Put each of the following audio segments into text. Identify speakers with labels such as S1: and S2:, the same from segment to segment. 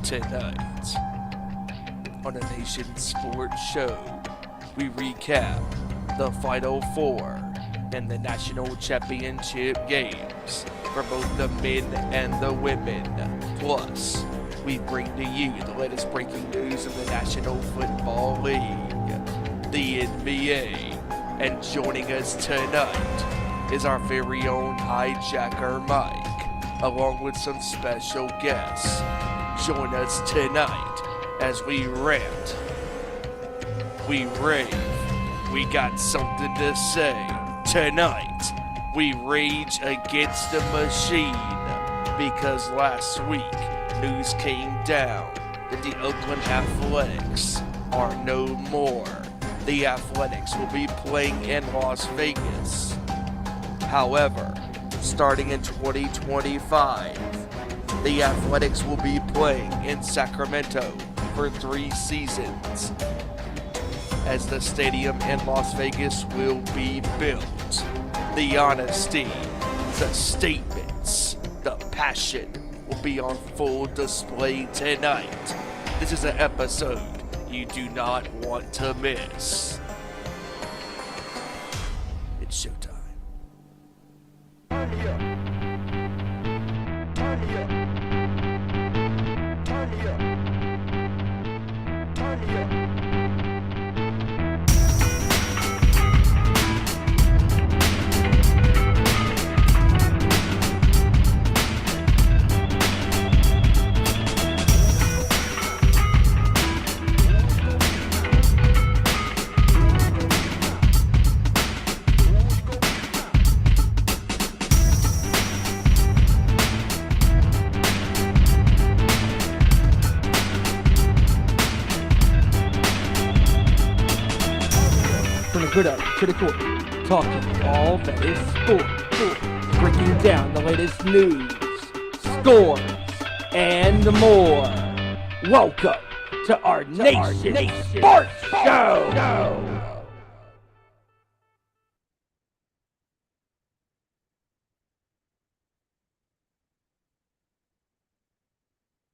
S1: Tonight, on a Nation Sports Show, we recap the Final Four and the National Championship games for both the men and the women. Plus, we bring to you the latest breaking news of the National Football League, the NBA. And joining us tonight is our very own hijacker Mike, along with some special guests. Join us tonight as we rant, we rave, we got something to say. Tonight, we rage against the machine because last week news came down that the Oakland Athletics are no more. The Athletics will be playing in Las Vegas. However, starting in 2025, the Athletics will be playing in Sacramento for 3 seasons, as the stadium in Las Vegas will be built. The honesty, the statements, the passion will be on full display tonight. This is an episode you do not want to miss. It's showtime.
S2: Turn me up. Turn me up. Turn me up. Turn me up.
S3: Put up to the court, talking all that is sport, breaking down the latest news, scores, and more. Welcome to our Nation Sports Show.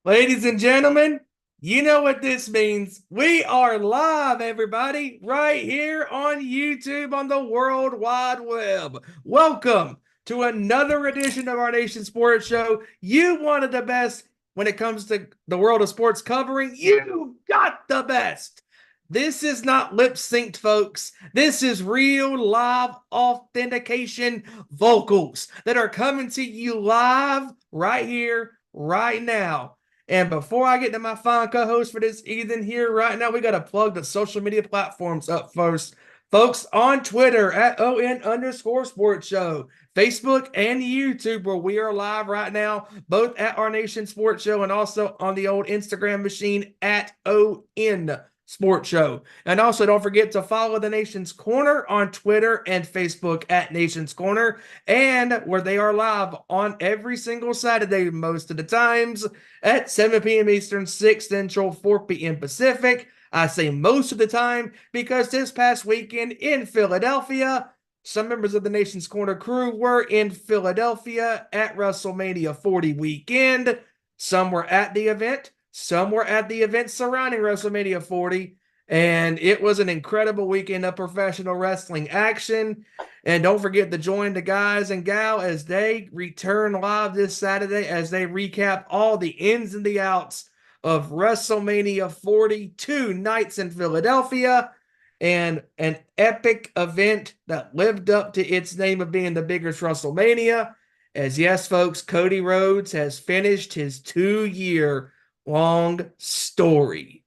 S4: Ladies and gentlemen, you know what this means. We are live, everybody, right here on YouTube on the World Wide Web. Welcome to another edition of our Nation Sports Show. You wanted the best when it comes to the world of sports covering. You got the best. This is not lip synced, folks. This is real live authentication vocals that are coming to you live right here, right now. And before I get to my fine co-host for this evening here right now, we got to plug the social media platforms up first. Folks, on Twitter at @ON_sports show, Facebook and YouTube, where we are live right now, both at our Nation Sports Show and also on the old Instagram machine at ON Sports Show. And also don't forget to follow the Nation's Corner on Twitter and Facebook at Nation's Corner, and where they are live on every single Saturday, most of the times, at 7 p.m. Eastern, 6 Central, 4 p.m. Pacific. I say most of the time because this past weekend in Philadelphia, some members of the Nation's Corner crew were in Philadelphia at WrestleMania 40 weekend. Some were at the event. Some were at the event surrounding WrestleMania 40, and it was an incredible weekend of professional wrestling action. And don't forget to join the guys and gal as they return live this Saturday as they recap all the ins and the outs of WrestleMania 42 nights in Philadelphia, and an epic event that lived up to its name of being the biggest WrestleMania. As yes, folks, Cody Rhodes has finished his 2-year long story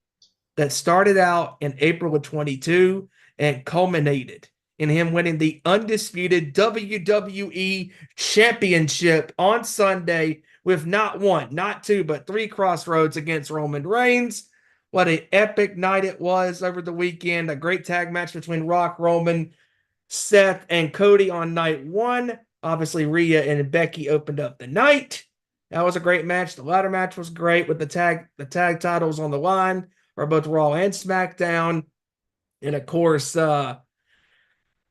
S4: that started out in April of 22 and culminated in him winning the undisputed WWE Championship on Sunday with not one, not two, but 3 crossroads against Roman Reigns. What an epic night it was over the weekend. A great tag match between Rock, Roman, Seth, and Cody on night 1. Obviously, Rhea and Becky opened up the night. That was a great match. The ladder match was great with the tag titles on the line for both Raw and SmackDown. And of course,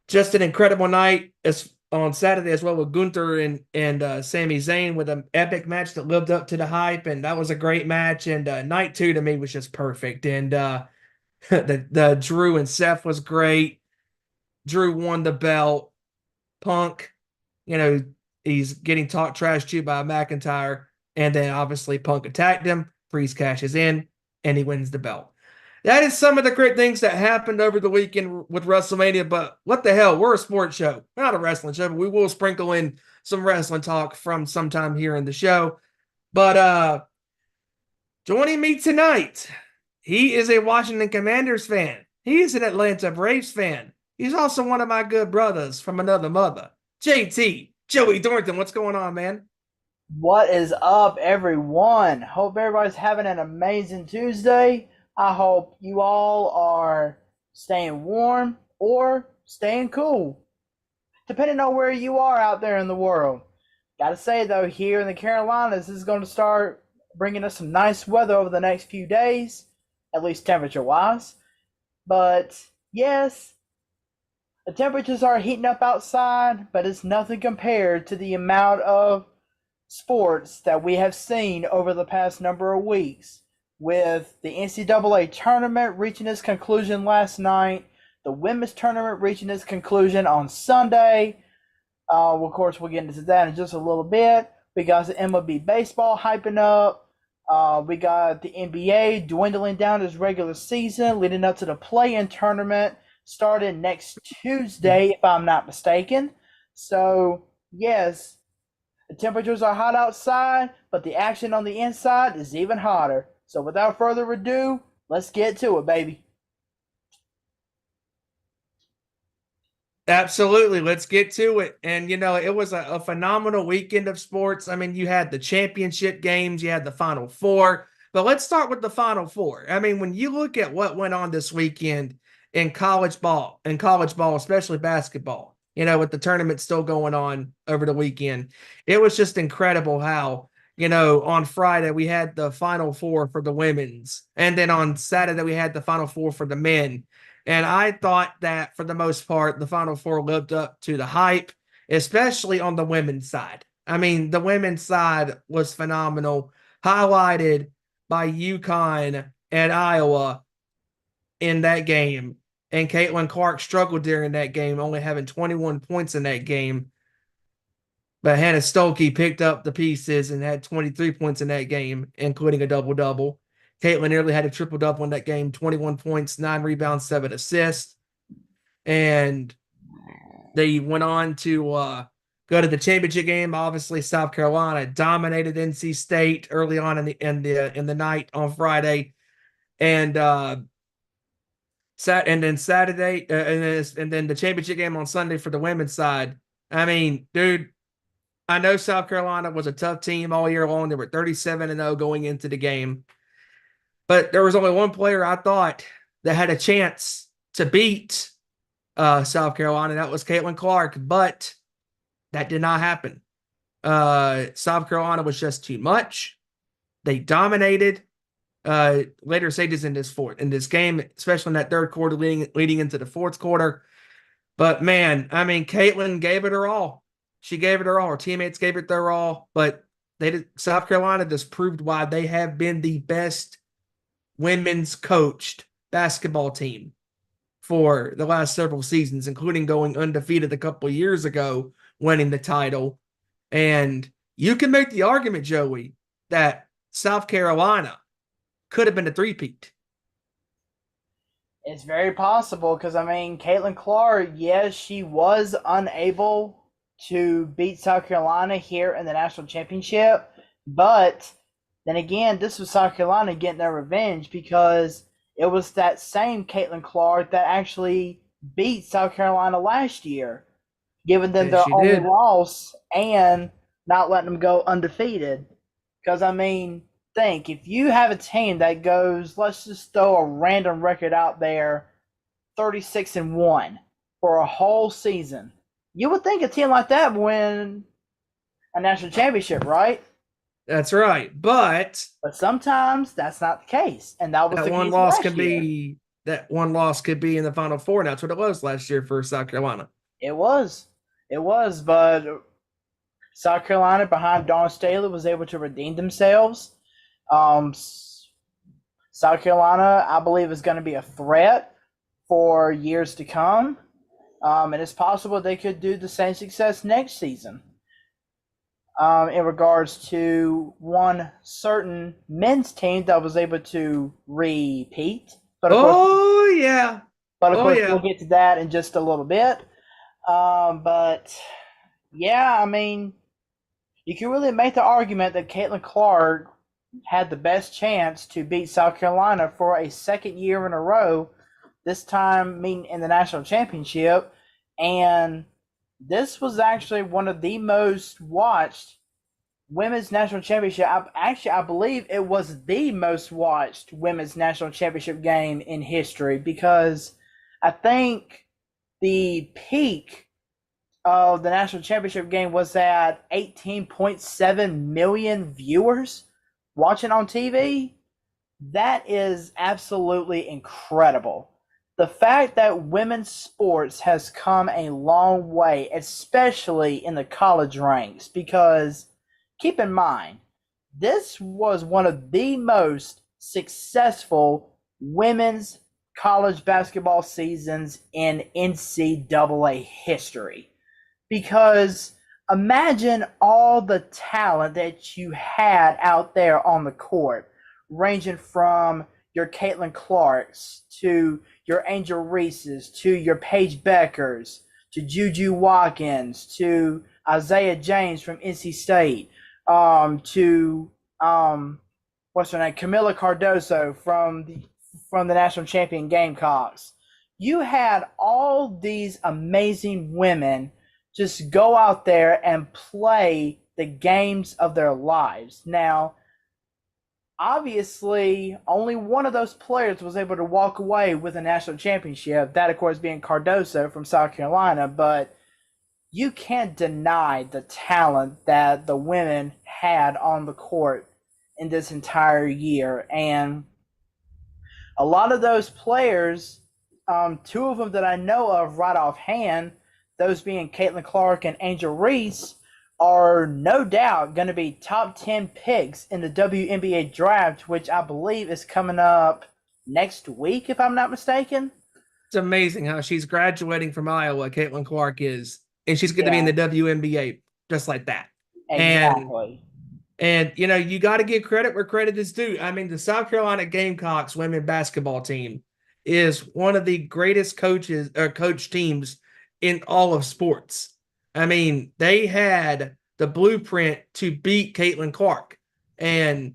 S4: just an incredible night as on Saturday as well with Gunther and Sami Zayn with an epic match that lived up to the hype, and that was a great match. And night two to me was just perfect. And the Drew and Seth was great. Drew won the belt. Punk, he's getting talked trash to by McIntyre, and then obviously Punk attacked him. Priest cashes in, and he wins the belt. That is some of the great things that happened over the weekend with WrestleMania, but what the hell? We're a sports show, not a wrestling show, but we will sprinkle in some wrestling talk from sometime here in the show. But joining me tonight, he is a Washington Commanders fan. He is an Atlanta Braves fan. He's also one of my good brothers from another mother. JT, Joey Thornton, what's going on, man?
S2: What is up, everyone? Hope everybody's having an amazing Tuesday. I hope you all are staying warm or staying cool, depending on where you are out there in the world. Gotta say, though, here in the Carolinas, this is going to start bringing us some nice weather over the next few days, at least temperature-wise. But, yes, the temperatures are heating up outside, but it's nothing compared to the amount of sports that we have seen over the past number of weeks, with the NCAA tournament reaching its conclusion last night, the women's tournament reaching its conclusion on Sunday. Of course, we'll get into that in just a little bit. We got the MLB baseball hyping up. We got the NBA dwindling down its regular season, leading up to the play-in tournament starting next Tuesday, if I'm not mistaken. So, yes, the temperatures are hot outside, but the action on the inside is even hotter. So without further ado, let's get to it, baby.
S4: Absolutely. Let's get to it. And, it was a phenomenal weekend of sports. I mean, you had the championship games, you had the Final Four, but let's start with the Final Four. I mean, when you look at what went on this weekend in college ball, especially basketball, with the tournament still going on over the weekend, it was just incredible how, on Friday we had the Final Four for the women's, and then on Saturday we had the Final Four for the men. And I thought that for the most part, the Final Four lived up to the hype, especially on the women's side. I mean, the women's side was phenomenal, highlighted by UConn and Iowa in that game. And Caitlin Clark struggled during that game, only having 21 points in that game. But Hannah Stolke picked up the pieces and had 23 points in that game, including a double-double. Caitlin nearly had a triple-double in that game, 21 points, 9 rebounds, 7 assists. And they went on to go to the championship game. Obviously, South Carolina dominated NC State early on in the night on Friday. And then Saturday, and then the championship game on Sunday for the women's side. I mean, dude, I know South Carolina was a tough team all year long. They were 37-0 going into the game. But there was only one player I thought that had a chance to beat South Carolina, and that was Caitlin Clark. But that did not happen. South Carolina was just too much. They dominated later stages in this game, especially in that third quarter leading into the fourth quarter. But, man, I mean, Caitlin gave it her all. She gave it her all. Her teammates gave it their all. But South Carolina just proved why they have been the best women's coached basketball team for the last several seasons, including going undefeated a couple of years ago, winning the title. And you can make the argument, Joey, that South Carolina could have been a three-peat.
S2: It's very possible because, I mean, Caitlin Clark, yes, she was unable to beat South Carolina here in the national championship, but then again, this was South Carolina getting their revenge because it was that same Caitlin Clark that actually beat South Carolina last year, giving them their only loss and not letting them go undefeated. Because, I mean, think, if you have a team that goes, let's just throw a random record out there, 36-1 for a whole season, you would think a team like that would win a national championship, right?
S4: That's right, but
S2: sometimes that's not the case, and that was
S4: that
S2: the
S4: one
S2: case
S4: loss
S2: last
S4: could
S2: year.
S4: be that one loss could be in the Final Four, and that's what it was last year for South Carolina.
S2: It was, It was, but South Carolina behind Dawn Staley was able to redeem themselves. Um, South Carolina, I believe, is going to be a threat for years to come. And it's possible they could do the same success next season. In regards to one certain men's team that was able to repeat. But of course,
S4: Yeah.
S2: we'll get to that in just a little bit. But yeah, I mean, you can really make the argument that Caitlin Clark had the best chance to beat South Carolina for a second year in a row, this time meeting in the national championship. And this was actually one of the most watched women's national championship. I believe it was the most watched women's national championship game in history, because I think the peak of the national championship game was at 18.7 million viewers watching on TV. That is absolutely incredible. The fact that women's sports has come a long way, especially in the college ranks, because keep in mind, this was one of the most successful women's college basketball seasons in NCAA history. Because imagine all the talent that you had out there on the court, ranging from your Caitlin Clarks to your Angel Reeses to your Paige Beckers to Juju Watkins to Isaiah James from NC State, to what's her name, Camila Cardoso from the national champion Gamecocks. You had all these amazing women just go out there and play the games of their lives. Now, obviously, only one of those players was able to walk away with a national championship. That, of course, being Cardoso from South Carolina. But you can't deny the talent that the women had on the court in this entire year. And a lot of those players, two of them that I know of right offhand, those being Caitlin Clark and Angel Reese, are no doubt going to be top 10 picks in the WNBA draft, which I believe is coming up next week, if I'm not mistaken.
S4: It's amazing how she's graduating from Iowa, Caitlin Clark is, and she's going to be in the WNBA just like that.
S2: Exactly.
S4: And you know, you got to give credit where credit is due. I mean, the South Carolina Gamecocks women basketball team is one of the greatest coach teams in all of sports. I mean, they had the blueprint to beat Caitlin Clark, and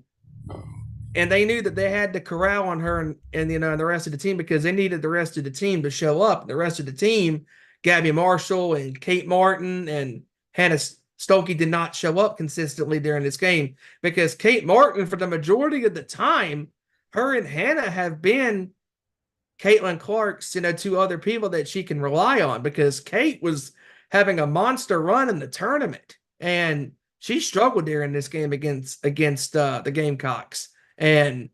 S4: they knew that they had to corral on her and you know, the rest of the team, because they needed the rest of the team to show up. The rest of the team, Gabby Marshall and Kate Martin and Hannah Stokey, did not show up consistently during this game, because Kate Martin, for the majority of the time, her and Hannah have been Caitlin Clark's, you know, two other people that she can rely on, because Kate was having a monster run in the tournament, and she struggled during this game against the Gamecocks. And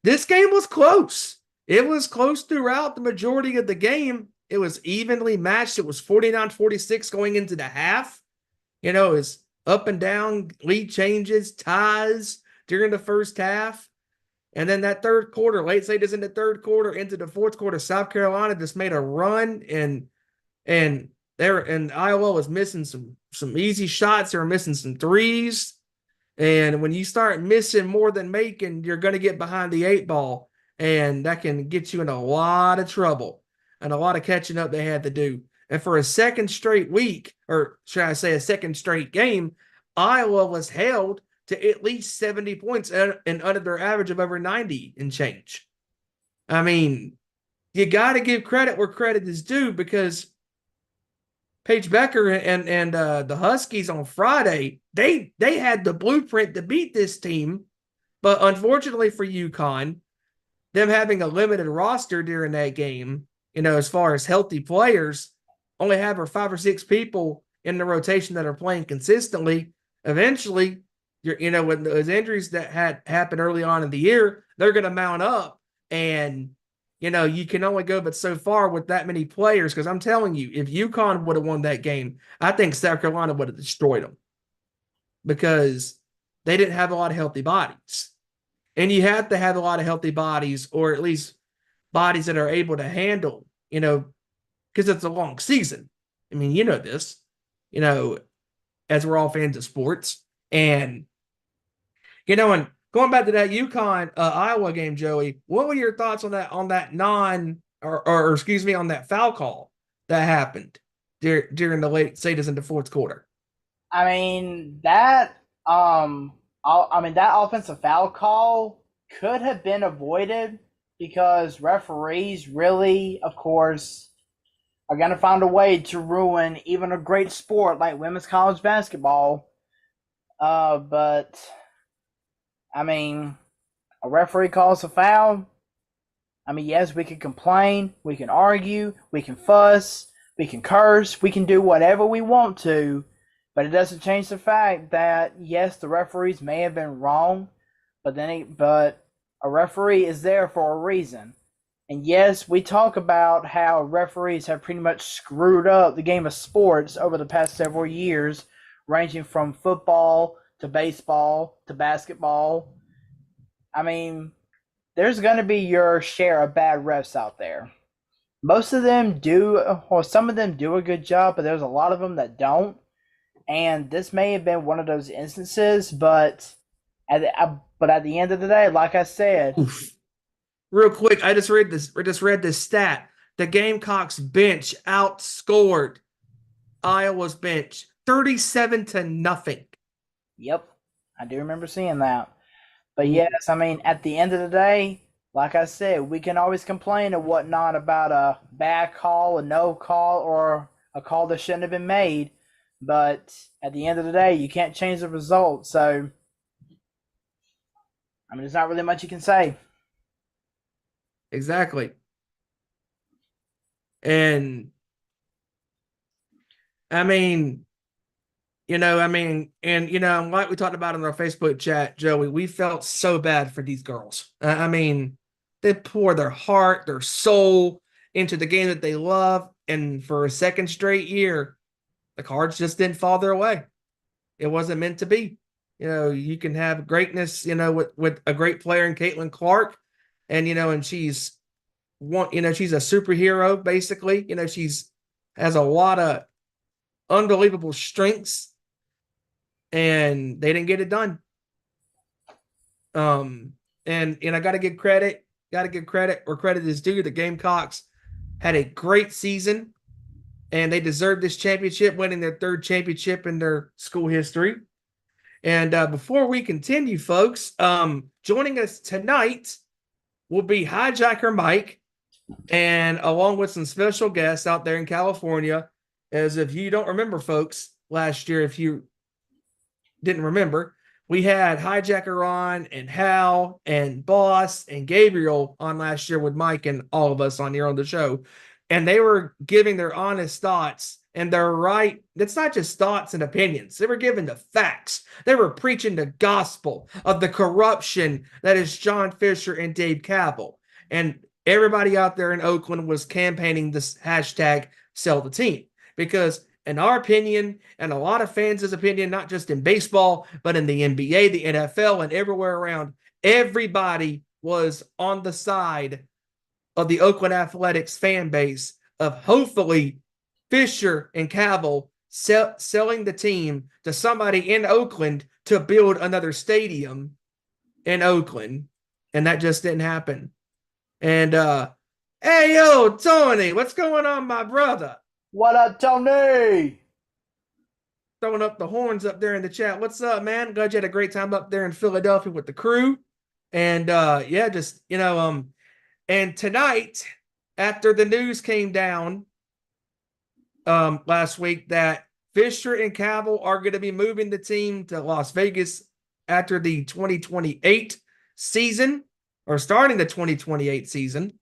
S4: this game was close. It was close throughout the majority of the game. It was evenly matched. It was 49-46 going into the half. You know, it's up and down, lead changes, ties during the first half. And then that third quarter, late stages in the third quarter into the fourth quarter, South Carolina just made a run, and Iowa was missing some easy shots. They were missing some threes. And when you start missing more than making, you're going to get behind the eight ball, and that can get you in a lot of trouble and a lot of catching up they had to do. And for a second straight week, or should I say a second straight game, Iowa was held to at least 70 points and under their average of over 90 and change. I mean, you got to give credit where credit is due, because Paige Becker and the Huskies on Friday, they had the blueprint to beat this team. But unfortunately for UConn, them having a limited roster during that game, you know, as far as healthy players, only have 5 or 6 people in the rotation that are playing consistently. Eventually, you know, when those injuries that had happened early on in the year, they're going to mount up, and you can only go but so far with that many players. Because I'm telling you, if UConn would have won that game, I think South Carolina would have destroyed them because they didn't have a lot of healthy bodies. And you have to have a lot of healthy bodies, or at least bodies that are able to handle, because it's a long season. I mean, you know this, as we're all fans of sports. And, and going back to that UConn Iowa game, Joey, what were your thoughts on that on that foul call that happened during the late stages in the fourth quarter?
S2: I mean that that offensive foul call could have been avoided because referees really, of course, are going to find a way to ruin even a great sport like women's college basketball. But I mean, a referee calls a foul. I mean, yes, we can complain, we can argue, we can fuss, we can curse, we can do whatever we want to, but it doesn't change the fact that yes, the referees may have been wrong, but a referee is there for a reason. And yes, we talk about how referees have pretty much screwed up the game of sports over the past several years, ranging from football to baseball to basketball. I mean, there's going to be your share of bad refs out there. Most of them do, or some of them do a good job, but there's a lot of them that don't. And this may have been one of those instances, but at the end of the day, like I said,
S4: Oof. Real quick, I just read this stat. The Gamecocks bench outscored Iowa's bench 37-0.
S2: Yep, I do remember seeing that. But yes, I mean, at the end of the day, like I said, we can always complain and whatnot about a bad call, a no call, or a call that shouldn't have been made. But at the end of the day, you can't change the result. So, I mean, there's not really much you can say.
S4: Exactly. And I mean, like we talked about in our Facebook chat, Joey, we felt so bad for these girls. I mean, they pour their heart, their soul into the game that they love. And for a second straight year, the cards just didn't fall their way. It wasn't meant to be. You can have greatness, with a great player in Caitlin Clark. And she's she's a superhero, basically. She's has a lot of unbelievable strengths, and they didn't get it done. And I got to give credit where credit is due. The Gamecocks had a great season, and they deserved this championship, winning their third championship in their school history. And before we continue, folks, joining us tonight will be Hijacker Mike, and along with some special guests out there in California. As if you don't remember, folks, last year, if you didn't remember, we had Hijacker on, and Hal and Boss and Gabriel on last year with Mike and all of us on here on the show. And they were giving their honest thoughts, and they're right. It's not just thoughts and opinions. They were giving the facts. They were preaching the gospel of the corruption that is John Fisher and Dave Cabell. And everybody out there in Oakland was campaigning this hashtag sell the team, because in our opinion, and a lot of fans' opinion, not just in baseball, but in the NBA, the NFL, and everywhere around, everybody was on the side of the Oakland Athletics fan base of hopefully Fisher and Cabell selling the team to somebody in Oakland to build another stadium in Oakland. And that just didn't happen. And, hey, yo, Tony, what's going on, my brother?
S2: What up, Tony?
S4: Throwing up the horns up there in the chat. What's up, man? Glad you had a great time up there in Philadelphia with the crew. And, and tonight, after the news came down last week that Fisher and Cabell are going to be moving the team to Las Vegas after the 2028 season, or starting the 2028 season,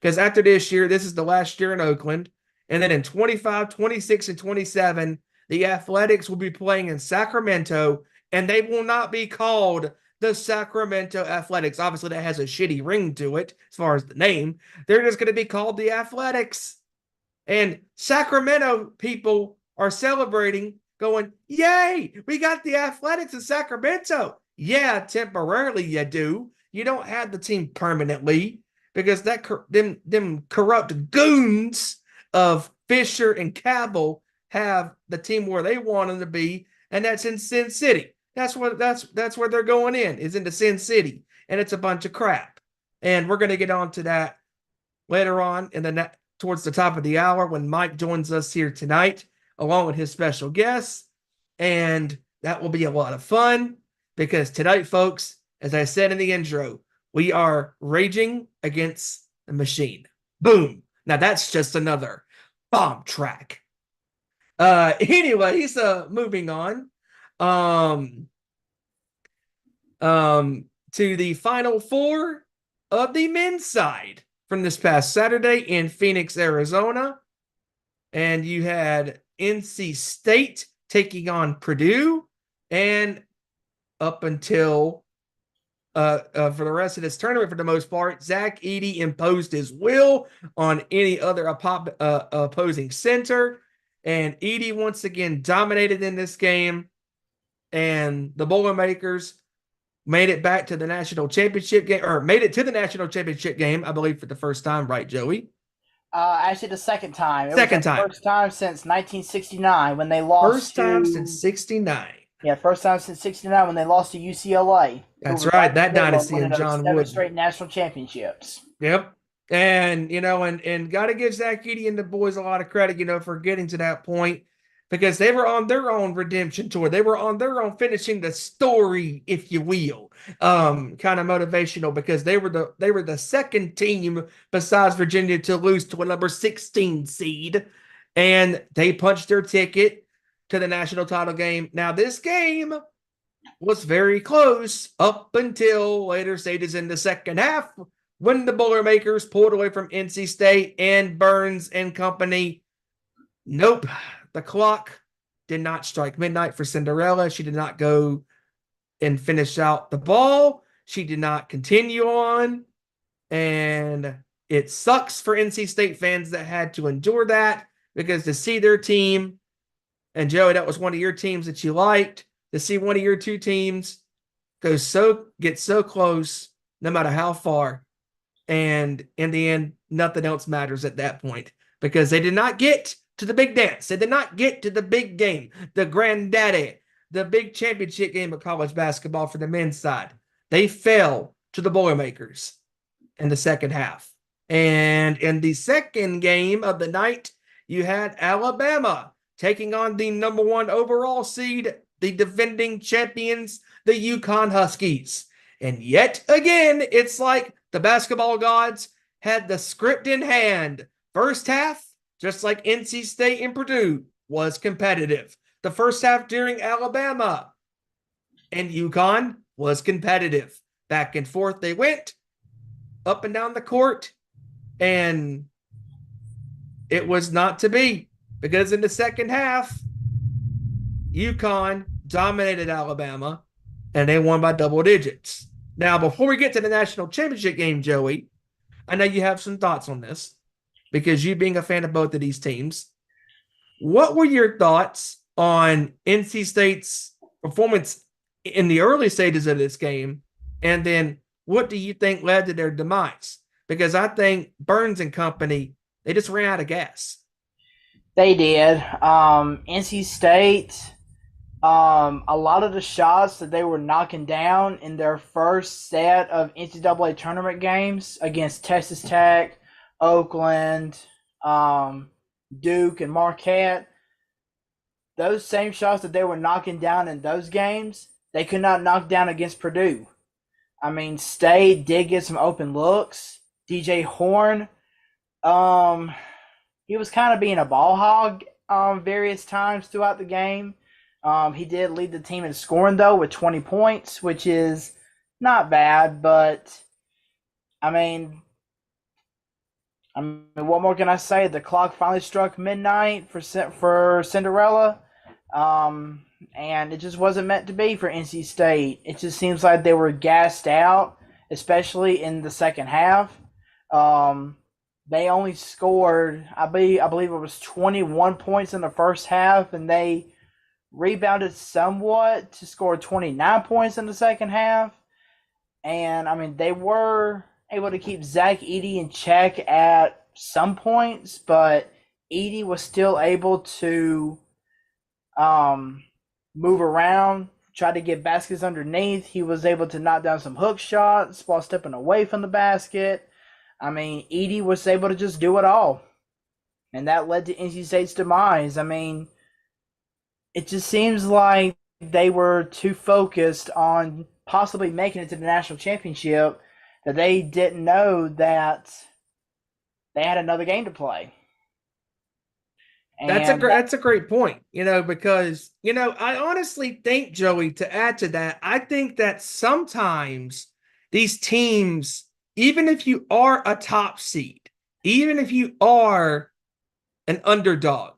S4: because after this year, this is the last year in Oakland. And then in 25, 26, and 27, the Athletics will be playing in Sacramento, and they will not be called the Sacramento Athletics. Obviously, that has a shitty ring to it as far as the name. They're just going to be called the Athletics. And Sacramento people are celebrating, going, yay, we got the Athletics in Sacramento. Yeah, temporarily you do. You don't have the team permanently because them corrupt goons of Fisher and Cabell have the team where they want them to be, and that's in Sin City. That's where they're going is into Sin City, and it's a bunch of crap. And we're going to get on to that later on towards the top of the hour when Mike joins us here tonight, along with his special guests. And that will be a lot of fun because tonight, folks, as I said in the intro, we are raging against the machine. Boom. Now that's just another bomb track. Anyways, moving on. To the Final Four of the men's side from this past Saturday in Phoenix, Arizona. And you had NC State taking on Purdue. And up until for the rest of this tournament, for the most part, Zach Edey imposed his will on any other opposing center. And Edey once again dominated in this game. And the Boilermakers made it back to the national championship game, or made it to the national championship game, I believe, for the first time, right, Joey?
S2: Actually, the second time.
S4: First
S2: time since 1969 when they lost.
S4: First time since 69.
S2: Yeah, first time since 69 when they lost to UCLA.
S4: That's right, that dynasty of John Wooden.
S2: Straight national championships.
S4: Yep. And, and got to give Zach Edey and the boys a lot of credit, for getting to that point, because they were on their own redemption tour. They were on their own finishing the story, if you will. Kind of motivational because they were the second team besides Virginia to lose to a number 16 seed. And they punched their ticket to the national title game. Now, this game was very close up until later stages in the second half when the Boilermakers pulled away from NC State and Burns and company. Nope. The clock did not strike midnight for Cinderella. She did not go and finish out the ball. She did not continue on. And it sucks for NC State fans that had to endure that, because to see their team, and Joey, that was one of your teams that you liked, to see one of your two teams get so close, no matter how far. And in the end, nothing else matters at that point, because they did not get to the big dance. They did not get to the big game, the granddaddy, the big championship game of college basketball for the men's side. They fell to the Boilermakers in the second half. And in the second game of the night, you had Alabama taking on the number 1 overall seed, the defending champions, the UConn Huskies. And yet again, it's like the basketball gods had the script in hand. First half, just like NC State and Purdue, was competitive. The first half during Alabama and UConn was competitive. Back and forth they went, up and down the court, and it was not to be, because in the second half, UConn dominated Alabama, and they won by double digits. Now, before we get to the national championship game, Joey, I know you have some thoughts on this, because you being a fan of both of these teams. What were your thoughts on NC State's performance in the early stages of this game? And then what do you think led to their demise? Because I think Burns and company, they just ran out of gas.
S2: They did. NC State, a lot of the shots that they were knocking down in their first set of NCAA tournament games against Texas Tech, Oakland, Duke, and Marquette, those same shots that they were knocking down in those games, they could not knock down against Purdue. I mean, State did get some open looks. DJ Horn, he was kind of being a ball hog various times throughout the game. He did lead the team in scoring, though, with 20 points, which is not bad. But, I mean, what more can I say? The clock finally struck midnight for Cinderella. and it just wasn't meant to be for NC State. It just seems like they were gassed out, especially in the second half. They only scored, I believe it was 21 points in the first half, and they rebounded somewhat to score 29 points in the second half. And I mean, they were able to keep Zach Edey in check at some points, but Edey was still able to move around, try to get baskets underneath. He was able to knock down some hook shots while stepping away from the basket. I mean, Edey was able to just do it all. And that led to NC State's demise. I mean, it just seems like they were too focused on possibly making it to the national championship that they didn't know that they had another game to play.
S4: That's a great point, because, I honestly think, Joey, to add to that, I think that sometimes these teams, even if you are a top seed, even if you are an underdog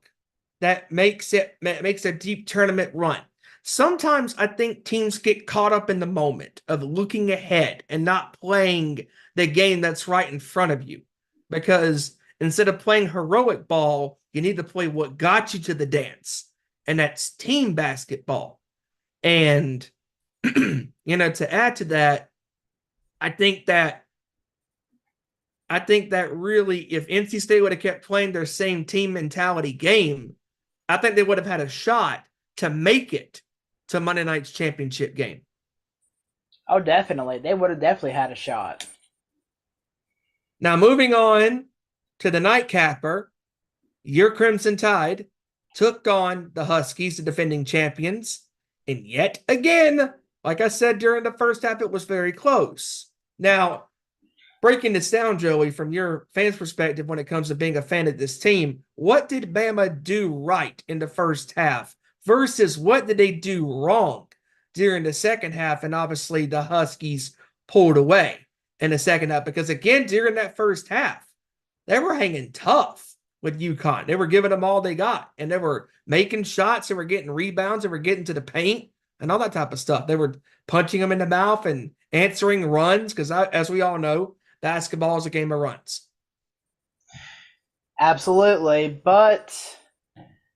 S4: that makes a deep tournament run, sometimes I think teams get caught up in the moment of looking ahead and not playing the game that's right in front of you, because instead of playing heroic ball, you need to play what got you to the dance, and that's team basketball. And, to add to that, I think that really, if NC State would have kept playing their same team mentality game, I think they would have had a shot to make it to Monday night's championship game.
S2: Oh, definitely. They would have definitely had a shot.
S4: Now, moving on to the nightcapper, your Crimson Tide took on the Huskies, the defending champions. And yet again, like I said during the first half, it was very close. Now, breaking this down, Joey, from your fans' perspective when it comes to being a fan of this team, what did Bama do right in the first half versus what did they do wrong during the second half? And obviously the Huskies pulled away in the second half because, again, during that first half, they were hanging tough with UConn. They were giving them all they got, and they were making shots, they were getting rebounds, they were getting to the paint and all that type of stuff. They were punching them in the mouth and answering runs because, as we all know, basketball is a game of runs.
S2: Absolutely. But,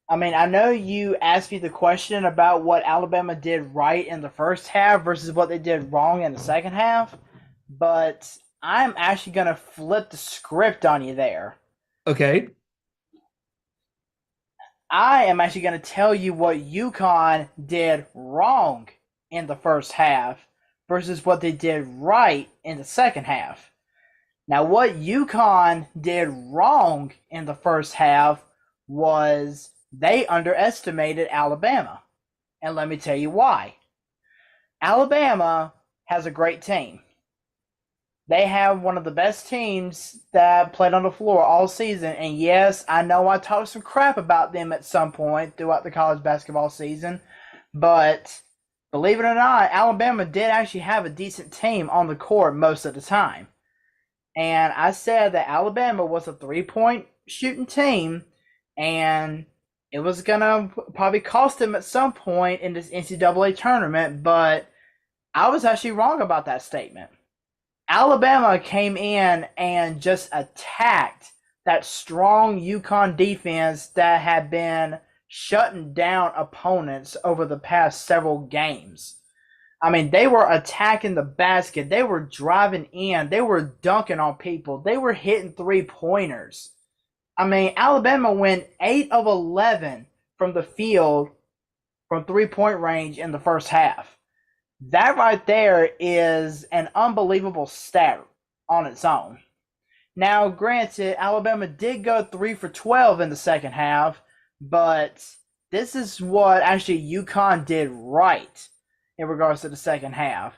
S2: I mean, I know you asked me the question about what Alabama did right in the first half versus what they did wrong in the second half, but I'm actually going to flip the script on you there.
S4: Okay.
S2: I am actually going to tell you what UConn did wrong in the first half versus what they did right in the second half. Now, what UConn did wrong in the first half was they underestimated Alabama. And let me tell you why. Alabama has a great team. They have one of the best teams that played on the floor all season. And yes, I know I talked some crap about them at some point throughout the college basketball season. But believe it or not, Alabama did actually have a decent team on the court most of the time. And I said that Alabama was a three-point shooting team. And it was going to probably cost them at some point in this NCAA tournament. But I was actually wrong about that statement. Alabama came in and just attacked that strong UConn defense that had been shutting down opponents over the past several games. I mean, they were attacking the basket. They were driving in. They were dunking on people. They were hitting three-pointers. I mean, Alabama went 8 of 11 from the field from three-point range in the first half. That right there is an unbelievable stat on its own. Now, granted, Alabama did go 3 for 12 in the second half, but this is what actually UConn did right in regards to the second half.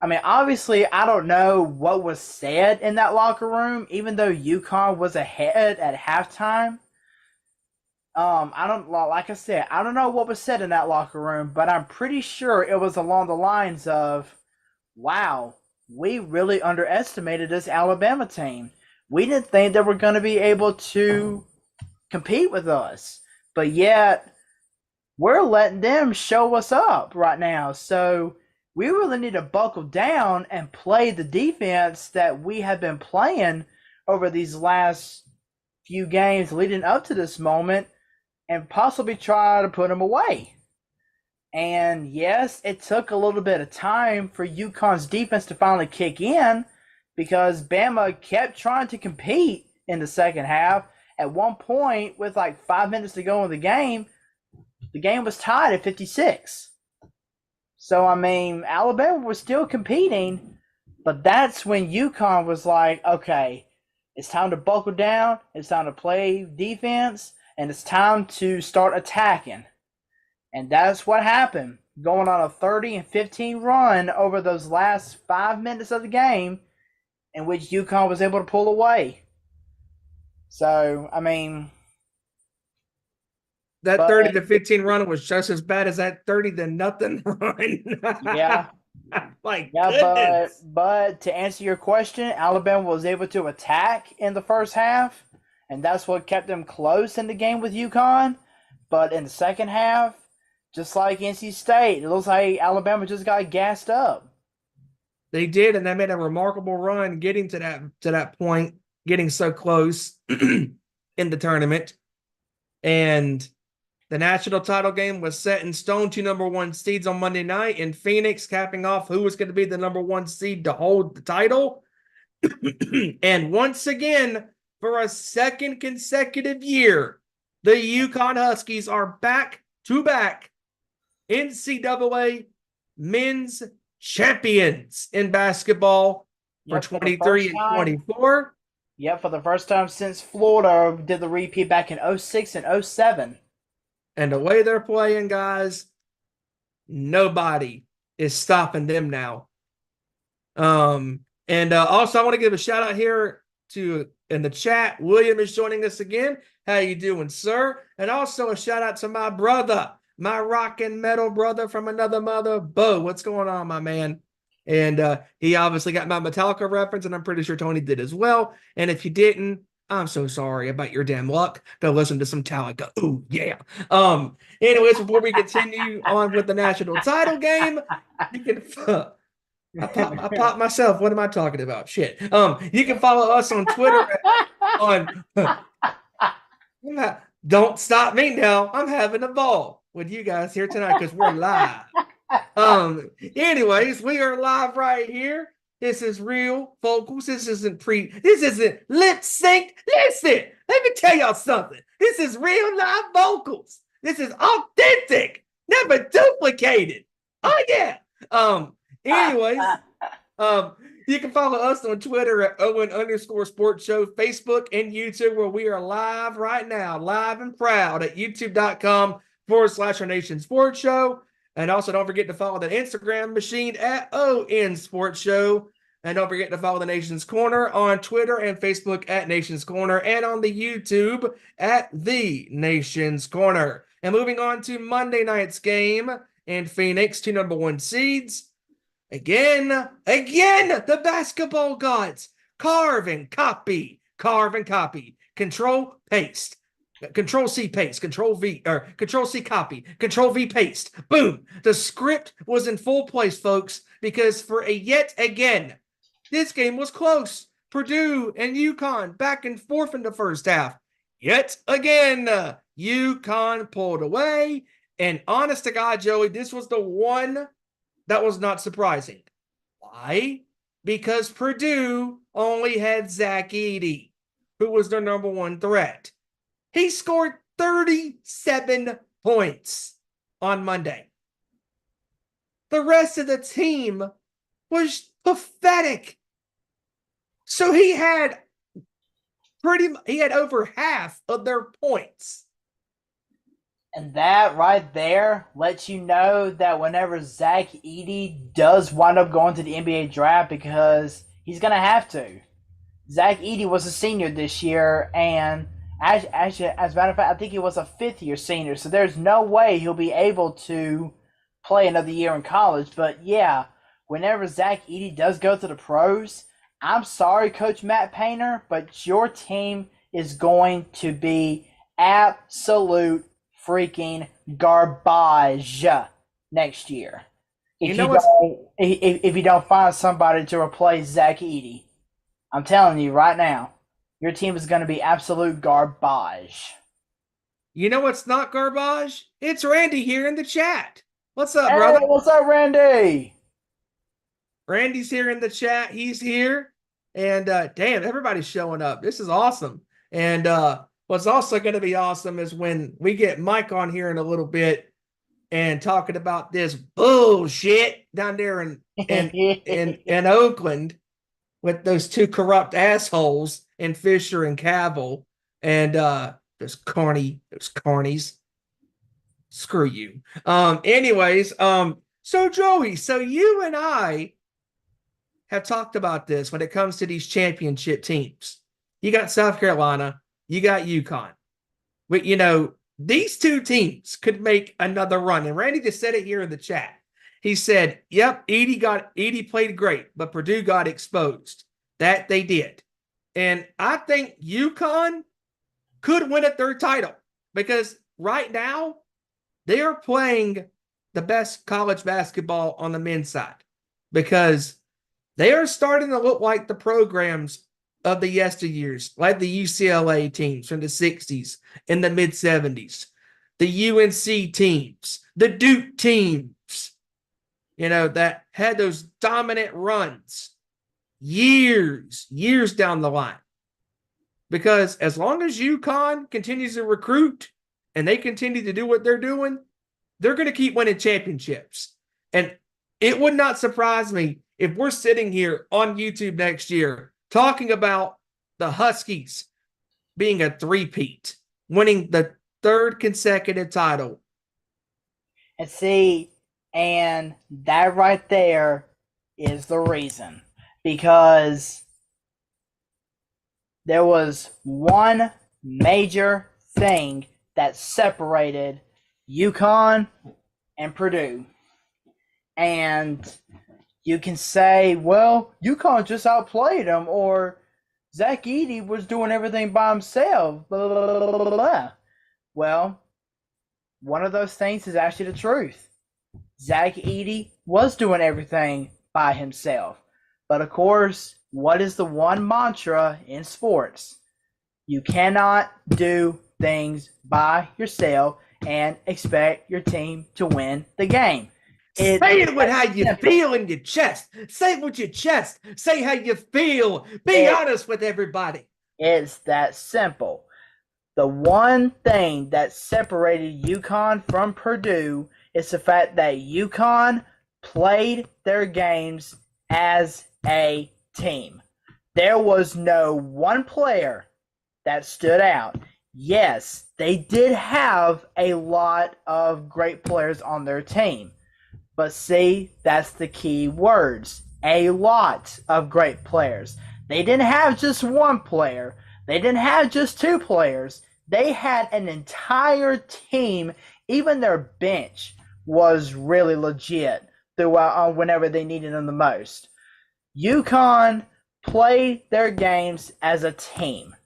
S2: I mean, obviously, I don't know what was said in that locker room, even though UConn was ahead at halftime. I don't know what was said in that locker room, but I'm pretty sure it was along the lines of, wow, we really underestimated this Alabama team. We didn't think they were going to be able to compete with us. But yet, we're letting them show us up right now. So we really need to buckle down and play the defense that we have been playing over these last few games leading up to this moment and possibly try to put them away. And yes, it took a little bit of time for UConn's defense to finally kick in because Bama kept trying to compete in the second half. At one point, with like 5 minutes to go in the game was tied at 56. So, I mean, Alabama was still competing, but that's when UConn was like, okay, it's time to buckle down, it's time to play defense, and it's time to start attacking. And that's what happened, going on a 30-15 run over those last 5 minutes of the game in which UConn was able to pull away. So, I mean,
S4: That
S2: but-
S4: 30-15 run was just as bad as that 30-0 run.
S2: Yeah.
S4: Like,
S2: yeah,
S4: goodness.
S2: but to answer your question, Alabama was able to attack in the first half, and that's what kept them close in the game with UConn. But in the second half, just like NC State, it looks like Alabama just got gassed up.
S4: They did, and they made a remarkable run getting to that point, getting so close in the tournament. And the national title game was set in stone. 2 number 1 seeds on Monday night in Phoenix, capping off who was going to be the number 1 seed to hold the title. And once again, for a second consecutive year, the UConn Huskies are back-to-back NCAA men's champions in basketball for 23 and 24.
S2: Yep, for the first time since Florida did the repeat back in 06 and 07.
S4: And the way they're playing, guys, nobody is stopping them now. And also, I want to give a shout out here to in the chat. William is joining us again. How you doing, sir? And also a shout out to my brother, my rock and metal brother from another mother, Bo. What's going on, my man? And he obviously got my Metallica reference, and I'm pretty sure Tony did as well. And if you didn't, I'm so sorry about your damn luck. Go listen to some Metallica. Ooh, yeah. Anyways, before we continue on with the national title game, you can I pop myself. What am I talking about? Shit. You can follow us on Twitter on Don't Stop Me Now. I'm having a ball with you guys here tonight because we're live. Anyways, we are live right here. This is real vocals. This isn't lip synced. Listen, let me tell y'all something. This is real live vocals. This is authentic, never duplicated. Oh yeah. Anyways, you can follow us on Twitter at Owen_Sports Show, Facebook and YouTube, where we are live right now, live and proud at youtube.com/Our Nation Sports Show. And also don't forget to follow the Instagram machine at ON Sports Show. And don't forget to follow the Nation's Corner on Twitter and Facebook at Nation's Corner and on the YouTube at The Nation's Corner. And moving on to Monday night's game in Phoenix, 2 number 1 seeds. Again, the basketball gods. Carve and copy. Control, paste. Control C, paste. Control V, or Control C, copy. Control V, paste. Boom. The script was in full place, folks, because for yet again, this game was close. Purdue and UConn back and forth in the first half. Yet again, UConn pulled away. And honest to God, Joey, this was the one that was not surprising. Why? Because Purdue only had Zach Edey, who was their number 1 threat. He scored 37 points on Monday. The rest of the team was pathetic. So he had over half of their points.
S2: And that right there lets you know that whenever Zach Edey does wind up going to the NBA draft, because he's going to have to. Zach Edey was a senior this year, and as a matter of fact, I think he was a 5th-year senior, so there's no way he'll be able to play another year in college. But yeah, whenever Zach Edey does go to the pros, I'm sorry, Coach Matt Painter, but your team is going to be absolute freaking garbage next year.
S4: You know what's
S2: If you don't find somebody to replace Zach Edey, I'm telling you right now, your team is going to be absolute garbage.
S4: not garbage? It's Randy here in the chat. What's up,
S2: Hey,
S4: brother?
S2: what's up, Randy?
S4: Randy's here in the chat. He's here. And damn, everybody's showing up. This is awesome. And what's also going to be awesome is when we get Mike on here in a little bit and talking about this bullshit down there in Oakland with those two corrupt assholes in Fisher and Cavill and those carnies. Screw you. Anyways, so Joey, so you and I have talked about this when it comes to these championship teams. You got South Carolina, you got UConn. But these two teams could make another run. And Randy just said it here in the chat. He said, yep, Edey played great, but Purdue got exposed. That they did. And I think UConn could win a third title because right now they are playing the best college basketball on the men's side because they are starting to look like the programs of the yesteryears, like the UCLA teams from the 60s and the mid-70s, the UNC teams, the Duke teams, that had those dominant runs years down the line. Because as long as UConn continues to recruit and they continue to do what they're doing, they're going to keep winning championships. And it would not surprise me if we're sitting here on YouTube next year talking about the Huskies being a three-peat, winning the third consecutive title.
S2: And that right there is the reason. Because there was one major thing that separated UConn and Purdue. And you can say, well, UConn just outplayed them, or Zach Edey was doing everything by himself. Blah, blah, blah, blah, blah, blah. Well, one of those things is actually the truth. Zach Edey was doing everything by himself. But of course, what is the one mantra in sports? You cannot do things by yourself and expect your team to win the game.
S4: Say it with how you feel in your chest. Say it with your chest. Say how you feel. Be honest with everybody.
S2: It's that simple. The one thing that separated UConn from Purdue is the fact that UConn played their games as a team. There was no one player that stood out. Yes, they did have a lot of great players on their team. But see, that's the key words. A lot of great players. They didn't have just one player. They didn't have just two players. They had an entire team. Even their bench was really legit throughout whenever they needed them the most. UConn played their games as a team.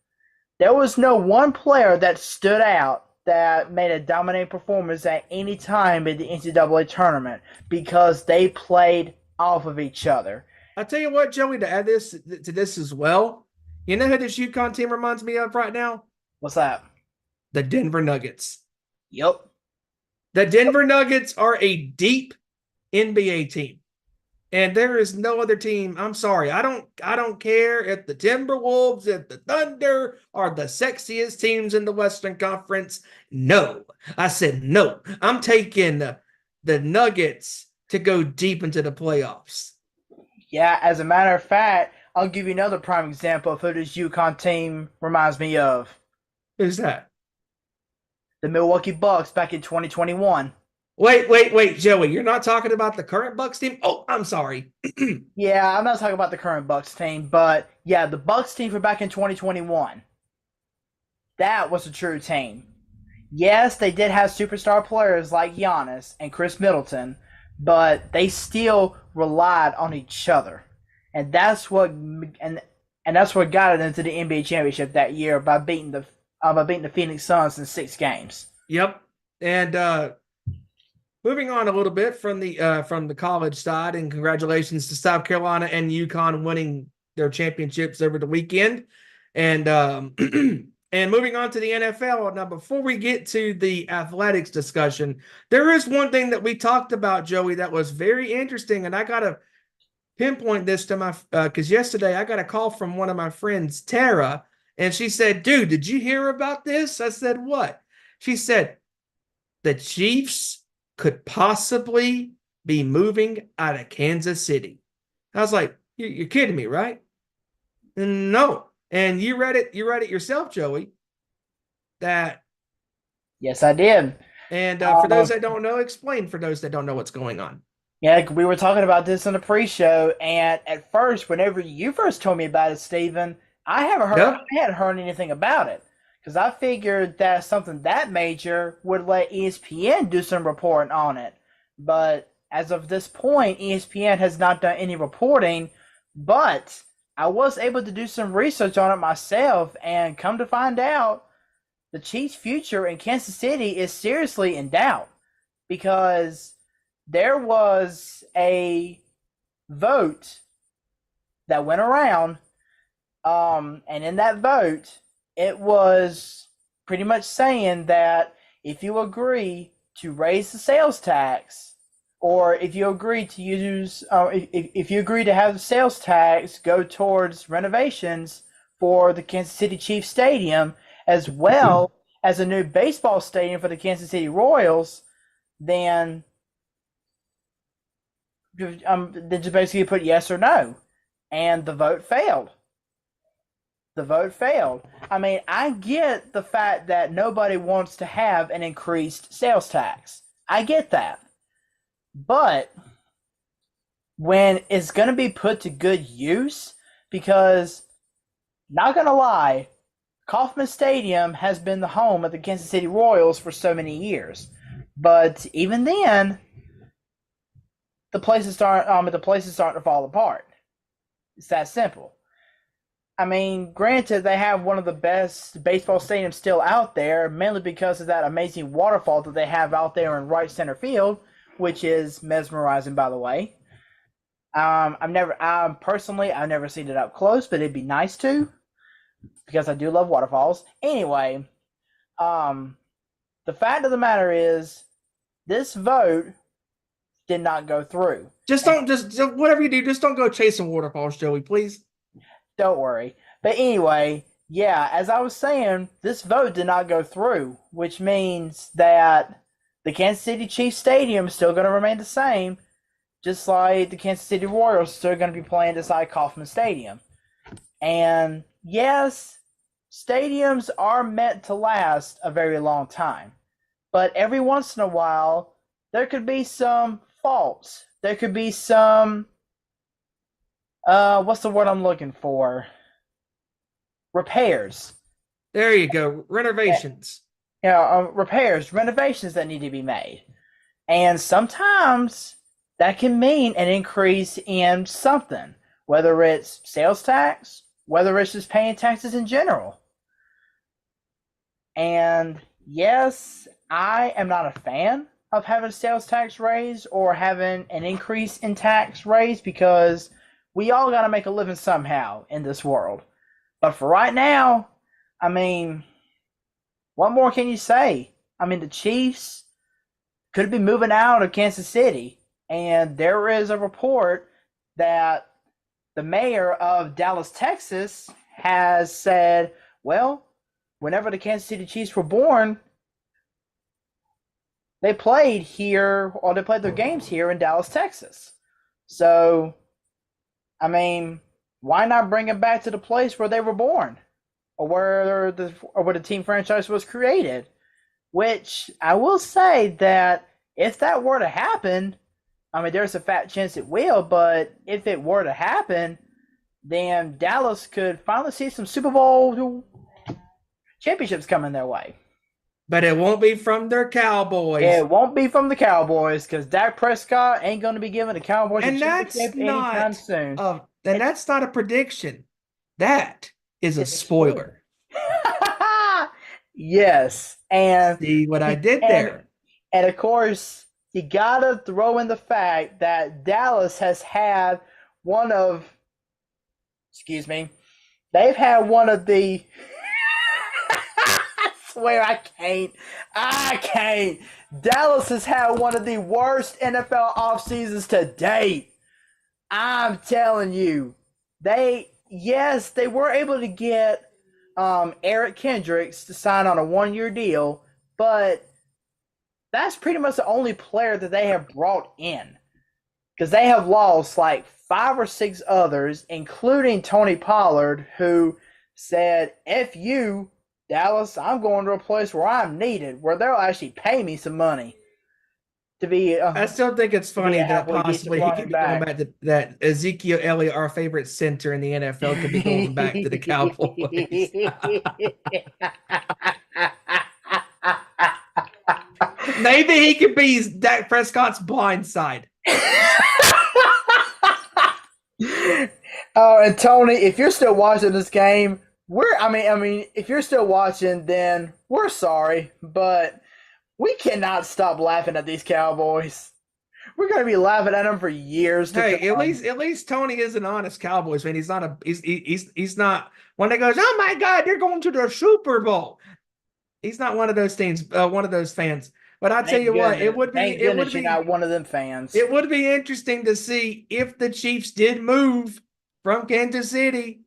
S2: There was no one player that stood out that made a dominating performance at any time in the NCAA tournament because they played off of each other.
S4: I'll tell you what, Joey, to add this to this as well, you know who this UConn team reminds me of right now?
S2: What's that?
S4: The Denver Nuggets.
S2: Yep.
S4: The Denver Nuggets are a deep NBA team. And there is no other team. I'm sorry. I don't care if the Timberwolves, if the Thunder are the sexiest teams in the Western Conference. No. I said no. I'm taking the Nuggets to go deep into the playoffs.
S2: Yeah, as a matter of fact, I'll give you another prime example of who this UConn team reminds me of.
S4: Who's that?
S2: The Milwaukee Bucks back in 2021.
S4: Wait, Joey, you're not talking about the current Bucks team? Oh, I'm sorry.
S2: Yeah, I'm not talking about the current Bucks team, but yeah, the Bucks team from back in 2021. That was a true team. Yes, they did have superstar players like Giannis and Chris Middleton, but they still relied on each other. And that's what got it into the NBA championship that year by beating the Phoenix Suns in 6 games.
S4: Yep. And moving on a little bit from the college side, and congratulations to South Carolina and UConn winning their championships over the weekend. And and moving on to the NFL. Now, before we get to the athletics discussion, there is one thing that we talked about, Joey, that was very interesting, and I gotta pinpoint this to my because yesterday I got a call from one of my friends, Tara, and she said, "Dude, did you hear about this?" I said, "What?" She said, "The Chiefs could possibly be moving out of Kansas City." I was like, "You're kidding me, right?" No. And you read it yourself, Joey. That
S2: Yes, I did.
S4: and for those that don't know, explain for those that don't know what's going on.
S2: Yeah, we were talking about this in the pre-show, and at first, whenever you first told me about it, Steven, I hadn't heard anything about it because I figured that something that major would let ESPN do some reporting on it. But as of this point, ESPN has not done any reporting, but I was able to do some research on it myself, and come to find out, the Chiefs' future in Kansas City is seriously in doubt because there was a vote that went around, and in that vote, it was pretty much saying that if you agree to raise the sales tax, or if you agree to use, if you agree to have the sales tax go towards renovations for the Kansas City Chiefs Stadium, as well as a new baseball stadium for the Kansas City Royals, then just basically put yes or no, and the vote failed. I mean, I get the fact that nobody wants to have an increased sales tax. I get that. But when it's going to be put to good use, because, not going to lie, Kauffman Stadium has been the home of the Kansas City Royals for so many years. But even then, the place is starting to fall apart. It's that simple. I mean, granted, they have one of the best baseball stadiums still out there, mainly because of that amazing waterfall that they have out there in right center field, which is mesmerizing, by the way. I've never seen it up close, but it'd be nice to, because I do love waterfalls. Anyway, the fact of the matter is, this vote did not go through.
S4: Just whatever you do, just don't go chasing waterfalls, Joey, please.
S2: Don't worry. But anyway, yeah, as I was saying, this vote did not go through, which means that the Kansas City Chiefs Stadium is still going to remain the same, just like the Kansas City Royals still going to be playing inside Kauffman Stadium. And yes, stadiums are meant to last a very long time. But every once in a while, there could be some faults. There could be some, what's the word I'm looking for? Repairs.
S4: There you go. Renovations.
S2: Repairs, renovations that need to be made. And sometimes that can mean an increase in something, whether it's sales tax, whether it's just paying taxes in general. And yes, I am not a fan of having a sales tax raise or having an increase in tax raise, because we all got to make a living somehow in this world. But for right now, I mean, what more can you say? I mean, the Chiefs could be moving out of Kansas City, and there is a report that the mayor of Dallas, Texas, has said, well, whenever the Kansas City Chiefs were born, they played here, or they played their games here in Dallas, Texas. So, I mean, why not bring them back to the place where they were born, or where the team franchise was created? Which I will say that if that were to happen, I mean, there's a fat chance it will, but if it were to happen, then Dallas could finally see some Super Bowl championships coming their way.
S4: But it won't be from their Cowboys.
S2: It won't be from the Cowboys, because Dak Prescott ain't going to be giving the Cowboys a championship anytime soon.
S4: And that's not a prediction. That is a spoiler.
S2: Yes, and
S4: See what I did
S2: and
S4: there?
S2: and of course you gotta throw in the fact that Dallas has had one of, excuse me, they've had one of the. I swear I can't. Dallas has had one of the worst NFL off seasons to date. I'm telling you, they were able to get Eric Kendricks to sign on a 1-year deal, but that's pretty much the only player that they have brought in, because they have lost like 5 or 6 others, including Tony Pollard, who said, "F you, Dallas, I'm going to a place where I'm needed, where they'll actually pay me some money to be."
S4: I still think it's
S2: To be
S4: funny
S2: a
S4: that
S2: halfway decent
S4: possibly he
S2: running
S4: could be going
S2: back.
S4: back to that. Ezekiel Elliott, our favorite center in the NFL, could be going back to the Cowboys. Maybe he could be Dak Prescott's blind side.
S2: Oh, and Tony, if you're still watching this game, if you're still watching, then we're sorry, but we cannot stop laughing at these Cowboys. We're gonna be laughing at them for years to
S4: Hey,
S2: come.
S4: at least Tony is an honest Cowboys fan. He's not when they goes, oh my God, they're going to the Super Bowl. He's not one of those things, one of those fans. But I tell you what,
S2: Thank goodness you're not one of them fans.
S4: it would be interesting to see if the Chiefs did move from Kansas City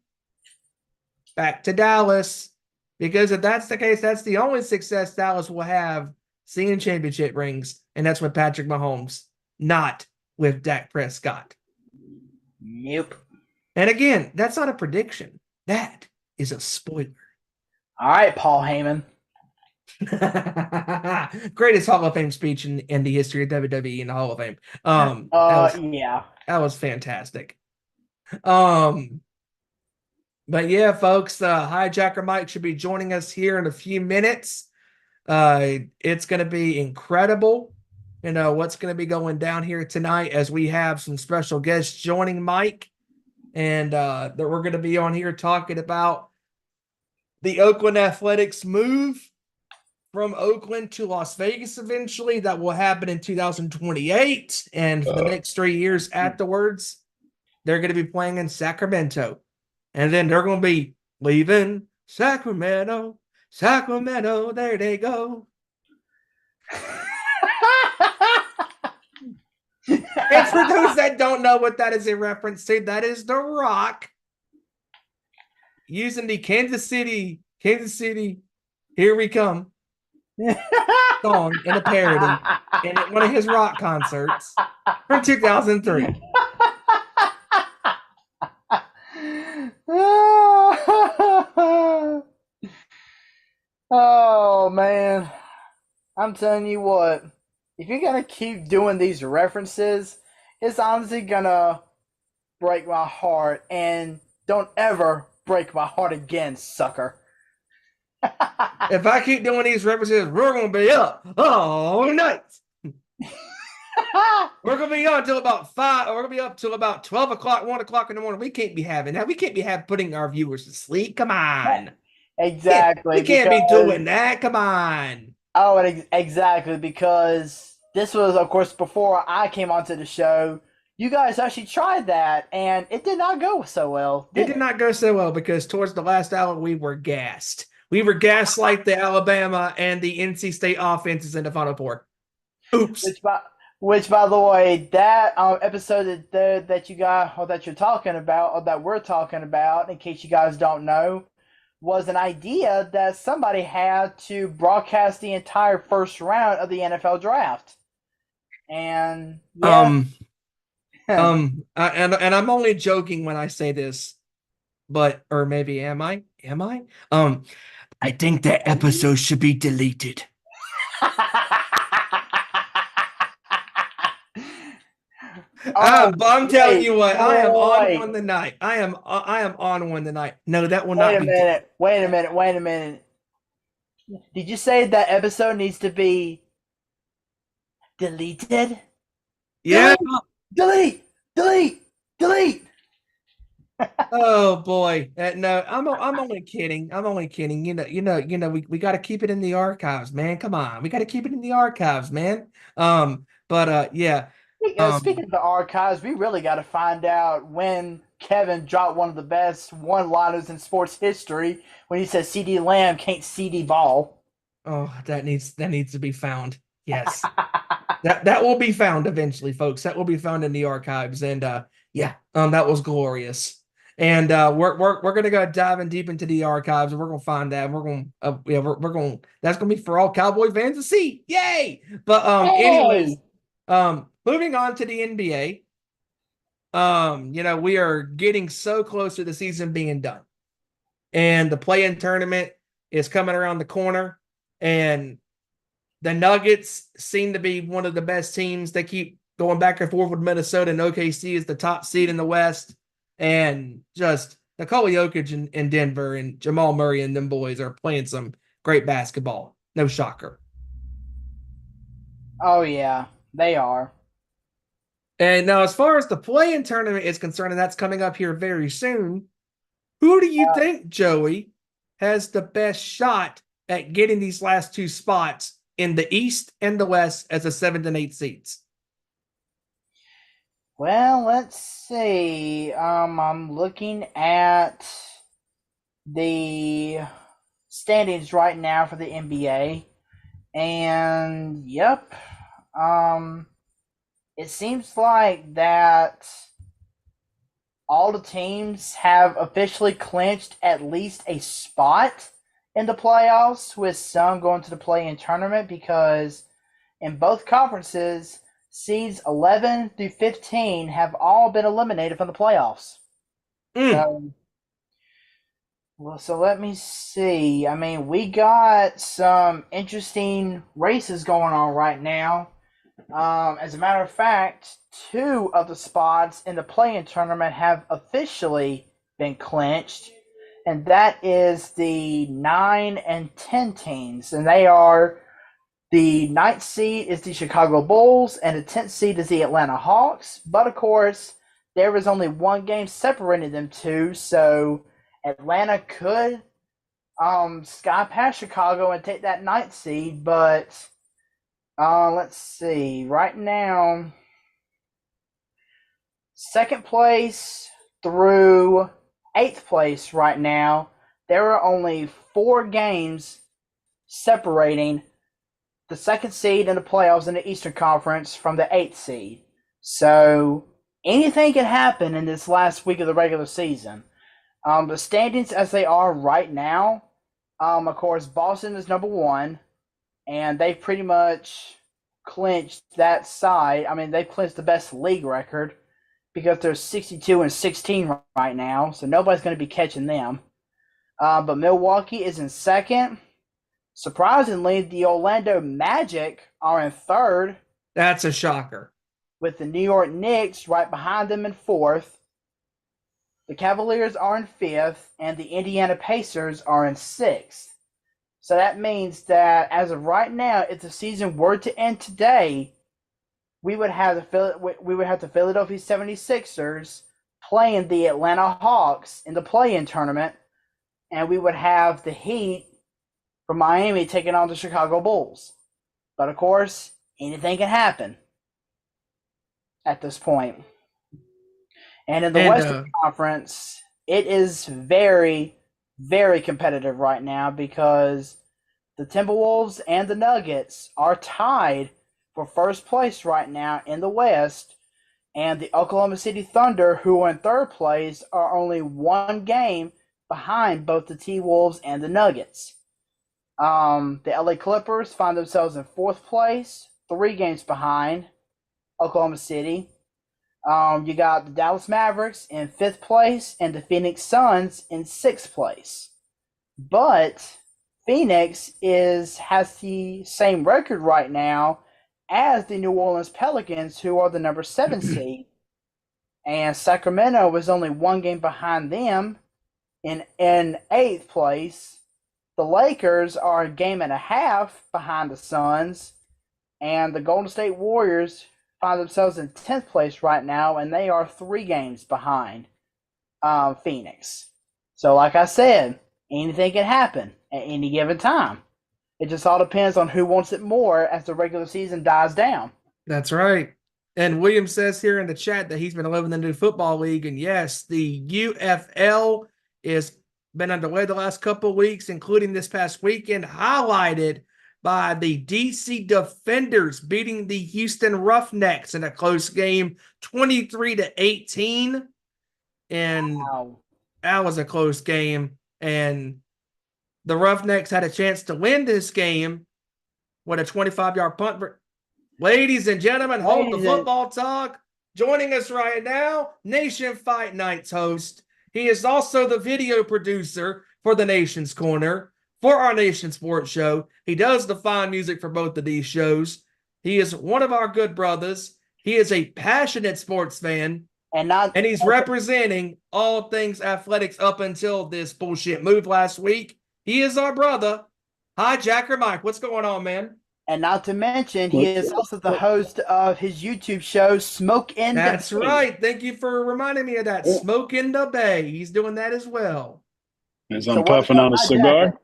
S4: back to Dallas, because if that's the case, that's the only success Dallas will have seeing championship rings, and that's with Patrick Mahomes, not with Dak Prescott.
S2: Nope.
S4: And again, that's not a prediction. That is a spoiler.
S2: All right, Paul Heyman.
S4: Greatest Hall of Fame speech in the history of WWE in the Hall of Fame.
S2: Yeah.
S4: That was fantastic. But yeah, folks, Hijacker Mike should be joining us here in a few minutes. It's going to be incredible, what's going to be going down here tonight, as we have some special guests joining Mike, and that we're going to be on here talking about the Oakland Athletics move from Oakland to Las Vegas eventually. That will happen in 2028. And for the next 3 years afterwards, they're going to be playing in Sacramento. And then they're going to be leaving Sacramento. Sacramento, there they go. And for those that don't know what that is a reference to, that is The Rock using the Kansas City, Here We Come song in a parody in one of his rock concerts from 2003.
S2: Oh man, I'm telling you what, if you're gonna keep doing these references, it's honestly gonna break my heart, and don't ever break my heart again, sucker.
S4: If I keep doing these references, we're going to be up all night. We're going to be on until about 5. We're going to be up till about 12 o'clock, 1 o'clock in the morning. We can't be having that. We can't be putting our viewers to sleep. Come on.
S2: Exactly.
S4: We can't be doing that. Come on.
S2: Oh, exactly, because this was, of course, before I came onto the show. You guys actually tried that, and it did not go so well.
S4: It did not go so well because towards the last hour, we were gassed. We were gassed like the Alabama and the NC State offenses in the Final Four. Oops.
S2: Which, by the way, that episode that you got, or that you're talking about, or that we're talking about, in case you guys don't know, was an idea that somebody had to broadcast the entire first round of the NFL draft. And yeah.
S4: And I'm only joking when I say this, or maybe am I? I think that episode should be deleted. I'm telling you what, I am on one tonight. I am on one tonight. No, that will not be.
S2: Wait a minute. Did you say that episode needs to be deleted?
S4: Yeah.
S2: Delete.
S4: Oh boy. No, I'm only kidding. I'm only kidding. We got to keep it in the archives, man. Come on. We got to keep it in the archives, man. But yeah.
S2: Speaking of the archives, we really got to find out when Kevin dropped one of the best one-liners in sports history when he said CD Lamb can't CD ball.
S4: Oh, that needs to be found. Yes. That will be found eventually, folks. That will be found in the archives. And yeah, that was glorious. And we're gonna go diving deep into the archives, and we're gonna find that. We're gonna yeah, we're gonna that's gonna be for all Cowboy fans to see. Yay! But anyways,
S2: Hey!
S4: moving on to the NBA. We are getting so close to the season being done, and the play-in tournament is coming around the corner, and the Nuggets seem to be one of the best teams. They keep going back and forth with Minnesota, and OKC is the top seed in the West. And just Nikola Jokic in Denver and Jamal Murray and them boys are playing some great basketball. No shocker.
S2: Oh, yeah, they are.
S4: And now, as far as the play-in tournament is concerned, and that's coming up here very soon, who do you think, Joey, has the best shot at getting these last two spots in the East and the West as the 7th and 8th seeds?
S2: Well, let's see. I'm looking at the standings right now for the NBA, and yep, it seems like that all the teams have officially clinched at least a spot in the playoffs, with some going to the play-in tournament because in both conferences, seeds 11 through 15 have all been eliminated from the playoffs.
S4: Mm.
S2: So let me see. I mean, we got some interesting races going on right now. As a matter of fact, two of the spots in the play-in tournament have officially been clinched, and that is the 9 and 10 teams, and they are the 9th seed is the Chicago Bulls, and the 10th seed is the Atlanta Hawks. But of course, there is only one game separating them two, so Atlanta could sky past Chicago and take that 9th seed. But let's see. Right now, second place through 8th place right now, there are only 4 games separating the 2nd seed in the playoffs in the Eastern Conference from the 8th seed. So anything can happen in this last week of the regular season. The standings as they are right now, of course, Boston is number 1, and they've pretty much clinched that side. I mean, they've clinched the best league record because they're 62 and 16 right now, so nobody's going to be catching them. But Milwaukee is in 2nd. Surprisingly, the Orlando Magic are in 3rd.
S4: That's a shocker.
S2: With the New York Knicks right behind them in 4th. The Cavaliers are in 5th, and the Indiana Pacers are in 6th. So that means that as of right now, if the season were to end today, we would have the Philadelphia 76ers playing the Atlanta Hawks in the play-in tournament, and we would have the Heat from Miami taking on the Chicago Bulls. But of course, anything can happen at this point. And in the Western Conference, it is very, very competitive right now because the Timberwolves and the Nuggets are tied for first place right now in the West. And the Oklahoma City Thunder, who are in 3rd place, are only 1 game behind both the T-Wolves and the Nuggets. The LA Clippers find themselves in 4th place, 3 games behind Oklahoma City. You got the Dallas Mavericks in 5th place and the Phoenix Suns in 6th place. But Phoenix has the same record right now as the New Orleans Pelicans, who are the number 7 seed. And Sacramento was only 1 game behind them in 8th place. The Lakers are a game and a half behind the Suns, and the Golden State Warriors find themselves in 10th place right now, and they are 3 games behind Phoenix. So, like I said, anything can happen at any given time. It just all depends on who wants it more as the regular season dies down.
S4: That's right. And William says here in the chat that he's been loving the new football league. And yes, the UFL is been underway the last couple of weeks, including this past weekend, highlighted by the DC Defenders beating the Houston Roughnecks in a close game, 23-18. And
S2: Wow.
S4: that was a close game. And the Roughnecks had a chance to win this game with a 25-yard punt. Ladies and gentlemen, hold the football talk. Joining us right now, Nation Fight Nights host. He is also the video producer for the Nation's Corner, for our Nation Sports Show. He does the fine music for both of these shows. He is one of our good brothers. He is a passionate sports fan, and he's representing all things athletics up until this bullshit move last week. He is our brother. Hi, Jacker Mike. What's going on, man?
S2: And not to mention, he is also the host of his YouTube show, Smoke in the Bay.
S4: That's right. Thank you for reminding me of that. Smoke in the Bay. He's doing that as well.
S5: As I'm puffing on a cigar.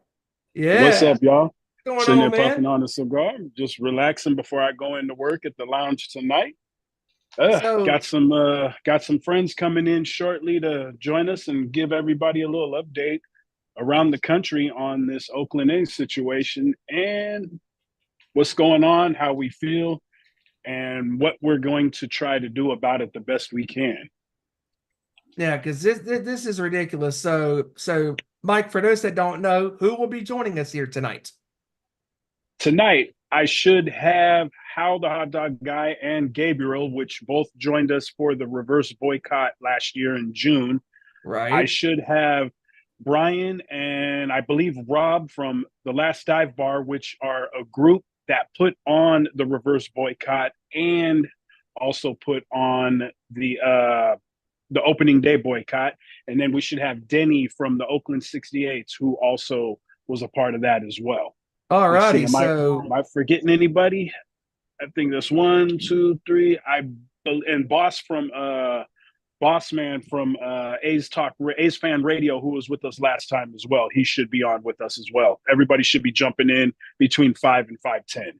S4: Yeah.
S5: What's up, y'all?
S4: What's
S5: Sitting
S4: going on,
S5: there
S4: man?
S5: puffing on a cigar, just relaxing before I go into work at the lounge tonight. Got some friends coming in shortly to join us and give everybody a little update around the country on this Oakland A's situation and what's going on, how we feel, and what we're going to try to do about it the best we can.
S4: Yeah, because this is ridiculous. So Mike, for those that don't know, who will be joining us here tonight?
S5: Tonight, I should have Hal the Hot Dog Guy and Gabriel, which both joined us for the reverse boycott last year in June.
S4: Right.
S5: I should have Brian and I believe Rob from the Last Dive Bar, which are a group that put on the reverse boycott and also put on the opening day boycott. And then we should have Denny from the Oakland 68s, who also was a part of that as well.
S4: All righty.
S5: Am I forgetting anybody? I think that's 1, 2, 3. And Boss Man from A's Fan Radio, who was with us last time as well. He should be on with us as well. Everybody should be jumping in between 5 and 5:10.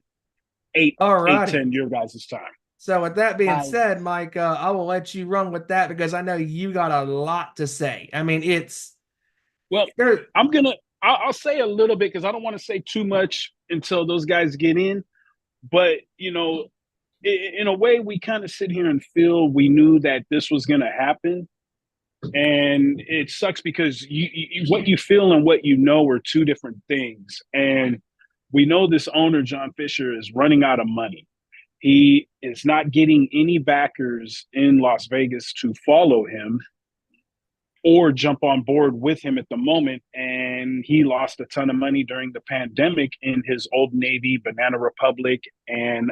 S5: 8:10 your guys' time.
S4: So with that being said, Mike, I will let you run with that because I know you got a lot to say. I mean,
S5: I'll say a little bit because I don't want to say too much until those guys get in. But, in a way, we kind of sit here and feel we knew that this was going to happen. And it sucks because what you feel and what you know are two different things. And we know this owner, John Fisher, is running out of money. He is not getting any backers in Las Vegas to follow him or jump on board with him at the moment. And he lost a ton of money during the pandemic in his Old Navy, Banana Republic, and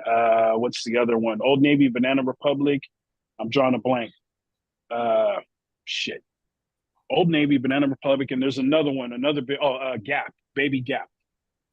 S5: what's the other one? Old Navy, Banana Republic. I'm drawing a blank. Old Navy, Banana Republic, and there's another one, Gap, Baby Gap.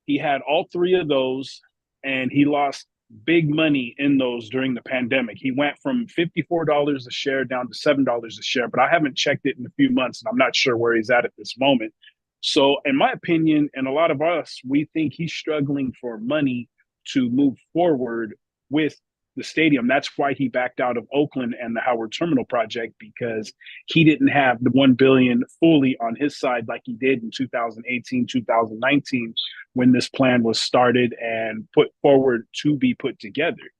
S5: He had all three of those, and he lost big money in those during the pandemic. He went from $54 a share down to $7 a share, but I haven't checked it in a few months, and I'm not sure where he's at this moment. So in my opinion, and a lot of us, we think he's struggling for money to move forward with the stadium. That's why he backed out of Oakland and the Howard Terminal project, because he didn't have the $1 billion fully on his side like he did in 2018, 2019, when this plan was started and put forward to be put together.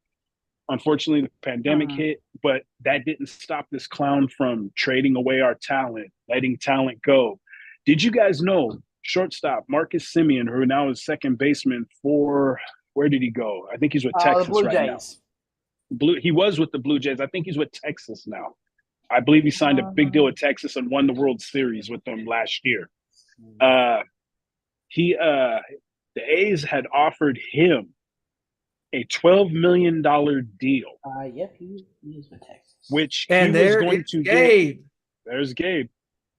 S5: Unfortunately, the pandemic hit, but that didn't stop this clown from trading away our talent, letting talent go. Did you guys know shortstop Marcus Semien, who now is second baseman for, where did he go? I think he's with Texas
S2: the Blue
S5: right
S2: Jays.
S5: now. He was with the Blue Jays. I think he's with Texas now. I believe he signed a big deal with Texas and won the World Series with them last year. The A's had offered him a $12 million deal.
S2: Yep, he is with Texas.
S5: Which
S4: and
S5: he was going to
S4: Gabe.
S5: There's Gabe.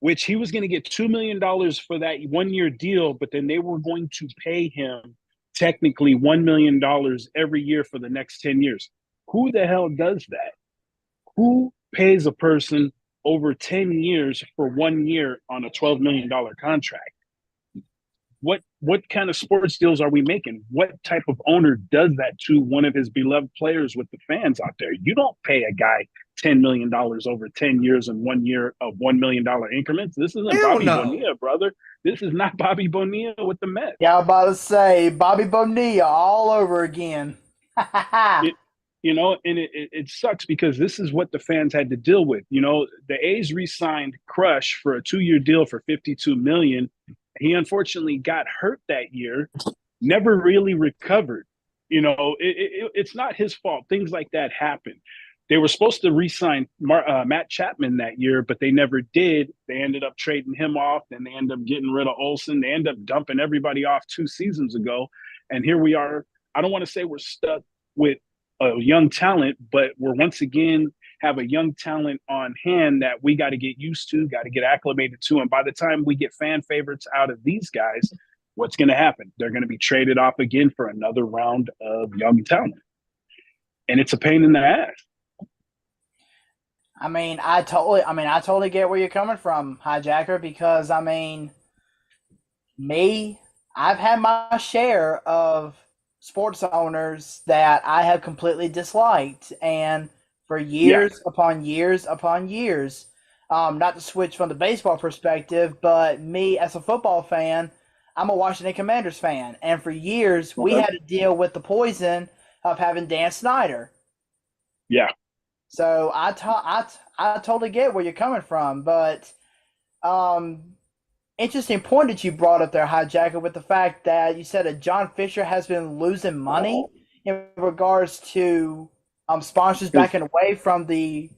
S5: Which he was going to get $2 million for that 1 year deal, but then they were going to pay him technically $1 million every year for the next 10 years. Who the hell does that? Who pays a person over 10 years for 1 year on a $12 million contract. What kind of sports deals are we making? What type of owner does that to one of his beloved players with the fans out there? You don't pay a guy $10 million over 10 years and 1 year of $1 million increments. This isn't
S4: Hell
S5: Bobby
S4: no.
S5: Bonilla, brother. This is not Bobby Bonilla with the Mets.
S2: Yeah, I was about to say Bobby Bonilla all over again.
S5: It, and it sucks because this is what the fans had to deal with. The A's re-signed Crush for a 2-year deal for $52 million. He unfortunately got hurt that year, never really recovered. It's not his fault. Things like that happen. They were supposed to re-sign Matt Chapman that year, but they never did. They ended up trading him off. Then they ended up getting rid of Olsen. They ended up dumping everybody off 2 seasons ago. And here we are. I don't want to say we're stuck with a young talent, but we're once again have a young talent on hand that we got to get used to, got to get acclimated to. And by the time we get fan favorites out of these guys, what's going to happen? They're going to be traded off again for another round of young talent. And it's a pain in the ass.
S2: I totally get where you're coming from, Hijacker, because I've had my share of sports owners that I have completely disliked, and for years upon years upon years, not to switch from the baseball perspective, but me as a football fan, I'm a Washington Commanders fan, and for years we had to deal with the poison of having Dan Snyder.
S5: Yeah.
S2: So I totally get where you're coming from, but interesting point that you brought up there, Hijacker, with the fact that you said that John Fisher has been losing money in regards to sponsors backing away from the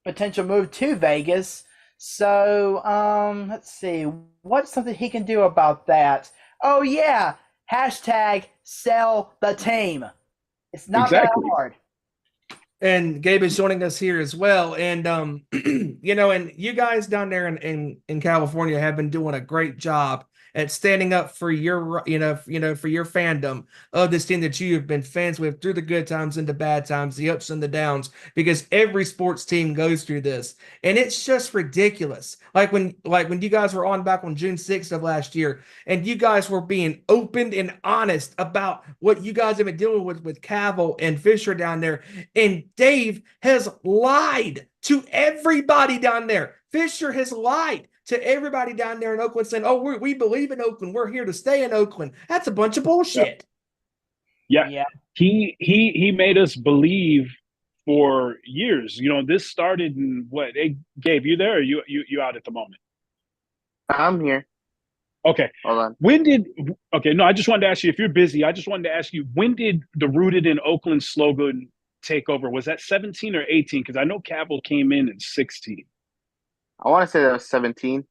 S2: potential move to Vegas. So let's see, what's something he can do about that? Oh yeah, hashtag sell the team. It's not that hard.
S4: And Gabe is joining us here as well. And, and you guys down there in California have been doing a great job at standing up for your, for your fandom of this team that you have been fans with through the good times and the bad times, the ups and the downs, because every sports team goes through this. And it's just ridiculous. Like when you guys were on back on June 6th of last year, and you guys were being open and honest about what you guys have been dealing with Cavill and Fisher down there. And Dave has lied to everybody down there. Fisher has lied to everybody down there in Oakland saying, oh, we believe in Oakland. We're here to stay in Oakland. That's a bunch of bullshit.
S5: Yeah. He made us believe for years. This started in what? Hey, Gabe, you there? Or you out at the moment?
S6: I'm here.
S5: Okay.
S6: Hold on.
S5: No, I just wanted to ask you, if you're busy, I just wanted to ask you, when did the Rooted in Oakland slogan take over? Was that 17 or 18? Because I know Cavill came in 16.
S6: I want to say that was 17.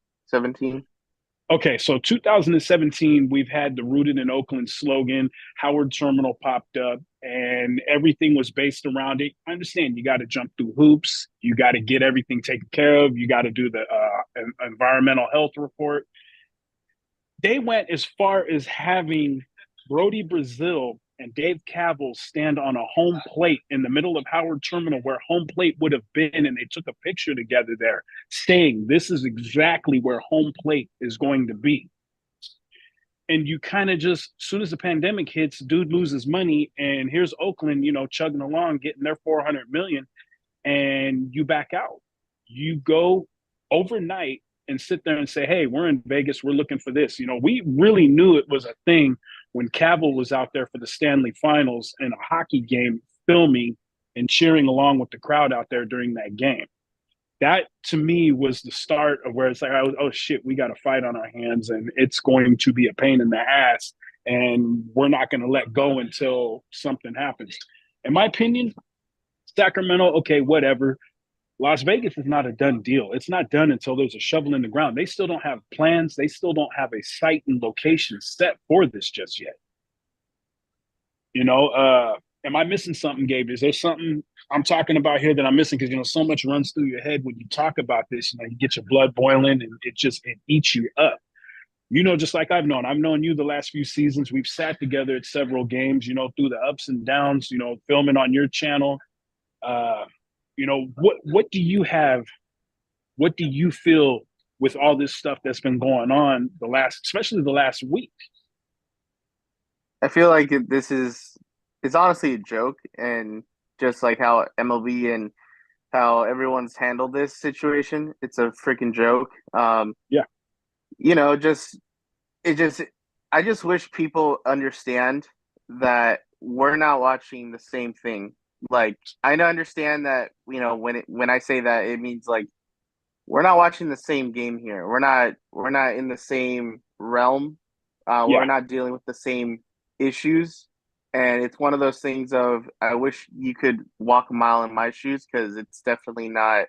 S5: Okay, so 2017, we've had the Rooted in Oakland slogan. Howard Terminal popped up, and everything was based around it. I understand you got to jump through hoops. You got to get everything taken care of. You got to do the environmental health report. They went as far as having Brody Brazil and Dave Cavill stand on a home plate in the middle of Howard Terminal where home plate would have been, and they took a picture together there saying this is exactly where home plate is going to be. And you kind of just, as soon as the pandemic hits, dude loses money, and here's Oakland, chugging along, getting their $400 million, and you back out. You go overnight and sit there and say, hey, we're in Vegas, we're looking for this. We really knew it was a thing when Cavill was out there for the Stanley Finals in a hockey game, filming and cheering along with the crowd out there during that game. That, to me, was the start of where it's like, oh, shit, we got a fight on our hands, and it's going to be a pain in the ass, and we're not going to let go until something happens. In my opinion, Sacramento, okay, whatever. Las Vegas is not a done deal. It's not done until there's a shovel in the ground. They still don't have plans. They still don't have a site and location set for this just yet. Am I missing something, Gabe? Is there something I'm talking about here that I'm missing? Because, so much runs through your head when you talk about this. You get your blood boiling, and it eats you up. Just like I've known you the last few seasons. We've sat together at several games, through the ups and downs, filming on your channel. what do you have? What do you feel with all this stuff that's been going on especially the last week?
S6: I feel like it's honestly a joke, and just like how MLB and how everyone's handled this situation, it's a freaking joke.
S5: Yeah,
S6: Just it just I just wish people understand that we're not watching the same thing. Like I understand that when I say that, it means like we're not watching the same game here. We're not in the same realm. We're
S5: yeah,
S6: not dealing with the same issues. And it's one of those things of I wish you could walk a mile in my shoes, because it's definitely not.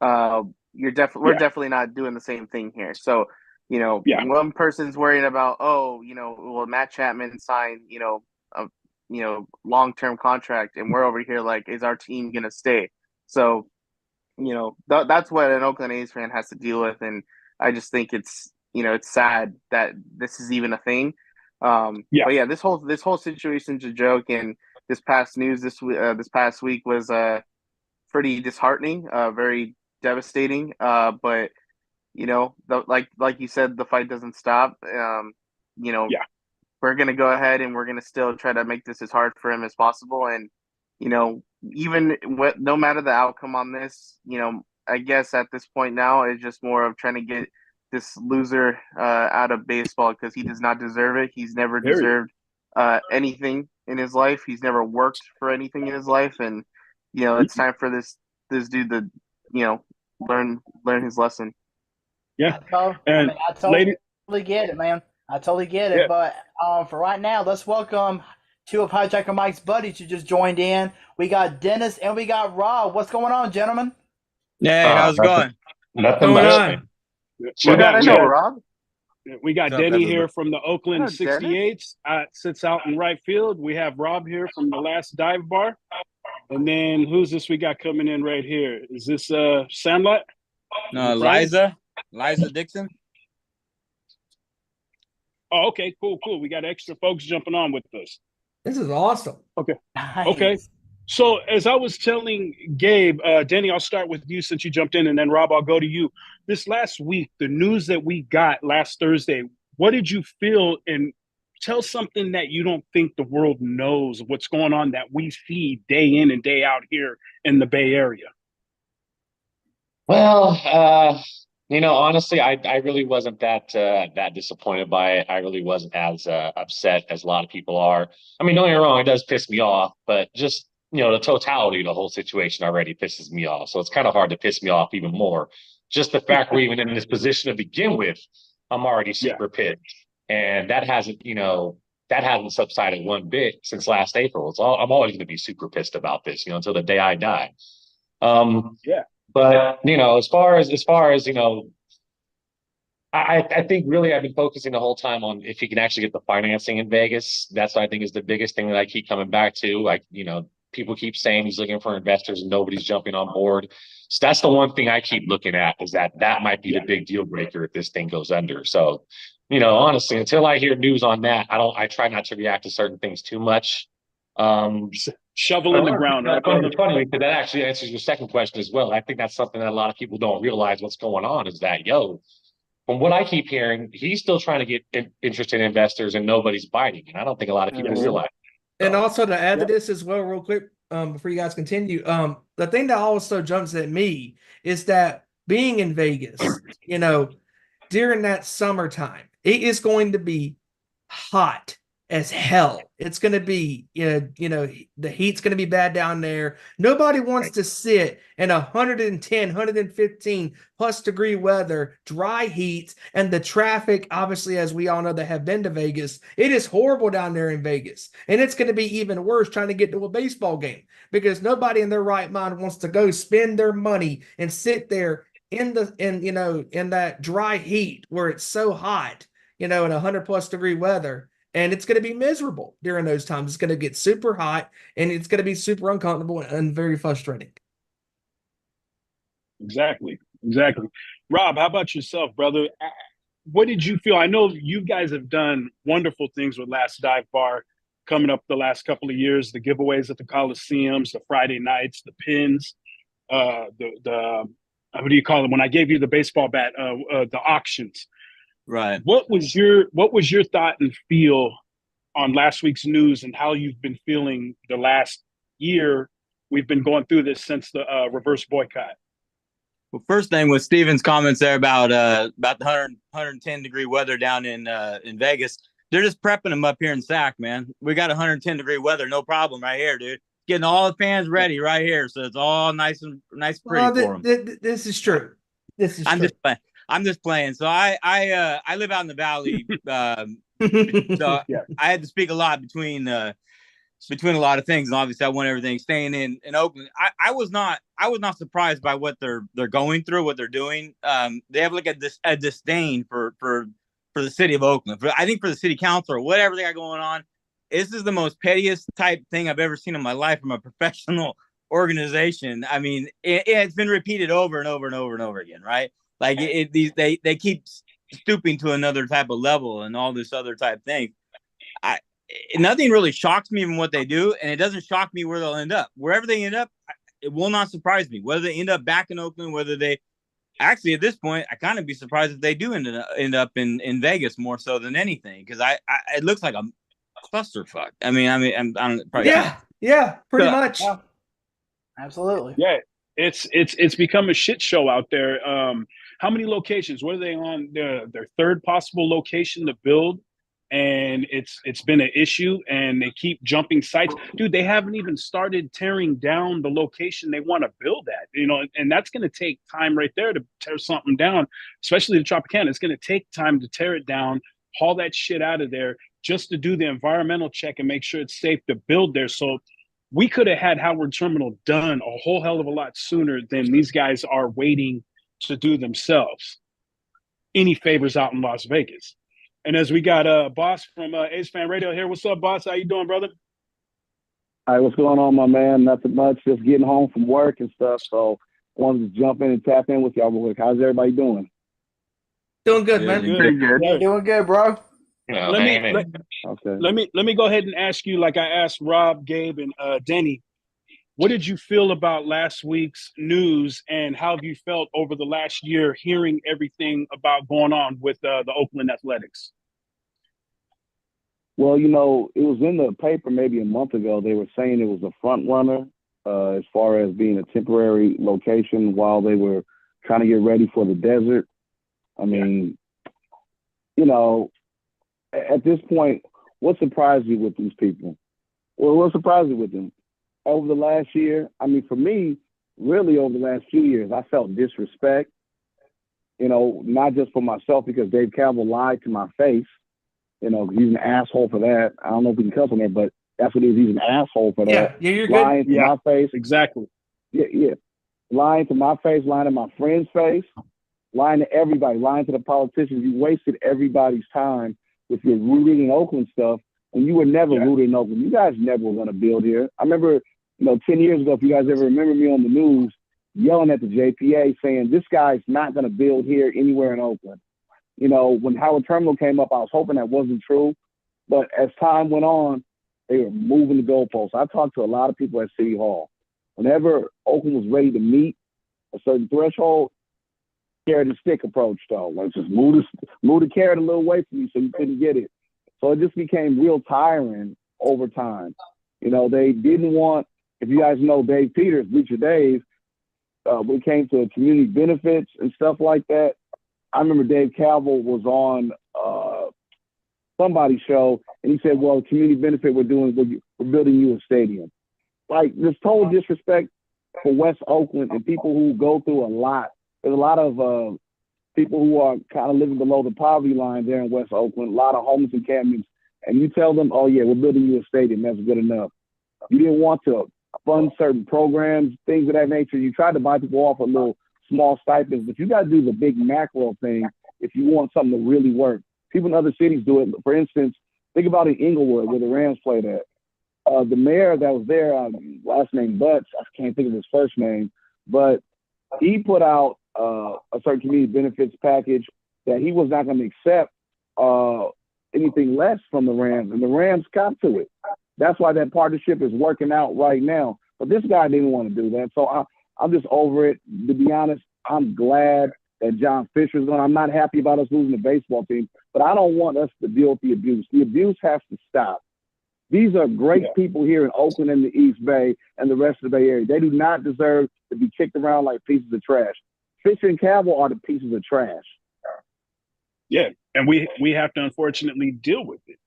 S6: We're
S5: yeah,
S6: definitely not doing the same thing here. So,
S5: yeah.
S6: one person's worrying about, oh, will Matt Chapman sign, a long term contract, and we're over here like, is our team gonna stay? So that's what an Oakland A's fan has to deal with, and I just think it's sad that this is even a thing.
S5: Yeah,
S6: But yeah, this whole situation's a joke, and this past week was pretty disheartening, very devastating. But like you said, the fight doesn't stop. You know,
S5: yeah,
S6: we're gonna go ahead and we're gonna still try to make this as hard for him as possible. And even no matter the outcome on this, I guess at this point now it's just more of trying to get this loser out of baseball, because he does not deserve it. He's never
S5: period.
S6: deserved anything in his life. He's never worked for anything in his life, and it's time for this dude to you know learn his lesson.
S5: Yeah, and
S2: I
S5: lady,
S2: totally get it, man. I totally get it.
S5: yeah.
S2: But for right now, let's welcome two of Hijacker Mike's buddies who just joined in. We got Dennis and we got Rob. What's going on, gentlemen?
S7: Hey, how's it going?
S4: What's going on?
S5: We
S6: Well,
S5: got
S6: I
S5: we
S6: know
S5: got
S6: Rob.
S5: we got
S7: What's up,
S5: Denny
S7: everybody?
S5: here from the
S6: I know
S5: Oakland
S6: Dennis.
S5: 68s. Sits out in right field. We have Rob here from the last dive bar. And then who's this we got coming in right here? Is this Sandlot?
S7: No,
S5: Brian?
S7: Liza Dixon.
S5: Oh, okay, cool. We got extra folks jumping on with us.
S4: This is awesome.
S5: Okay.
S2: Nice.
S5: Okay. So as I was telling Gabe, Denny, I'll start with you since you jumped in, and then Rob, I'll go to you. This last week, the news that we got last Thursday, what did you feel? And tell something that you don't think the world knows what's going on that we see day in and day out here in the Bay Area.
S8: Well, honestly, I really wasn't that disappointed by it. I really wasn't as upset as a lot of people are. I mean, don't get me wrong, it does piss me off, but just the totality of the whole situation already pisses me off. So it's kind of hard to piss me off even more. Just the fact we're even in this position to begin with, I'm already super pissed, and that hasn't subsided one bit since last April. I'm always going to be super pissed about this, until the day I die.
S5: Yeah.
S8: But I think really I've been focusing the whole time on if you can actually get the financing in Vegas. That's what I think is the biggest thing that I keep coming back to. Like, people keep saying he's looking for investors and nobody's jumping on board. So that's the one thing I keep looking at, is that might be the big deal breaker if this thing goes under. So, honestly, until I hear news on that, I try not to react to certain things too much.
S5: Shovel in the ground, right?
S8: It's funny because that actually answers your second question as well. I think that's something that a lot of people don't realize what's going on, is that, from what I keep hearing, he's still trying to get interested investors and nobody's biting. And I don't think a lot of people realize.
S4: And also to add to this as well, real quick, before you guys continue, the thing that also jumps at me is that being in Vegas, during that summertime, it is going to be hot as hell. It's going to be, the heat's going to be bad down there. Nobody wants to sit in 110, 115 plus degree weather, dry heat, and the traffic, obviously, as we all know that have been to Vegas, it is horrible down there in Vegas. And it's going to be even worse trying to get to a baseball game, because nobody in their right mind wants to go spend their money and sit there in that dry heat where it's so hot, in 100 plus degree weather. And it's going to be miserable during those times. It's going to get super hot, and it's going to be super uncomfortable and very frustrating.
S5: Exactly. Rob, how about yourself, brother? What did you feel? I know you guys have done wonderful things with Last Dive Bar coming up the last couple of years, the giveaways at the Coliseums, the Friday nights, the pins. the what do you call it? When I gave you the baseball bat, the auctions.
S7: Right.
S5: What was your thought and feel on last week's news and how you've been feeling the last year? We've been going through this since the reverse boycott.
S7: Well, first thing was Steven's comments there about the 110-degree weather down in Vegas. They're just prepping them up here in Sac, man. We got 110-degree weather, no problem right here, dude. Getting all the fans ready right here, so it's all nice and pretty for them.
S4: This is true.
S7: I'm just playing. So I live out in the valley, so
S5: Yeah.
S7: I had to speak a lot between a lot of things, and obviously I want everything staying in Oakland. I was not surprised by what they're going through, what they're doing. They have like a disdain for the city of Oakland. I think for the city council or whatever they got going on, this is the most pettiest type thing I've ever seen in my life from a professional organization. I mean, it's been repeated over and over and over and over again, right? Like they keep stooping to another type of level and all this other type thing. Nothing really shocks me in what they do, and it doesn't shock me where they'll end up. Wherever they end up, it will not surprise me. Whether they end up back in Oakland, whether they actually at this point, I kind of be surprised if they do end up in Vegas more so than anything, because it looks like a clusterfuck. I don't probably
S4: pretty much.
S2: Yeah. Absolutely.
S5: Yeah, it's become a shit show out there. How many locations? What are they on? Their third possible location to build, and it's been an issue, and they keep jumping sites. Dude, they haven't even started tearing down the location they want to build at. And that's going to take time right there to tear something down, especially the Tropicana. It's going to take time to tear it down, haul that shit out of there, just to do the environmental check and make sure it's safe to build there. So we could have had Howard Terminal done a whole hell of a lot sooner than these guys are waiting to do themselves any favors out in Las Vegas. And as we got Boss from Ace Fan Radio here. What's up, Boss? How you doing, brother?
S9: Hi, what's going on, my man? Nothing much. Just getting home from work and stuff. So wanted to jump in and tap in with y'all real quick. How's everybody doing?
S4: Doing good, man.
S6: Pretty good.
S2: Yeah, doing good, bro.
S5: Let me go ahead and ask you, like I asked Rob, Gabe, and Denny, what did you feel about last week's news, and how have you felt over the last year hearing everything about going on with the Oakland Athletics?
S9: Well, it was in the paper maybe a month ago. They were saying it was a front runner as far as being a temporary location while they were trying to get ready for the desert. I mean, at this point, what surprised you with these people? Well, what surprised you with them? Over the last year, for me, really over the last few years, I felt disrespect, not just for myself, because Dave Campbell lied to my face, he's an asshole for that. I don't know if we can cuss on that, but that's what it is. He's an asshole for that.
S4: Yeah, you're
S9: lying
S4: good.
S9: to my face.
S5: Exactly.
S9: Yeah. Lying to my face, lying to my friend's face, lying to everybody, lying to the politicians. You wasted everybody's time with your rooting in Oakland stuff, and you were never rooted in Oakland. You guys never were going to build here. I remember, 10 years ago, if you guys ever remember me on the news, yelling at the JPA saying, this guy's not going to build here anywhere in Oakland. When Howard Terminal came up, I was hoping that wasn't true. But as time went on, they were moving the goalposts. I talked to a lot of people at City Hall. Whenever Oakland was ready to meet a certain threshold, carrot and stick approach, though. Like, just move the carrot a little away from you so you couldn't get it. So it just became real tiring over time. They didn't want, if you guys know Dave Peters, Bleacher Dave, when it came to community benefits and stuff like that, I remember Dave Campbell was on somebody's show, and he said, well, community benefit we're building you a stadium. Like, this total disrespect for West Oakland and people who go through a lot. There's a lot of people who are kind of living below the poverty line there in West Oakland, a lot of homeless encampments, and you tell them, oh, yeah, we're building you a stadium. That's good enough. You didn't want to fund certain programs, things of that nature. You tried to buy people off a little small stipends, but you got to do the big macro thing if you want something to really work. People in other cities do it. For instance, think about in Inglewood where the Rams played at. The mayor that was there, last name Butts, I can't think of his first name, but he put out a certain community benefits package that he was not going to accept anything less from the Rams, and the Rams got to it. That's why that partnership is working out right now. But this guy didn't want to do that. So I'm just over it. To be honest, I'm glad that John Fisher's gone. I'm not happy about us losing the baseball team, but I don't want us to deal with the abuse. The abuse has to stop. These are great people here in Oakland and the East Bay and the rest of the Bay Area. They do not deserve to be kicked around like pieces of trash. Fisher and Cavill are the pieces of trash.
S5: Yeah, and we have to unfortunately deal with it.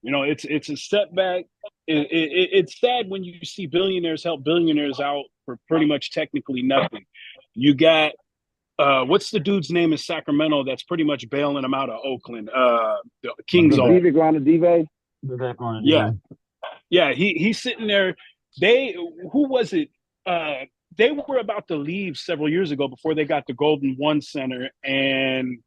S5: You know, it's a setback. It's sad when you see billionaires help billionaires out for pretty much technically nothing. You got what's the dude's name in Sacramento that's pretty much bailing them out of Oakland? The Kings owner. Yeah, he's sitting there. Who was it? They were about to leave several years ago before they got the Golden One Center, and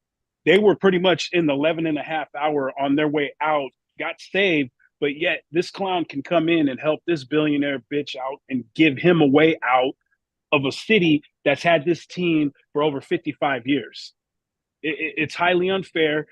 S5: they were pretty much in the 11 and a half hour on their way out, got saved, but yet this clown can come in and help this billionaire bitch out and give him a way out of a city that's had this team for over 55 years. It's highly unfair.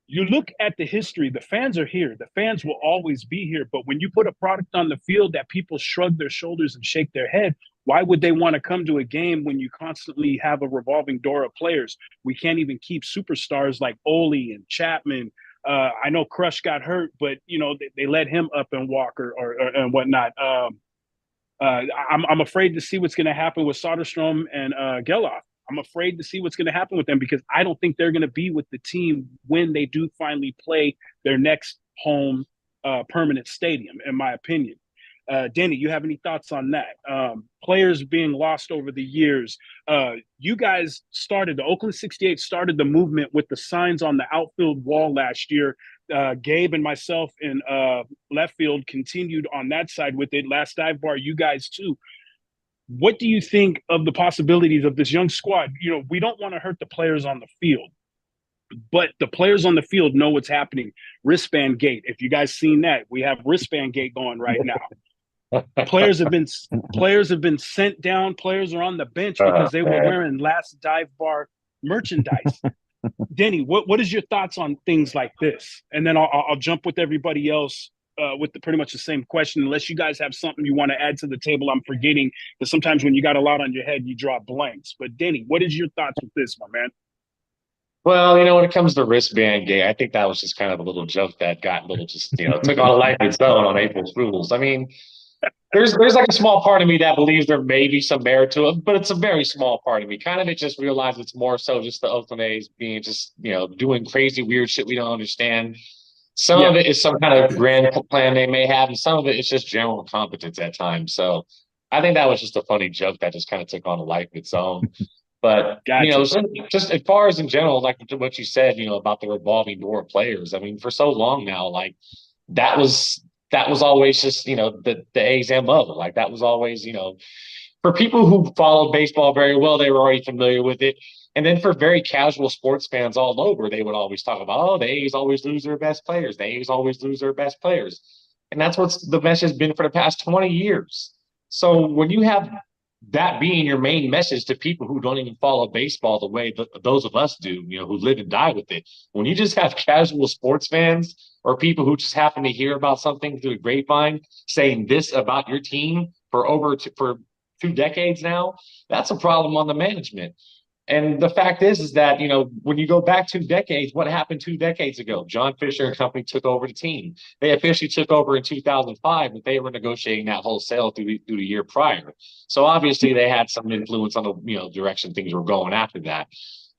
S5: You look at the history, the fans are here. The fans will always be here. But when you put a product on the field that people shrug their shoulders and shake their head, why would they want to come to a game when you constantly have a revolving door of players? We can't even keep superstars like Ole and Chapman. I know Crush got hurt, but, you know, they let him up and walk or and whatnot. I'm afraid to see what's going to happen with Soderstrom and Geloff. I'm afraid to see what's going to happen with them because I don't think they're going to be with the team when they do finally play their next home permanent stadium, in my opinion. Denny, you have any thoughts on that? Players being lost over the years. You guys started, the Oakland 68 started the movement with the signs on the outfield wall last year. Gabe and myself in left field continued on that side with it. Last dive bar, you guys too. What do you think of the possibilities of this young squad? You know, we don't want to hurt the players on the field, but the players on the field know what's happening. Wristband gate. If you guys seen that, we have wristband gate going right now. Players have been sent down. Players are on the bench because they were wearing last dive bar merchandise. Denny, what is your thoughts on things like this? And then I'll jump with everybody else with pretty much the same question, unless you guys have something you want to add to the table I'm forgetting, because sometimes when you got a lot on your head, you draw blanks. But Denny, what is your thoughts with this, my man?
S8: Well, you know, when it comes to wristband gay, I think that was just kind of a little joke that got a little just, you know, took on a life of its own on April Fools. I mean, there's like a small part of me that believes there may be some merit to it, but it's a very small part of me. Kind of it just realized it's more so just the Oakland A's being just, you know, doing crazy, weird shit we don't understand. Some of it is some kind of grand plan they may have, and some of it is just general incompetence at times. So I think that was just a funny joke that just kind of took on a life of its own. But, you know, just as far as in general, like what you said, you know, about the revolving door of players, I mean, for so long now, like that was always just, you know, the A's MO. Like that was always, you know, for people who followed baseball very well, they were already familiar with it. And then for very casual sports fans all over, they would always talk about, oh, the A's always lose their best players. The A's always lose their best players. And that's what the message has been for the past 20 years. So when you have that being your main message to people who don't even follow baseball the way those of us do, you know, who live and die with it, when you just have casual sports fans or people who just happen to hear about something through the grapevine saying this about your team for 2 decades now, that's a problem on the management. And the fact is that, you know, when you go back 2 decades, what happened 2 decades ago? John Fisher and company took over the team. They officially took over in 2005, but they were negotiating that whole sale through the year prior. So obviously they had some influence on the, you know, direction things were going after that,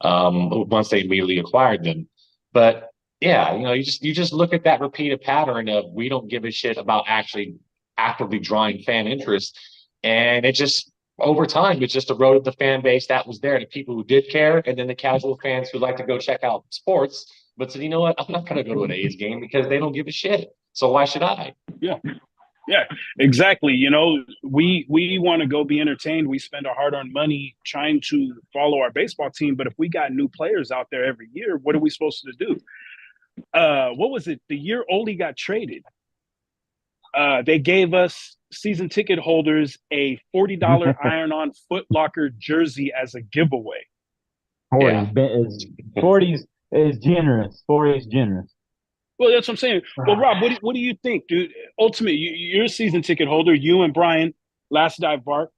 S8: once they immediately acquired them. But yeah, you know, you just look at that repeated pattern of we don't give a shit about actually actively drawing fan interest. And it just, over time, it just eroded the fan base that was there, the people who did care, and then the casual fans who like to go check out sports, but said, you know what, I'm not going to go to an A's game because they don't give a shit. So why should I?
S5: Yeah, exactly. You know, we want to go be entertained. We spend our hard-earned money trying to follow our baseball team, but if we got new players out there every year, what are we supposed to do? What was it? The year Ole got traded, they gave us season ticket holders a $40 iron-on Foot Locker jersey as a giveaway.
S10: 40 is generous. 40 is generous.
S5: Well, that's what I'm saying. Well, Rob, what do you think, dude? Ultimately, you're a season ticket holder. You and Brian, last dive bar.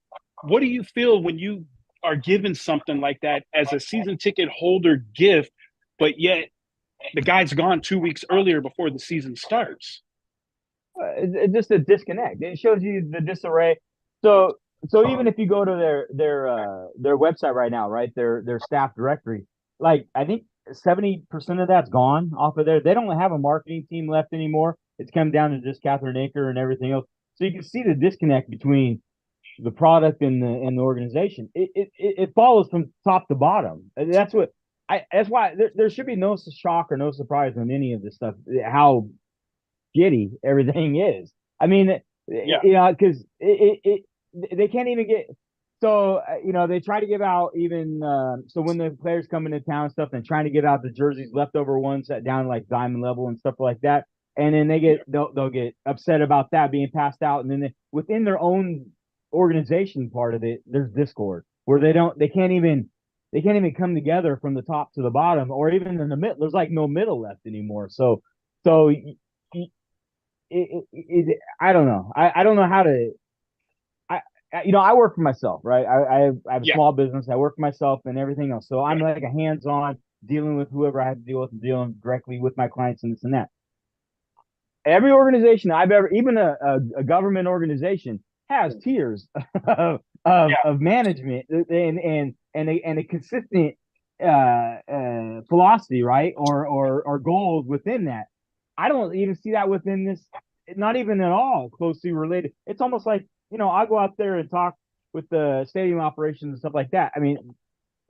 S5: what do you feel when you are given something like that as a season ticket holder gift, but yet the guy's gone 2 weeks earlier before the season starts?
S10: It's just a disconnect. It shows you the disarray. So even if you go to their website right now, right, their staff directory, like I think 70% of that's gone off of there. They don't have a marketing team left anymore. It's come down to just Catherine Aker and everything else. So you can see the disconnect between the product and the organization. It follows from top to bottom. That's what that's why there should be no shock or no surprise on any of this stuff. How shitty everything is. I mean, because they can't even get. So they try to give out even so when the players come into town and stuff, and trying to give out the jerseys, leftover ones at down like diamond level and stuff like that, and then they'll get upset about that being passed out, and then within their own organization part of it, there's discord where they can't even come together from the top to the bottom, or even in the middle. There's like no middle left anymore. So I don't know. I don't know how to. I work for myself, right? I have a small business. I work for myself and everything else. So I'm like a hands-on dealing with whoever I have to deal with and dealing directly with my clients and this and that. Every organization I've ever, even a government organization, has tiers of management and a consistent philosophy, right? Or goals within that. I don't even see that within this, not even at all closely related. It's almost like, I go out there and talk with the stadium operations and stuff like that. I mean,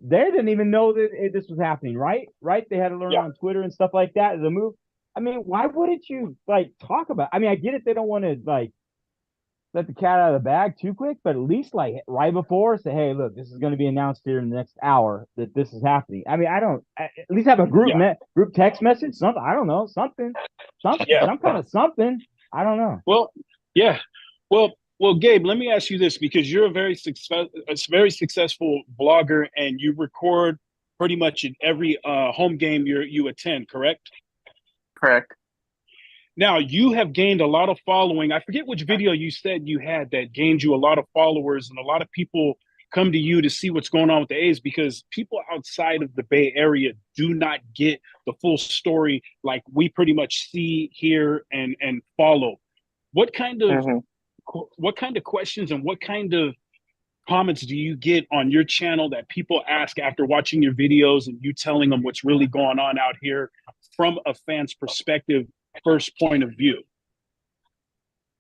S10: they didn't even know that this was happening, right? Right? They had to learn on Twitter and stuff like that. The move. I mean, why wouldn't you talk about? I mean, I get it. They don't want to let the cat out of the bag too quick, but at least right before, say, hey, look, this is going to be announced here in the next hour that this is happening. I mean, at least have a group text message, something. I don't know, something, some kind of something. I don't know.
S5: Well, yeah. Well, Gabe, let me ask you this, because you're a very successful blogger, and you record pretty much in every home game you attend, correct?
S6: Correct.
S5: Now, you have gained a lot of following. I forget which video you said you had that gained you a lot of followers, and a lot of people come to you to see what's going on with the A's, because people outside of the Bay Area do not get the full story like we pretty much see here and follow. What kind of questions and what kind of comments do you get on your channel that people ask after watching your videos and you telling them what's really going on out here from a fan's perspective, first point of view?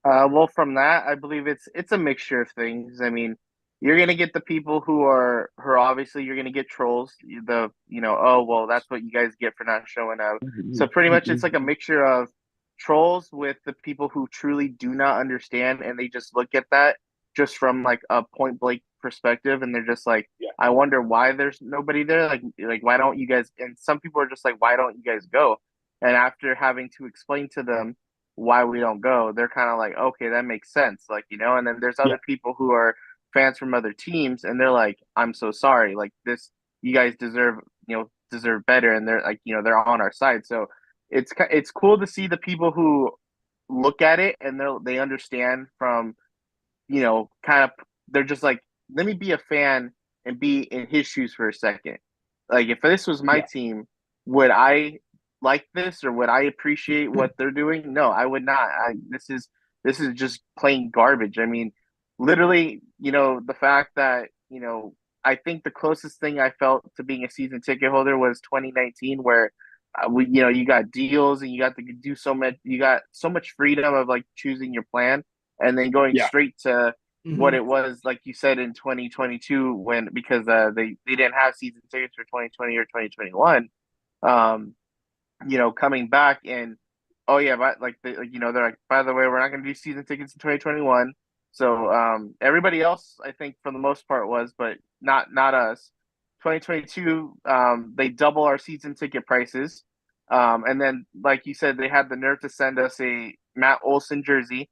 S6: Well, from that, I believe it's a mixture of things. I mean, you're gonna get the people who are obviously, you're gonna get trolls. Oh well, that's what you guys get for not showing up. So pretty much it's like a mixture of trolls with the people who truly do not understand, and they just look at that just from like a point blank perspective, and they're just like, I wonder why there's nobody there. Like why don't you guys? And some people are just like, why don't you guys go? And after having to explain to them why we don't go, they're kind of like, okay, that makes sense. And then there's other people who are fans from other teams, and they're like, I'm so sorry. Like this, you guys deserve better. And they're like, they're on our side. So it's cool to see the people who look at it and they understand from, kind of, they're just like, let me be a fan and be in his shoes for a second. Like if this was my team, would I like this, or would I appreciate what they're doing? No, I would not. This is just plain garbage. I mean, literally, the fact that, I think the closest thing I felt to being a season ticket holder was 2019, where you got deals and you got to do so much. You got so much freedom of like choosing your plan, and then going straight to what it was, like you said, in 2022, because they didn't have season tickets for 2020 or 2021. Coming back and they're like, by the way, we're not going to do season tickets in 2021. So everybody else, I think, for the most part was, but not us. 2022, they double our season ticket prices. And then, like you said, they had the nerve to send us a Matt Olson jersey,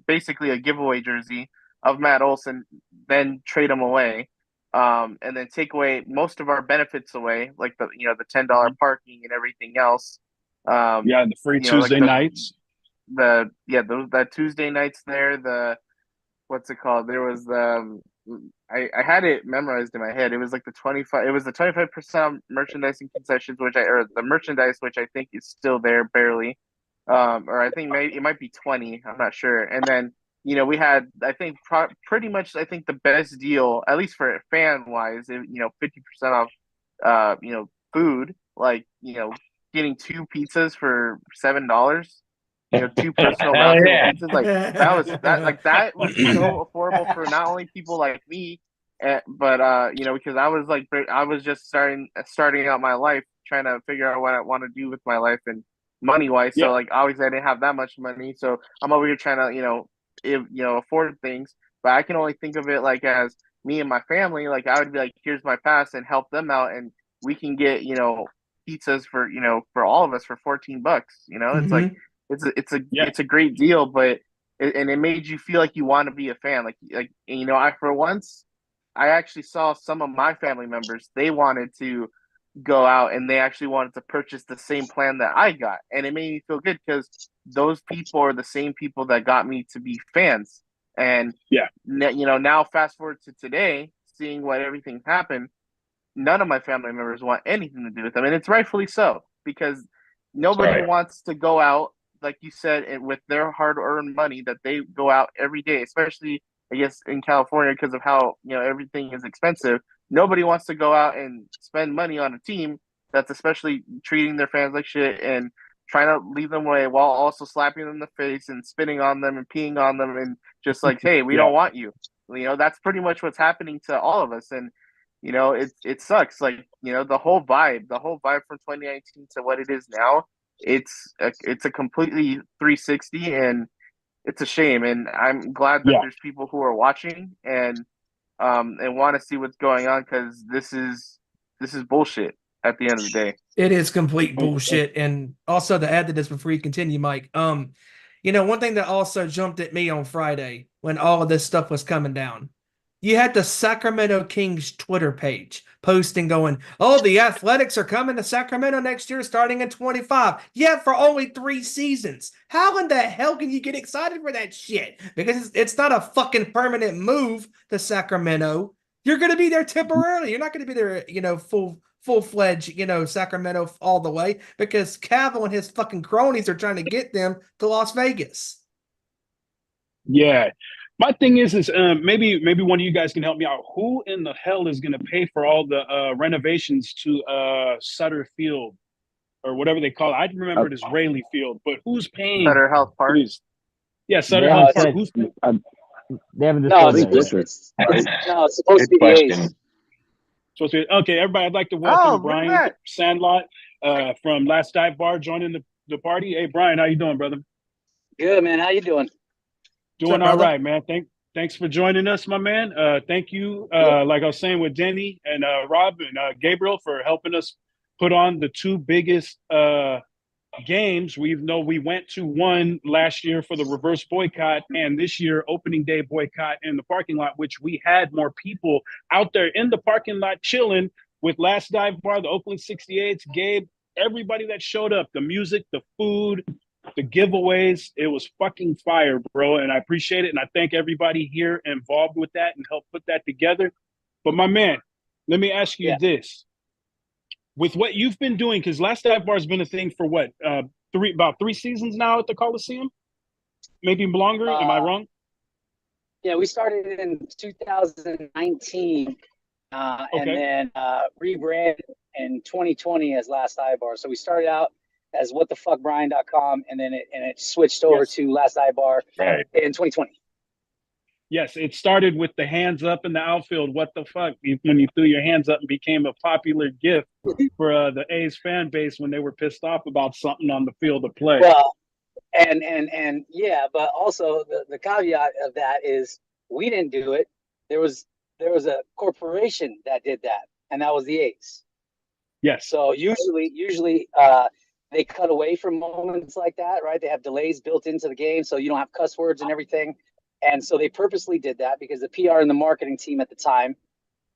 S6: basically a giveaway jersey of Matt Olson, then trade him away. And then take away most of our benefits away, like the $10 parking and everything else.
S5: The free Tuesday nights.
S6: That Tuesday nights there. What's it called? There was I had it memorized in my head. It was like the 25. It was the 25% merchandising concessions, or the merchandise, which I think is still there barely. Or I think maybe it might be 20. I'm not sure. And then we had, I think pretty much, I think the best deal, at least for fan wise, 50% off. Food, like getting two pizzas for $7. Two personal
S8: Hell
S6: round table
S8: yeah.
S6: pizzas. Like that was so affordable for not only people like me, but because I was just starting out my life, trying to figure out what I want to do with my life and money wise. So
S5: Yeah.
S6: like obviously I didn't have that much money, so I'm over here trying to afford things. But I can only think of it like as me and my family. Like I would be like, here's my pass, and help them out, and we can get pizzas for all of us for $14. It's like
S4: Mhm.
S5: Yeah.
S6: it's a great deal, but it made you feel like you want to be a fan. Like I for once I actually saw some of my family members, they wanted to go out and they actually wanted to purchase the same plan that I got, and it made me feel good because those people are the same people that got me to be fans. And
S5: Yeah.
S6: now fast forward to today, seeing what everything happened, none of my family members want anything to do with them, and it's rightfully so because nobody
S8: Right.
S6: wants to go out, like you said, and with their hard-earned money that they go out every day, especially I guess in California because of how everything is expensive. Nobody wants to go out and spend money on a team that's especially treating their fans like shit and trying to lead them away while also slapping them in the face and spitting on them and peeing on them and just like, hey, we
S5: Yeah.
S6: don't want you. That's pretty much what's happening to all of us. And it sucks. Like the whole vibe from 2019 to what it is now, it's a completely 360, and it's a shame. And I'm glad that
S5: Yeah.
S6: there's people who are watching and want to see what's going on because this is bullshit at the end of the day.
S4: It is complete bullshit. And also to add to this before you continue, Mike, one thing that also jumped at me on Friday when all of this stuff was coming down, you had the Sacramento Kings Twitter page posting going, oh, the Athletics are coming to Sacramento next year starting in 25. Yeah, for only 3 seasons. How in the hell can you get excited for that shit? Because it's not a fucking permanent move to Sacramento. You're going to be there temporarily. You're not going to be there, full-fledged, Sacramento all the way because Cavill and his fucking cronies are trying to get them to Las Vegas.
S5: Yeah. My thing is maybe one of you guys can help me out. Who in the hell is going to pay for all the renovations to Sutter Field or whatever they call it? I remember it as Rayleigh Field, but who's paying
S6: Sutter Health
S5: for
S6: Park.
S5: these? Yeah, Sutter
S10: They
S5: Health
S10: haven't
S5: Park.
S10: said
S5: Who's paying?
S10: they haven't
S11: No,
S10: disclosed
S11: it's,
S10: that
S11: it's,
S10: yet.
S11: no, it's supposed to
S8: Good
S11: be the
S8: question.
S11: A's.
S5: Supposed to be, okay, everybody, I'd like to
S6: Oh,
S5: welcome
S6: look at
S5: Brian
S6: that.
S5: Sandlot from Last Dive Bar joining the party. Hey, Brian, how you doing, brother?
S11: Good, man. How you doing?
S5: Doing
S4: up,
S5: all
S4: brother?
S5: right, man. Thanks for joining us, my man. Thank you, like I was saying with Denny and Rob and Gabriel for helping us put on the 2 biggest games. We went to one last year for the reverse boycott, and this year opening day boycott in the parking lot, which we had more people out there in the parking lot chilling with Last Dive Bar, the Oakland 68s, Gabe, everybody that showed up, the music, the food, the giveaways. It was fucking fire, bro. And I appreciate it. And I thank everybody here involved with that and helped put that together. But my man, let me ask you this. With what you've been doing, because Last Dive Bar has been a thing for what, about 3 seasons now at the Coliseum? Maybe longer. Am I wrong?
S11: Yeah, we started in 2019 and then rebranded in 2020 as Last Bar. So we started out as whatthefuckbrian.com and then it switched over to Last Bar in 2020.
S5: Yes, it started with the hands up in the outfield. What the fuck? When you threw your hands up and became a popular gift for the A's fan base when they were pissed off about something on the field of play.
S11: Well, and yeah, but also the caveat of that is we didn't do it. There was a corporation that did that, and that was the A's.
S5: Yes.
S11: So usually they cut away from moments like that, right? They have delays built into the game, so you don't have cuss words and everything. And so they purposely did that because the PR and the marketing team at the time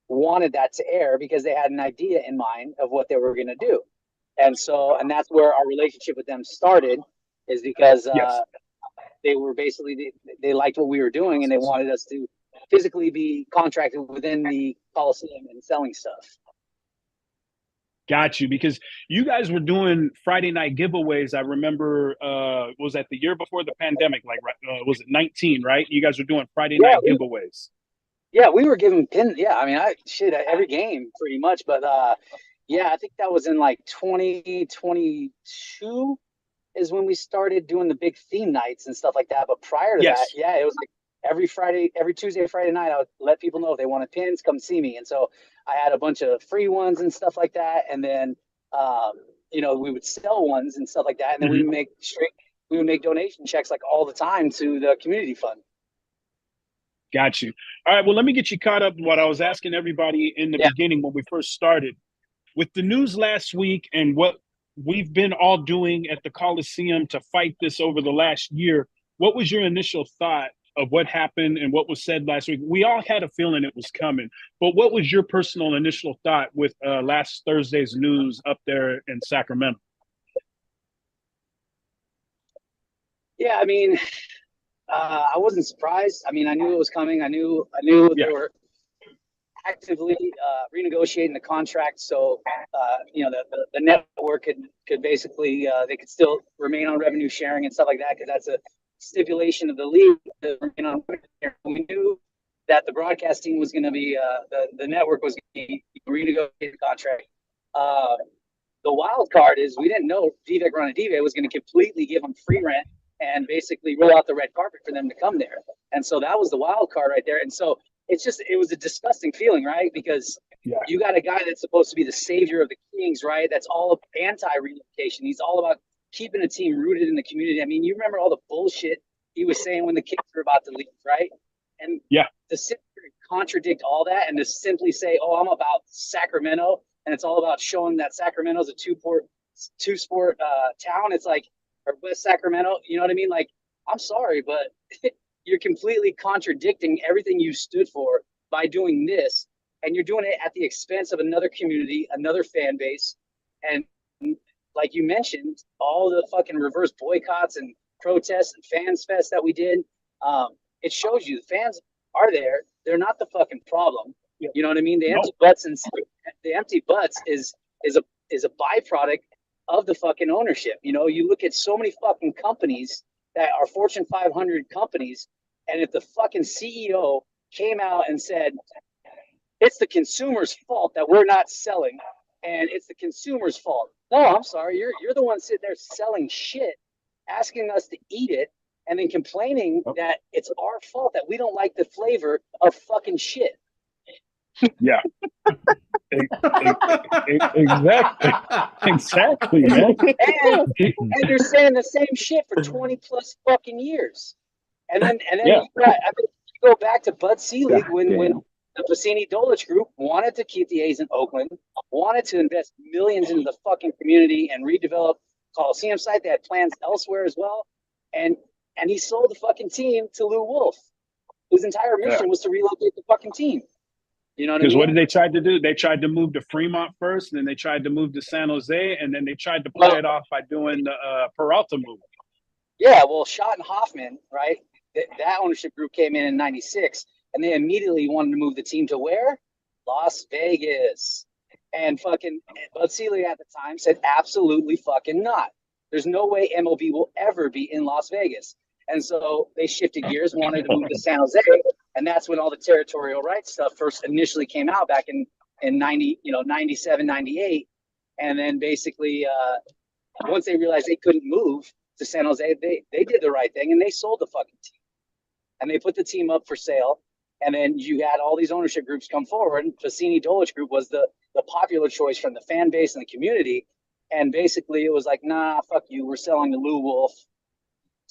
S11: wanted that to air because they had an idea in mind of what they were going to do. And that's where our relationship with them started, is because they were basically, they liked what we were doing and they wanted us to physically be contracted within the Coliseum and selling stuff.
S5: Got you, because you guys were doing Friday night giveaways. I remember, was that the year before the pandemic? Like, was it 19? Right? You guys were doing Friday night giveaways.
S11: Yeah, we were giving pin. Yeah, I mean, every game pretty much. But yeah, I think that was in like 2022 is when we started doing the big theme nights and stuff like that. But prior to that, yeah, it was like every Tuesday, Friday night, I would let people know if they wanted pins, come see me. And so I had a bunch of free ones and stuff like that. And then, you know, we would sell ones and stuff like that. And then we would make donation checks like all the time to the community fund.
S5: Got you. All right. Well, let me get you caught up with what I was asking everybody in the beginning when we first started. With the news last week and what we've been all doing at the Coliseum to fight this over the last year, what was your initial thought of what happened and what was said last week? We all had a feeling it was coming, but what was your personal initial thought with last Thursday's news up there in Sacramento?
S11: Yeah, I mean, I wasn't surprised. I mean, I knew it was coming. I knew they were actively renegotiating the contract, so you know, the network could basically they could still remain on revenue sharing and stuff like that, because that's a stipulation of the league to remain on revenue sharing. We knew that the broadcasting was going to be the network was going to renegotiate the contract. The wild card is we didn't know Vivek Ranadive was going to completely give them free rent and basically roll out the red carpet for them to come there. And so that was the wild card right there. And so it was a disgusting feeling, right? Because you got a guy that's supposed to be the savior of the Kings, right? That's all anti-reunification. He's all about keeping a team rooted in the community. I mean, you remember all the bullshit he was saying when the Kings were about to leave, right? And to sit there and contradict all that and to simply say, oh, I'm about Sacramento, and it's all about showing that Sacramento's a two-sport town. It's like, or West Sacramento, you know what I mean? Like, I'm sorry, but you're completely contradicting everything you stood for by doing this, and you're doing it at the expense of another community, another fan base. And like you mentioned, all the fucking reverse boycotts and protests and fans fest that we did, it shows you the fans are there. They're not the fucking problem. You know what I mean? The empty butts is a byproduct of the fucking ownership. You know, you look at so many fucking companies that are Fortune 500 companies, and if the fucking CEO came out and said, it's the consumer's fault that we're not selling, and it's the consumer's fault. No, I'm sorry. You're the one sitting there selling shit, asking us to eat it, and then complaining that it's our fault that we don't like the flavor of fucking shit.
S5: Yeah. Exactly, man.
S11: And they're saying the same shit for 20 plus fucking years. And then you go back to Bud Selig when the Bassini Dolich group wanted to keep the A's in Oakland, wanted to invest millions into the fucking community and redevelop Coliseum site. They had plans elsewhere as well. And he sold the fucking team to Lou Wolf, whose entire mission was to relocate the fucking team. You know what I mean?
S5: Because what did they try to do? They tried to move to Fremont first, and then they tried to move to San Jose, and then they tried to play it off by doing the Peralta move.
S11: Yeah, well, Schott and Hoffman, right? That ownership group came in '96, and they immediately wanted to move the team to where? Las Vegas. And fucking Bud Selig at the time said, absolutely fucking not. There's no way MLB will ever be in Las Vegas. And so they shifted gears, wanted to move to San Jose, and that's when all the territorial rights stuff first initially came out back in 97, 98. And then basically once they realized they couldn't move to San Jose, they did the right thing and they sold the fucking team. And they put the team up for sale. And then you had all these ownership groups come forward. And Bassini Dolich Group was the popular choice from the fan base and the community. And basically it was like, nah, fuck you. We're selling to Lou Wolf.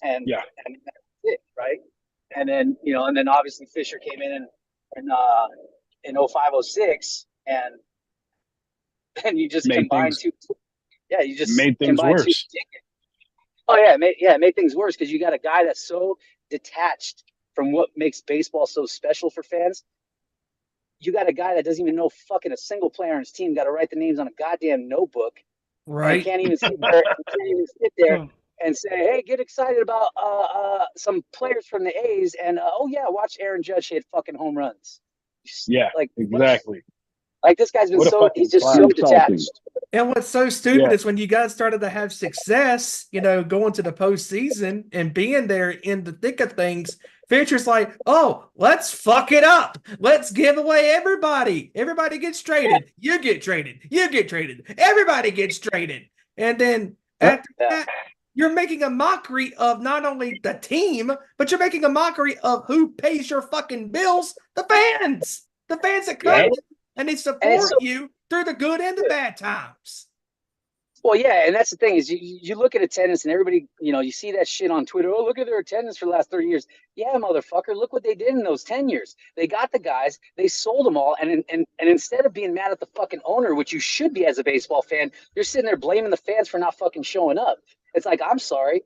S11: And that's it, right? And then, and then obviously Fisher came in 0506 and you just combined two. Yeah, you just
S5: made things worse.
S11: It made things worse because you got a guy that's so detached from what makes baseball so special for fans. You got a guy that doesn't even know fucking a single player on his team, got to write the names on a goddamn notebook. Right. Can't even sit there and say, "Hey, get excited about some players from the A's," and oh yeah, watch Aaron Judge hit fucking home runs.
S5: Yeah,
S11: Like
S5: exactly.
S11: like this guy's been
S5: What a
S11: so
S5: fucking
S11: he's just
S5: clown.
S11: so detached.
S4: And what's so stupid
S5: Yeah.
S4: is when you guys started to have success, going to the postseason and being there in the thick of things, Fisher's like, oh, let's fuck it up. Let's give away everybody. Everybody gets traded. You get traded. You get traded. Everybody gets traded. And then after that, you're making a mockery of not only the team, but you're making a mockery of who pays your fucking bills, the fans. The fans that come
S11: Yeah.
S4: and they support you through the good and the bad times.
S11: Well, yeah, and that's the thing is you look at attendance and everybody, you see that shit on Twitter. Oh, look at their attendance for the last 30 years. Yeah, motherfucker, look what they did in those 10 years. They got the guys, they sold them all, and instead of being mad at the fucking owner, which you should be as a baseball fan, you're sitting there blaming the fans for not fucking showing up. It's like, I'm sorry.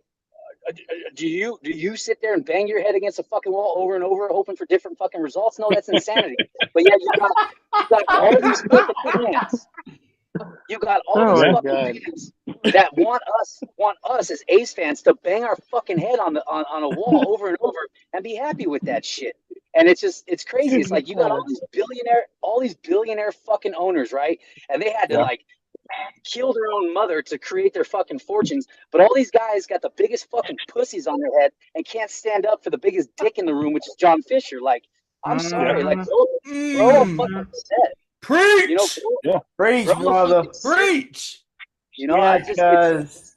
S11: Do you sit there and bang your head against a fucking wall over and over, hoping for different fucking results? No, that's insanity. But yeah, you got all these fucking fans. You got all these fucking fans that want us as A's fans to bang our fucking head on a wall over and over and be happy with that shit. And it's crazy. It's like you got all these billionaire fucking owners, right? And they had to like kill their own mother to create their fucking fortunes. But all these guys got the biggest fucking pussies on their head and can't stand up for the biggest dick in the room, which is John Fisher. Like, I'm sorry, like throw a fucking set.
S4: Preach.
S2: Preach, brother.
S4: Preach.
S2: Because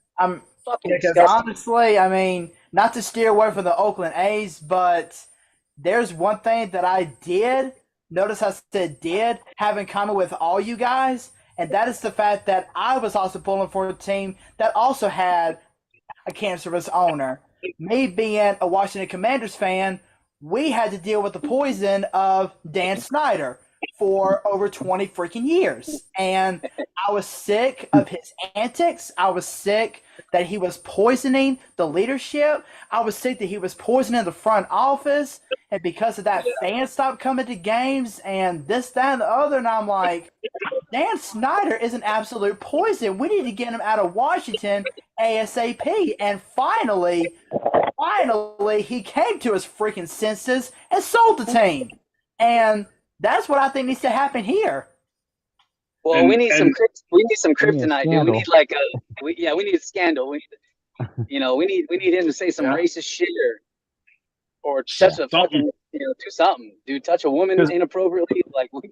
S2: honestly, I mean, not to steer away from the Oakland A's, but there's one thing that I did notice I said did have in common with all you guys, and that is the fact that I was also pulling for a team that also had a cancerous owner. Me being a Washington Commanders fan, we had to deal with the poison of Dan Snyder for over 20 freaking years. And I was sick of his antics. I was sick that he was poisoning the leadership. I was sick that he was poisoning the front office. And because of that, fans stopped coming to games and this, that, and the other. And I'm like, Dan Snyder is an absolute poison. We need to get him out of Washington ASAP. And finally, he came to his freaking senses and sold the team. And that's what I think needs to happen here.
S11: Well, we need some kryptonite, dude. We need like we need a scandal. We need him to say some racist shit or touch a fucking do something, dude. Touch a woman inappropriately. Like we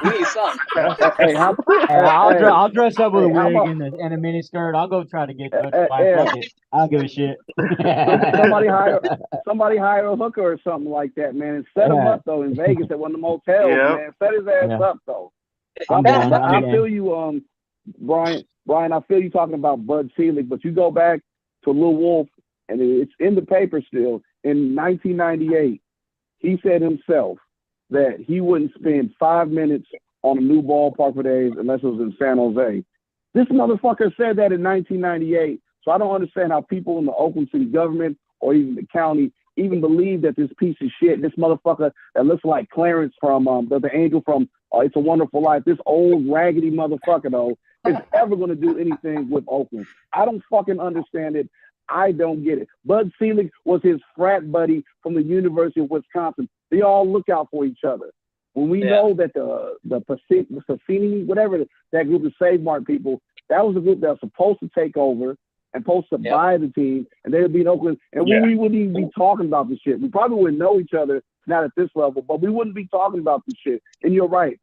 S11: need something.
S10: I'll dress up with a wig and a mini skirt. I'll go try to get touched by fuck it. I don't give a shit.
S9: somebody hire a hooker or something like that, man, and set him up though in Vegas at one of the motels, man. Set his ass up though. I feel you, Brian. I feel you talking about Bud Selig, but you go back to Lil Wolf, and it's in the paper still. In 1998, he said himself that he wouldn't spend 5 minutes on a new ballpark for the A's unless it was in San Jose. This motherfucker said that in 1998. So I don't understand how people in the Oakland City government or even the county even believe that this piece of shit, this motherfucker that looks like Clarence from the angel from It's a Wonderful Life, this old raggedy motherfucker though, is ever going to do anything with Oakland. I don't fucking understand it. I don't get it. Bud Selig was his frat buddy from the University of Wisconsin. They all look out for each other. When we know that the Pacini, whatever that group of Save Mart people, that was a group that was supposed to take over and supposed to buy the team, and they would be in Oakland, and we wouldn't even be talking about this shit. We probably wouldn't know each other, not at this level, but we wouldn't be talking about this shit. And you're right.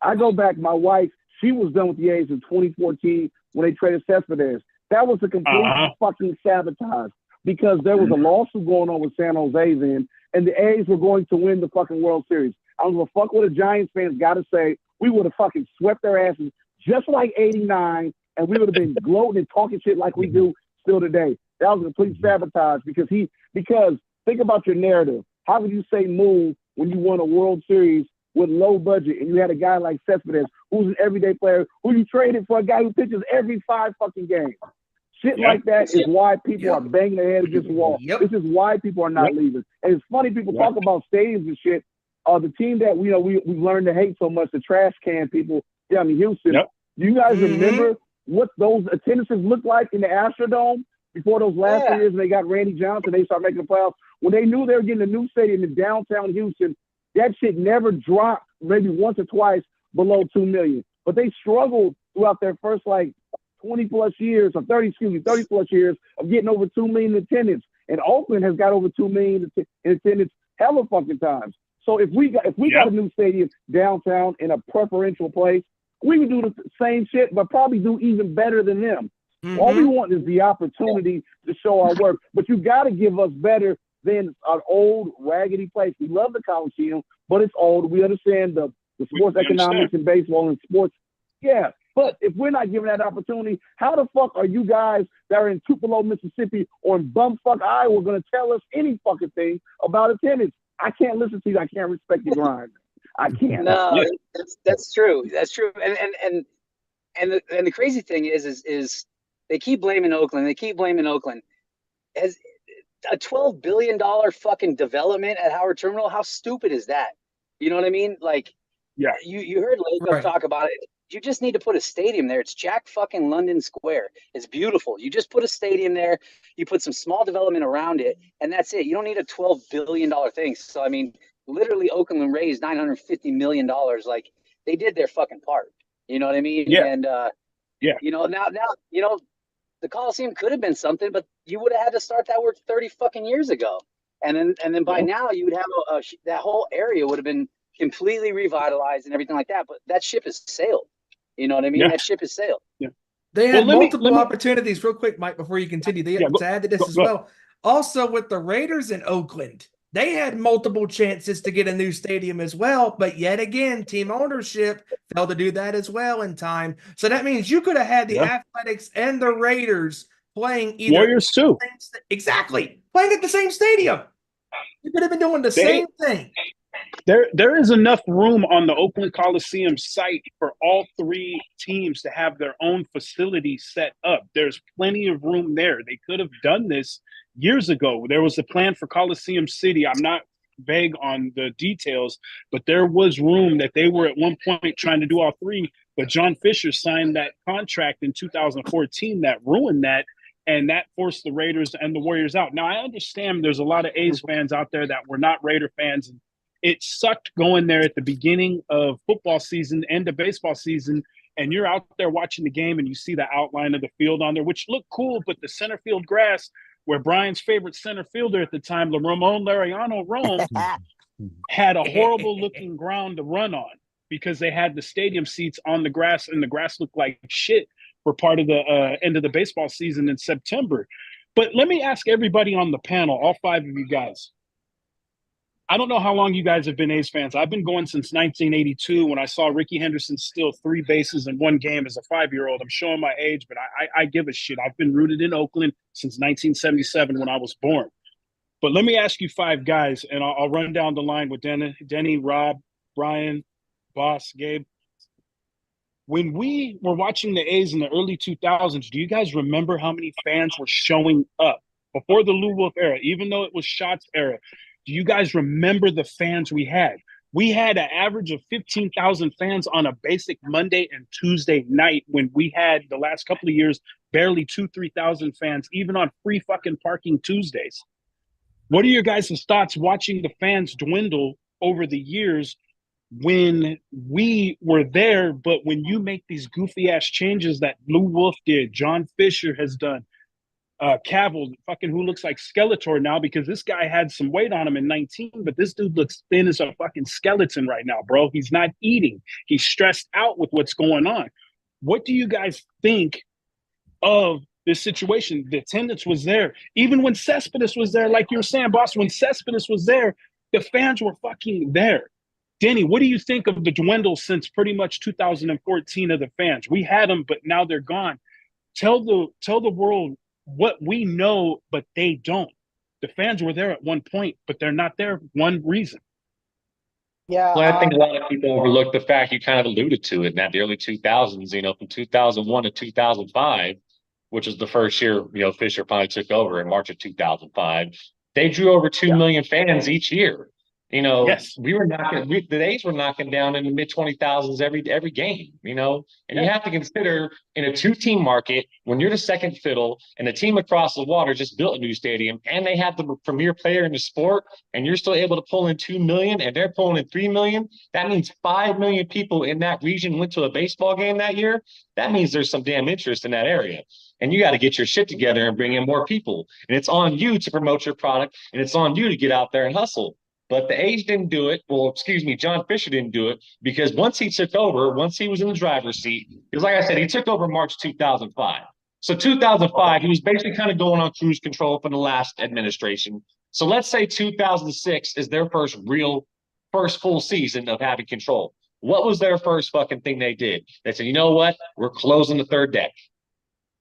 S9: I go back, my wife, she was done with the A's in 2014 when they traded Cespedes. That was a complete fucking sabotage because there was a lawsuit going on with San Jose's in, and the A's were going to win the fucking World Series. I don't give a fuck what the Giants fans got to say. We would have fucking swept their asses just like 89, and we would have been gloating and talking shit like we do still today. That was a complete sabotage because think about your narrative. How could you say move when you won a World Series with low budget and you had a guy like Cespedes who's an everyday player who you traded for a guy who pitches every 5 fucking games? Shit like that is why people are banging their head against the wall. This is why people are not leaving. And it's funny people talk about stadiums and shit. The team that we've learned to hate so much, the trash can people down in Houston. Do you guys remember what those attendances looked like in the Astrodome? before those last
S11: Yeah.
S9: 3 years, they got Randy Johnson. They started making the playoffs. When they knew they were getting a new stadium in downtown Houston, that shit never dropped, maybe once or twice below 2 million. But they struggled throughout their first 20 plus years, or 30 plus years of getting over 2 million in attendance. And Oakland has got over 2 million in attendance hella fucking times. So if we got a new stadium downtown in a preferential place, we would do the same shit, but probably do even better than them.
S4: Mm-hmm.
S9: All we want is the opportunity to show our work. But you got to give us better than an old raggedy place. We love the Coliseum, but it's old. We understand the sports economics in baseball and sports. Yeah, but if we're not given that opportunity, how the fuck are you guys that are in Tupelo, Mississippi, or in bumfuck Iowa going to tell us any fucking thing about attendance? I can't listen to you. I can't respect your grind. I can't.
S11: No, that's true. That's true. And the crazy thing is they keep blaming Oakland. They keep blaming Oakland. As a $12 billion fucking development at Howard Terminal, how stupid is that? You know what I mean? Like,
S5: Yeah.
S11: You heard Lacob talk about it. You just need to put a stadium there. It's Jack fucking London Square. It's beautiful. You just put a stadium there. You put some small development around it, and that's it. You don't need a $12 billion thing. So, I mean, literally, Oakland raised $950 million. Like, they did their fucking part. You know what I mean?
S5: Yeah.
S11: And,
S5: Yeah.
S11: now, the Coliseum could have been something, but you would have had to start that work 30 fucking years ago. And then by now, you would have that whole area would have been completely revitalized and everything like that. But that ship has sailed. You know what I mean?
S5: Yeah.
S11: That ship has sailed.
S5: Yeah.
S4: They had
S5: Well, let
S4: multiple
S5: me
S4: opportunities, real quick, Mike, before you continue. To add to this
S5: go,
S4: as
S5: go.
S4: well. Also, with the Raiders in Oakland, they had multiple chances to get a new stadium as well. But yet again, team ownership failed to do that as well in time. So that means you could have had the Athletics and the Raiders playing either
S5: Warriors too.
S4: Exactly. Playing at the same stadium. You could have been doing the same thing.
S5: There is enough room on the Oakland Coliseum site for all 3 teams to have their own facility set up. There's plenty of room there. They could have done this years ago. There was a plan for Coliseum City. I'm not vague on the details, but there was room that they were at one point trying to do all 3. But John Fisher signed that contract in 2014 that ruined that. And that forced the Raiders and the Warriors out. Now, I understand there's a lot of A's fans out there that were not Raider fans. And it sucked going there at the beginning of football season and the baseball season, and you're out there watching the game and you see the outline of the field on there, which looked cool, but the center field grass, where Brian's favorite center fielder at the time, Ramon Laureano Rome, had a horrible looking ground to run on because they had the stadium seats on the grass, and the grass looked like shit for part of the end of the baseball season in September. But let me ask everybody on the panel, all 5 of you guys. I don't know how long you guys have been A's fans. I've been going since 1982 when I saw Ricky Henderson steal 3 bases in one game as a 5-year-old. I'm showing my age, but I give a shit. I've been rooted in Oakland since 1977 when I was born. But let me ask you 5 guys, and I'll run down the line with Denny, Rob, Brian, Boss, Gabe. When we were watching the A's in the early 2000s, do you guys remember how many fans were showing up before the Lou Wolf era, even though it was Shots era? Do you guys remember the fans we had? We had an average of 15,000 fans on a basic Monday and Tuesday night when we had the last couple of years barely 3,000 fans, even on free fucking parking Tuesdays. What are your guys' thoughts watching the fans dwindle over the years when we were there, but when you make these goofy ass changes that Lou Wolf did, John Fisher has done, Cavill, fucking who looks like Skeletor now because this guy had some weight on him in 19, but this dude looks thin as a fucking skeleton right now, bro. He's not eating. He's stressed out with what's going on. What do you guys think of this situation? The attendance was there. Even when Cespedes was there, like you were saying, boss, when Cespedes was there, the fans were fucking there. Denny, what do you think of the dwindle since pretty much 2014 of the fans? We had them, but now they're gone. Tell the world what we know, but they don't. The fans were there at one point, but they're not there for one reason.
S2: Yeah.
S8: Well, I think a lot of people overlook the fact you kind of alluded to it in that the early 2000s, from 2001 to 2005, which is the first year, Fisher finally took over in March of 2005. They drew over 2 million fans each year.
S5: Yes.
S8: The A's were knocking down in the mid 20,000s every game, and you have to consider in a 2-team market when you're the second fiddle and the team across the water just built a new stadium and they have the premier player in the sport and you're still able to pull in 2 million and they're pulling in 3 million. That means 5 million people in that region went to a baseball game that year. That means there's some damn interest in that area. And you got to get your shit together and bring in more people. And it's on you to promote your product and it's on you to get out there and hustle. But the A's didn't do it. Well, excuse me, John Fisher didn't do it because once he took over, once he was in the driver's seat, because like I said, he took over March 2005. So 2005, he was basically kind of going on cruise control from the last administration. So let's say 2006 is their first full season of having control. What was their first fucking thing they did? They said, you know what? We're closing the third deck.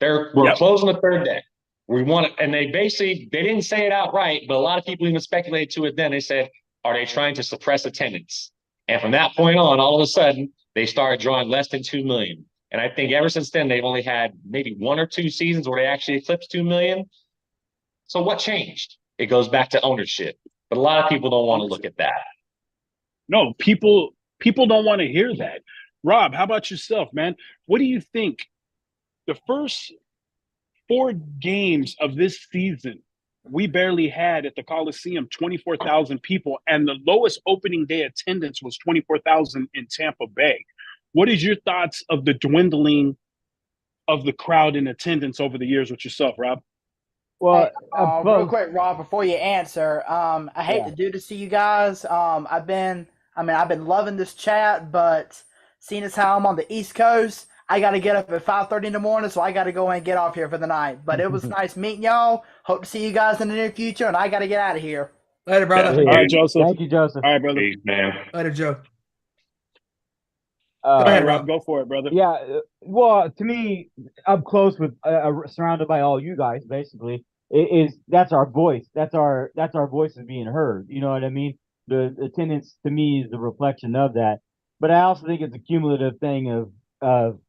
S8: We're closing the third deck. We want it, and they didn't say it outright, but a lot of people even speculated to it then. They said, are they trying to suppress attendance? And from that point on, all of a sudden, they started drawing less than 2 million. And I think ever since then, they've only had maybe 1 or 2 seasons where they actually eclipsed 2 million. So what changed? It goes back to ownership. But a lot of people don't want to look at that.
S5: No, people don't want to hear that. Rob, how about yourself, man? What do you think? The first 4 games of this season, we barely had at the Coliseum 24,000 people, and the lowest opening day attendance was 24,000 in Tampa Bay. What is your thoughts of the dwindling of the crowd in attendance over the years with yourself, Rob?
S2: Well, real quick, Rob, before you answer, I hate to do this to you guys. I've been loving this chat, but seeing as how I'm on the East Coast, I got to get up at 5:30 in the morning, so I got to go and get off here for the night. But it was nice meeting y'all. Hope to see you guys in the near future, and I got to get out of here.
S1: Later, brother.
S5: All right, Joseph.
S10: Thank you, Joseph.
S5: All right, brother.
S8: Peace, man.
S1: Later, Joe.
S5: Go
S1: ahead,
S5: ahead,
S1: Rob.
S5: Rob. Go for it, brother.
S10: Yeah, well, to me, up close with surrounded by all you guys, basically, that's our voice. That's our voices being heard. You know what I mean? The attendance to me is the reflection of that. But I also think it's a cumulative thing of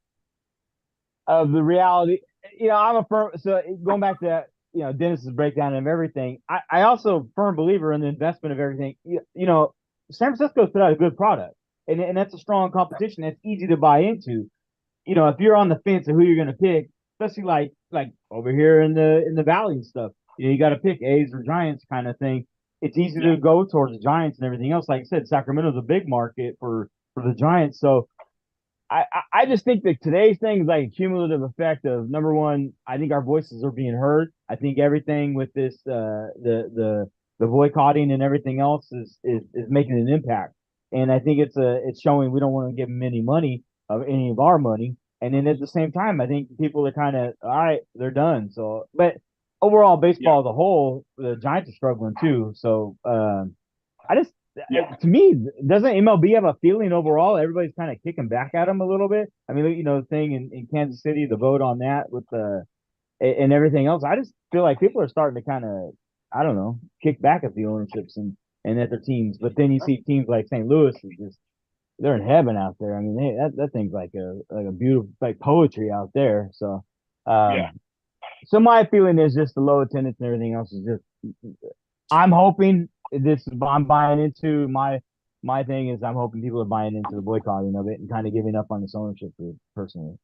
S10: the reality. I'm a firm. So going back to Dennis's breakdown of everything, I also firm believer in the investment of everything. San Francisco's put out a good product. And that's a strong competition. That's easy to buy into. If you're on the fence of who you're going to pick, especially like over here in the valley and stuff, you got to pick A's or Giants kind of thing. It's easy to go towards the Giants and everything else. Like I said, Sacramento's a big market for the Giants. So I just think that today's thing is like a cumulative effect of, number one, I think our voices are being heard. I think everything with this the boycotting and everything else is making an impact. And I think it's showing we don't want to give them any money of any of our money. And then at the same time, I think people are kind of, all right, they're done. So, but overall, baseball as a whole, the Giants are struggling too. So, to me, doesn't MLB have a feeling overall? Everybody's kind of kicking back at them a little bit. I mean, the thing in Kansas City, the vote on that with and everything else. I just feel like people are starting to kind of, I don't know, kick back at the ownerships and at their teams. But then you see teams like St. Louis, they're in heaven out there. I mean, that thing's like a beautiful, like poetry out there. So, so my feeling is just the low attendance and everything else is just. I'm hoping I'm buying into my thing is I'm hoping people are buying into the boycotting of it and kind of giving up on this ownership group personally.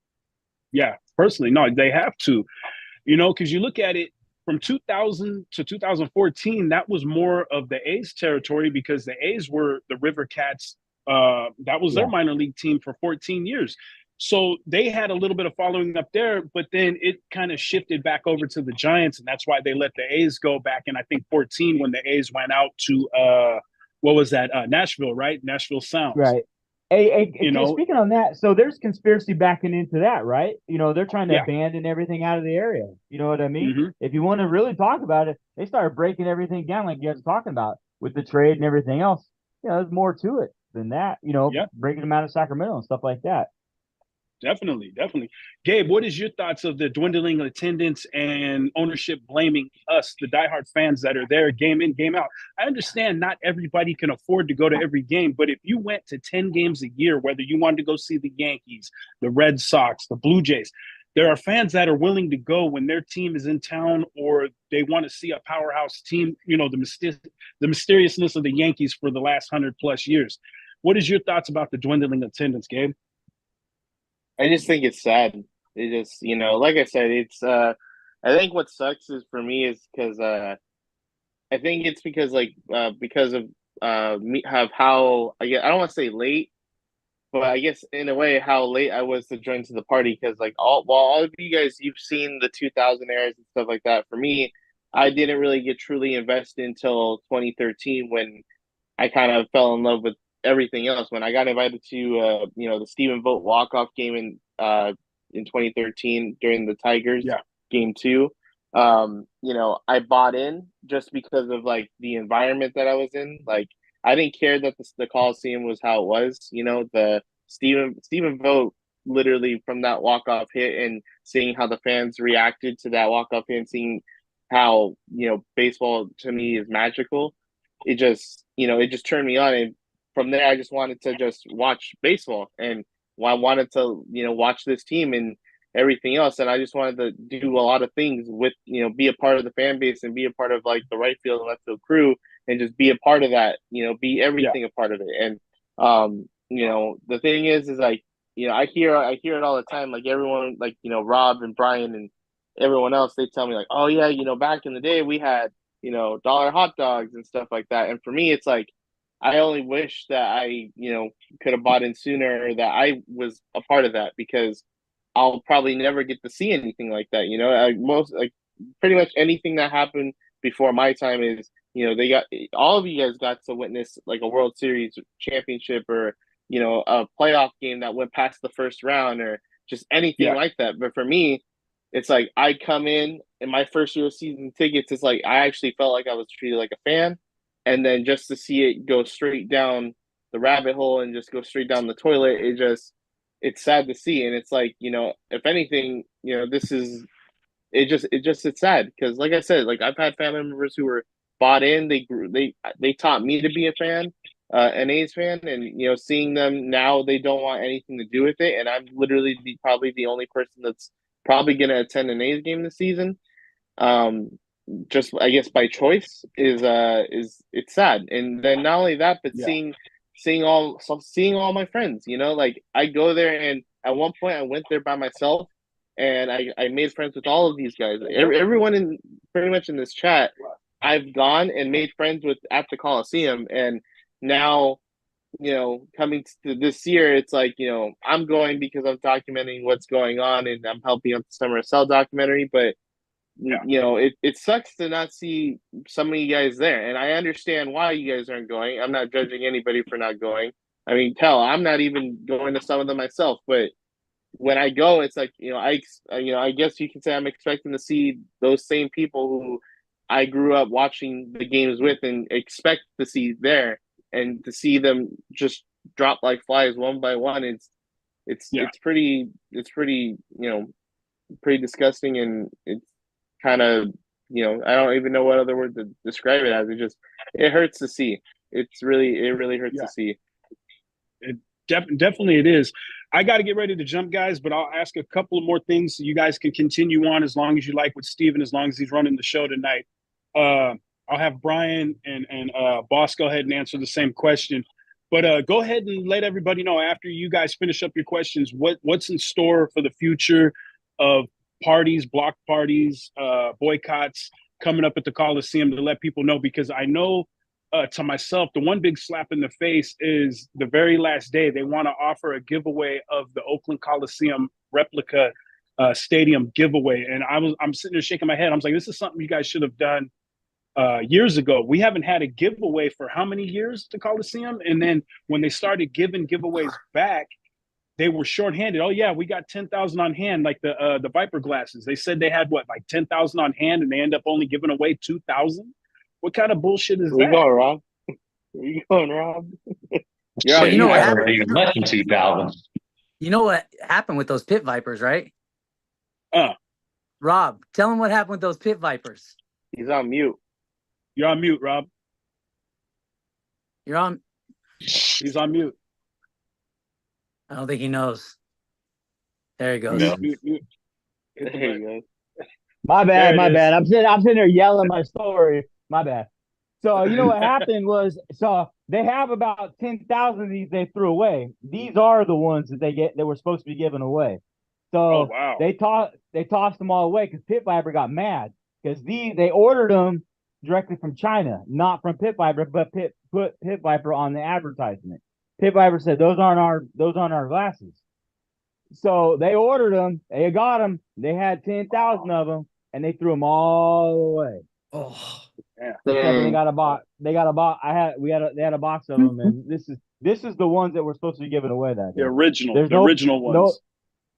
S5: Yeah, personally, no, they have to, because you look at it. From 2000 to 2014, that was more of the A's territory because the A's were the River Cats. That was their minor league team for 14 years. So they had a little bit of following up there, but then it kind of shifted back over to the Giants, and that's why they let the A's go back in, I think, 14 when the A's went out to, what was that, Nashville, right? Nashville Sounds.
S10: Right. Hey, speaking on that, so there's conspiracy backing into that, right? They're trying to abandon everything out of the area. You know what I mean? Mm-hmm. If you want to really talk about it, they started breaking everything down like you guys were talking about with the trade and everything else. There's more to it than that, breaking them out of Sacramento and stuff like that.
S5: Definitely. Gabe, what is your thoughts of the dwindling attendance and ownership blaming us, the diehard fans that are there game in, game out? I understand not everybody can afford to go to every game, but if you went to 10 games a year, whether you wanted to go see the Yankees, the Red Sox, the Blue Jays, there are fans that are willing to go when their team is in town or they want to see a powerhouse team, you know, the mysteriousness of the Yankees for the last 100+ years. What is your thoughts about the dwindling attendance, Gabe?
S6: I just think it's sad. It just, like I said, it's I think what sucks is for me is because I think it's because of me have how I don't want to say late, but I guess in a way how late I was to join to the party because like all of you guys you've seen the 2000 eras and stuff like that. For me, I didn't really get truly invested until 2013 when I kind of fell in love with everything else. When I got invited to the Stephen Vogt walk-off game in 2013 during the Tigers game 2. I bought in just because of like the environment that I was in. Like I didn't care that the Coliseum was how it was. The Stephen Vogt literally from that walk-off hit and seeing how the fans reacted to that walk-off hit and seeing how baseball to me is magical. It just turned me on, and from there I just wanted to just watch baseball, and I wanted to watch this team and everything else, and I just wanted to do a lot of things with be a part of the fan base and be a part of like the right field and left field crew and just be a part of that, be everything a part of it. And the thing is like I hear it all the time, like everyone, like Rob and Brian and everyone else, they tell me like, oh yeah, back in the day we had dollar hot dogs and stuff like that. And for me, it's like, I only wish that I, could have bought in sooner or that I was a part of that because I'll probably never get to see anything like that. Pretty much anything that happened before my time is, all of you guys got to witness like a World Series championship or, a playoff game that went past the first round or just anything like that. But for me, it's like I come in my first year of season tickets. It's like I actually felt like I was treated like a fan, and then just to see it go straight down the rabbit hole and just go straight down the toilet, it's sad to see. And it's like if anything, it's sad because like I said, like I've had family members who were bought in. They taught me to be a fan, an A's fan, and seeing them now they don't want anything to do with it, and I'm literally probably the only person that's probably going to attend an A's game this season. Just I guess by choice is it's sad. And then not only that, but seeing all my friends, like I go there, and at one point I went there by myself, and I made friends with all of these guys. Everyone in pretty much in this chat, I've gone and made friends with at the Coliseum, and now coming to this year, it's like, I'm going because I'm documenting what's going on and I'm helping out the Summer Cell documentary. But, it sucks to not see some of you guys there. And I understand why you guys aren't going. I'm not judging anybody for not going. I mean, I'm not even going to some of them myself. But when I go, it's like, I guess you can say I'm expecting to see those same people who I grew up watching the games with and expect to see there. And to see them just drop like flies one by one, it's pretty pretty disgusting, and it's kind of I don't even know what other word to describe it as. It hurts to see. It really hurts to see.
S5: It definitely it is. I got to get ready to jump, guys, but I'll ask a couple of more things so you guys can continue on as long as you like with Steven, as long as he's running the show tonight. I'll have Brian and Boss go ahead and answer the same question. But go ahead and let everybody know after you guys finish up your questions, what's in store for the future of parties, block parties, boycotts coming up at the Coliseum to let people know, because I know to myself, the one big slap in the face is the very last day they want to offer a giveaway of the Oakland Coliseum replica stadium giveaway. And I'm sitting there shaking my head. I was like, this is something you guys should have done years ago. We haven't had a giveaway for how many years to Coliseum? And then when they started giving giveaways back, they were shorthanded. Oh yeah, we got 10,000 on hand, like the Viper glasses. They said they had like 10,000 on hand, and they end up only giving away 2,000. What kind of bullshit is that?
S6: Where you going, Rob?
S8: Yeah, you know what happened? Even less than 2,000.
S11: You know what happened with those pit vipers, right? Rob, tell him what happened with those pit vipers.
S6: He's on mute.
S5: You're on mute, Rob.
S11: You're on.
S5: He's on mute.
S11: I don't think he knows. There he goes.
S8: No.
S5: Mute.
S6: There you go.
S10: My
S5: There
S10: bad,
S5: it
S10: my
S5: is.
S10: bad. I'm sitting there yelling my story. My bad. So you know what happened was, so they have about 10,000 of these they threw away. These are the ones that were supposed to be given away.
S5: Oh
S10: So
S5: wow.
S10: they tossed them all away because Pit Viper got mad because they ordered them directly from China, not from Pit Viper, but put Pit Viper on the advertisement. Pit Viper said those aren't our glasses. So they ordered them, they got them, they had 10,000 of them, and they threw them all away.
S7: Oh,
S10: Except they
S6: Dang.
S10: got a box. They got a box. They had a box of them, and this is the ones that were supposed to be given away that
S5: The
S10: day.
S5: original,
S10: There's
S5: the original ones.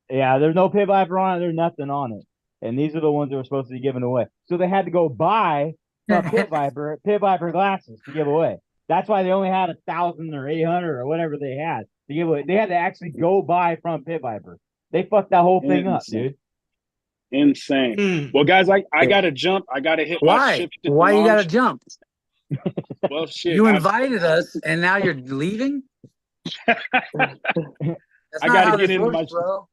S10: there's no Pit Viper on it. There's nothing on it, and these are the ones that were supposed to be given away. So they had to go buy from Pit Viper glasses to give away. That's why they only had 1,000 or 800 or whatever they had to give away. They had to actually go buy from Pit Viper. They fucked that whole thing up,
S5: Insane.
S10: dude.
S5: Insane.
S1: Mm.
S5: Well, guys, I gotta jump. I gotta hit my
S7: why?
S5: shift at the
S7: Why you gotta
S5: lounge.
S7: jump?
S5: Well, shit.
S7: You invited us, and now you're leaving. That's
S5: I
S7: not
S5: gotta
S7: how
S5: get
S7: this
S5: into
S7: works,
S5: my.
S7: bro.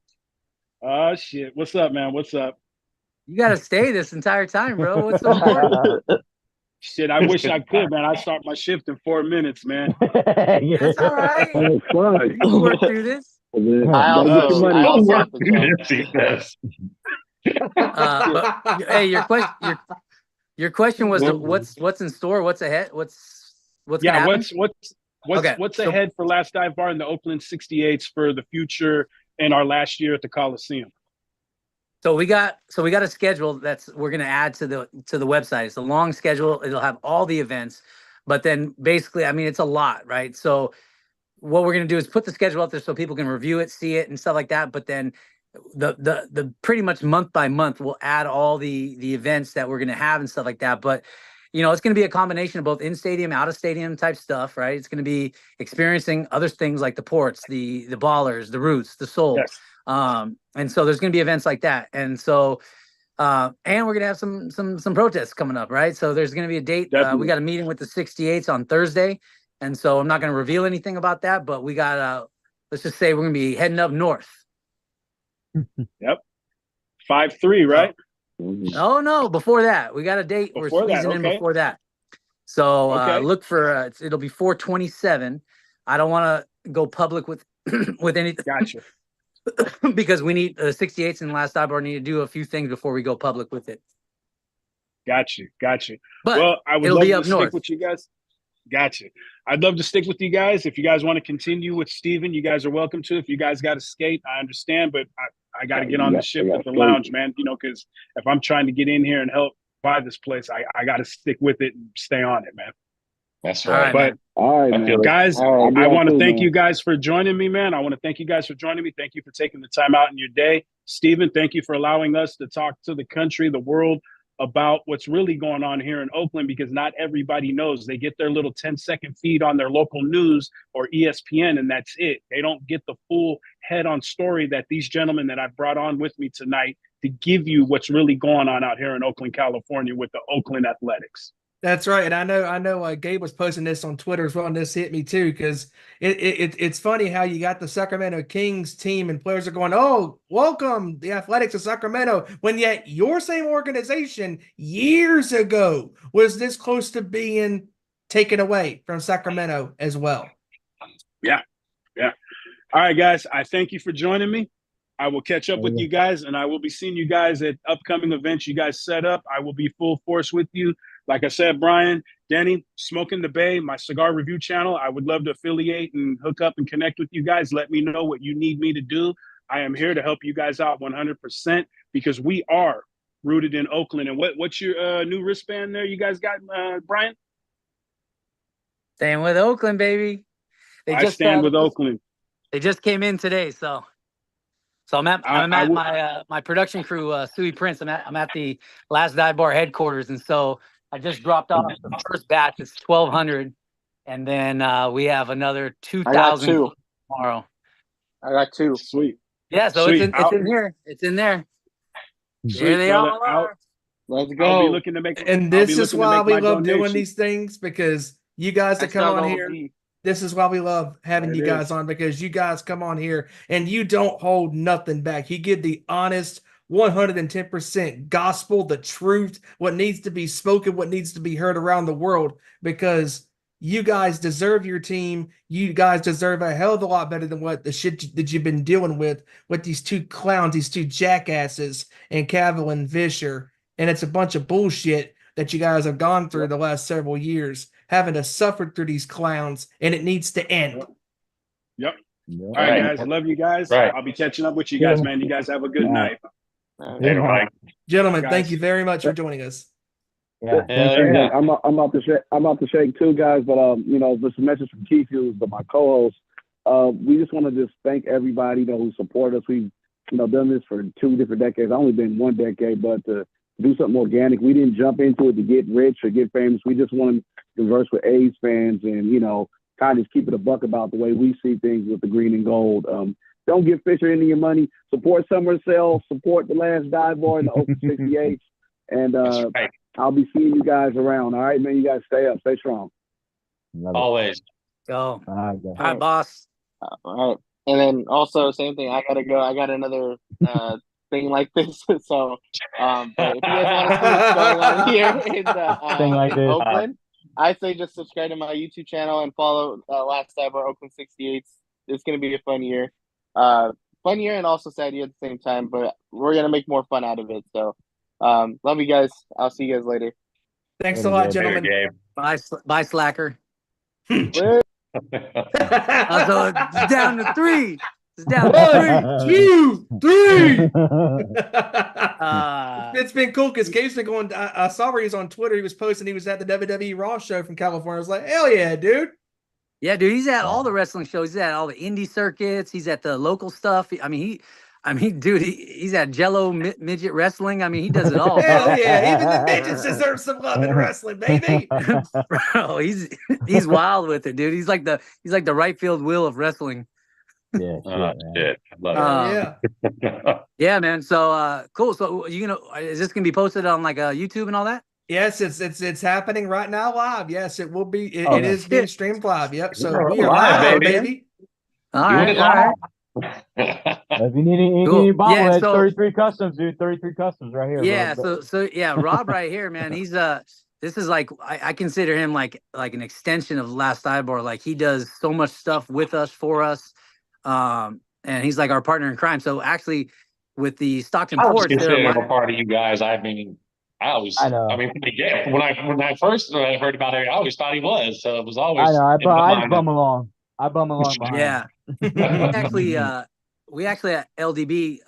S5: Oh shit! What's up, man? What's up?
S7: You gotta stay this entire time, bro. What's so important?
S5: Shit, I wish I could, man. I start my shift in 4 minutes, man.
S7: That's all right.
S9: Oh, fuck.
S7: You can work through this.
S9: Man,
S6: I
S9: gotta get your
S6: also,
S9: money.
S6: I also have to jump.
S7: But hey, your question was what's in store? What's ahead? What's gonna
S5: Yeah,
S7: happen?
S5: what's
S7: so-
S5: ahead for Last Dive Bar and the Oakland 68s for the future and our last year at the Coliseum?
S7: So we got a schedule we're gonna add to the website. It's a long schedule. It'll have all the events, but then basically, I mean, it's a lot, right? So what we're gonna do is put the schedule out there so people can review it, see it, and stuff like that. But then the pretty much month by month, we'll add all the events that we're gonna have and stuff like that. But it's gonna be a combination of both in stadium, out of stadium type stuff, right? It's gonna be experiencing other things like the ports, the ballers, the roots, the soul.
S5: Yes.
S7: And so there's going to be events like that. And so, and we're going to have some protests coming up, right? So there's going to be a date. We got a meeting with the 68s on Thursday. And so I'm not going to reveal anything about that, but we got, let's just say we're going to be heading up north.
S5: Yep. 5-3, right?
S7: Oh, no, before that, we got a date. We're
S5: Before that,
S7: squeezing in
S5: okay.
S7: before that. So
S5: Okay.
S7: look for, it'll be 4/27. I don't want to go public with anything.
S5: Gotcha.
S7: Because we need 68s and Last Dive Bar need to do a few things before we go public with it.
S5: Gotcha.
S7: But
S5: Well, I would
S7: it'll
S5: love
S7: be
S5: to
S7: up
S5: stick
S7: north.
S5: with you guys. Gotcha. I'd love to stick with you guys. If you guys want to continue with Steven, you guys are welcome to. If you guys got to skate, I understand, but I got to get on the ship at the lounge, man. Because if I'm trying to get in here and help buy this place, I got to stick with it and stay on it, man.
S8: That's
S7: All
S8: right.
S7: right,
S5: But
S7: man.
S9: All right, man.
S5: guys,
S9: All right,
S5: I want to
S9: too,
S5: thank
S9: man.
S5: you guys for joining me, man. I want to thank you guys for joining me. Thank you for taking the time out in your day. Steven, thank you for allowing us to talk to the country, the world, about what's really going on here in Oakland, because not everybody knows. They get their little 10-second feed on their local news or ESPN, and that's it. They don't get the full head-on story that these gentlemen that I've brought on with me tonight to give you what's really going on out here in Oakland, California with the Oakland Athletics.
S4: That's right, and I know Gabe was posting this on Twitter as well, and this hit me too, because it's funny how you got the Sacramento Kings team and players are going, "Oh, welcome the Athletics of Sacramento," when yet your same organization years ago was this close to being taken away from Sacramento as well.
S5: Yeah. All right, guys, I thank you for joining me. I will catch up with you guys, and I will be seeing you guys at upcoming events you guys set up. I will be full force with you. Like I said, Brian, Denny, Smoking the Bay, my cigar review channel. I would love to affiliate and hook up and connect with you guys. Let me know what you need me to do. I am here to help you guys out 100% because we are rooted in Oakland. And what's your new wristband there you guys got, Brian?
S7: Staying with Oakland, baby.
S5: I stand with Oakland.
S7: They just came in today, so I'm at my production crew, Suey Prince. I'm at the Last Dive Bar headquarters, and so I just dropped off the first batch. It's 1,200, and then we have another 2,000 tomorrow.
S6: I got 2.
S5: Sweet.
S7: Yeah, so
S5: Sweet.
S7: it's in here. It's in there.
S5: Sweet,
S7: Here they
S5: brother.
S7: all are.
S6: Let's
S5: I'll
S6: go.
S5: be looking to make.
S4: And
S5: I'll
S4: this
S5: be
S4: is
S5: looking to
S4: why
S5: make
S4: we
S5: my
S4: love doing
S5: donation.
S4: these things, because you guys that come on here, this is why we love having
S5: There
S4: you
S5: it
S4: guys
S5: is.
S4: on, because you guys come on here and you don't hold nothing back. You give the honest, 110% gospel, the truth, what needs to be spoken, what needs to be heard around the world, because you guys deserve your team. You guys deserve a hell of a lot better than what the shit that you've been dealing with these two clowns, these two jackasses, and Cavill and Vischer. And it's a bunch of bullshit that you guys have gone through the last several years, having to suffer through these clowns, and it needs to end.
S5: Yep. All right, guys. Love you guys.
S8: Right.
S5: I'll be catching up with you guys, man. You guys have a good night.
S8: Later, Mike.
S4: Gentlemen,
S5: Guys.
S4: thank you very much for joining us.
S10: Yeah.
S8: Yeah.
S9: I'm about to shake too, guys. But you know, this message from Keith, who's my co-host. We just want to just thank everybody who support us. We've done this for 2 different decades. I've only been 1 decade, but to do something organic, we didn't jump into it to get rich or get famous. We just want to converse with A's fans and kind of just keep it a buck about the way we see things with the green and gold. Don't give Fisher any of your money. Support Summer Sale. Support the Last Dive Bar and the Open 68. And I'll be seeing you guys around. All right, man. You guys stay up. Stay strong.
S8: Always.
S11: Go.
S10: All
S11: right, boss.
S6: All right. And then also, same thing. I gotta go. I got another thing like this. So, but if you guys want to see what's going on here in Oakland, I say just subscribe to my YouTube channel and follow Last Dive Bar Oakland 68. It's gonna be a fun year. Fun year and also sad year at the same time. But we're gonna make more fun out of it. So, love you guys. I'll see you guys later.
S4: Thanks a lot, gentlemen.
S11: Bye, Slacker.
S6: Later.
S11: So it's down to 3. It's down
S4: to
S11: 3.
S4: 2, 3. It's been cool because Gabe's been going. I saw where he was on Twitter. He was posting he was at the WWE Raw show from California. I was like, hell yeah, dude.
S11: Yeah, dude. He's at all the wrestling shows. He's at all the indie circuits. He's at the local stuff. Dude, he's at Jello midget wrestling. I mean, he does it all.
S4: Hell yeah, even the midgets deserve some love in wrestling, baby.
S11: Bro, he's wild with it, dude. He's like the right field Will of wrestling.
S10: Yeah.
S8: Shit. I love
S11: it. Yeah, man. So cool. So is this gonna be posted on like YouTube and all that?
S4: Yes, it's happening right now live. Yes, it will be. It is being streamed live. Yep. So we are live, baby.
S11: All right.
S10: If you need any bobbleheads, 33 Customs, dude. 33 Customs right here.
S11: Yeah.
S10: Bro.
S11: So yeah, Rob right here, man. He's this is like I consider him like an extension of Last Dive Bar. Like he does so much stuff with us for us, and he's like our partner in crime. So actually, with the Stockton Ports,
S8: consider him a part of you guys. I mean, when I first heard about it, I always thought he was. So it was always.
S10: I know. I just bum along. Behind.
S11: Yeah. we actually at LDB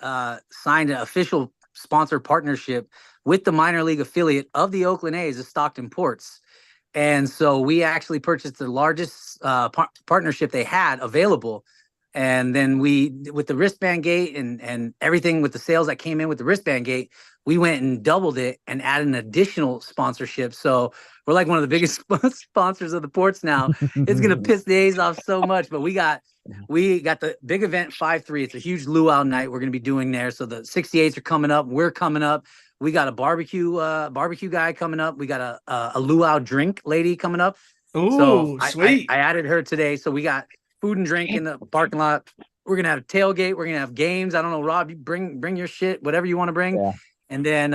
S11: signed an official sponsor partnership with the minor league affiliate of the Oakland A's, the Stockton Ports. And so we actually purchased the largest partnership they had available. And then with the wristband gate and everything with the sales that came in with the wristband gate, we went and doubled it and added an additional sponsorship. So we're like one of the biggest sponsors of the Ports now. It's going to piss the A's off so much, but we got the big event 5-3. It's a huge luau night we're going to be doing there. So the 68s are coming up. We're coming up. We got a barbecue guy coming up. We got a luau drink lady coming up.
S4: Ooh,
S11: so
S4: sweet.
S11: I added her today. So we got food and drink in the parking lot. We're going to have a tailgate. We're going to have games. I don't know, Rob, you bring your shit, whatever you want to bring.
S10: Yeah.
S11: And then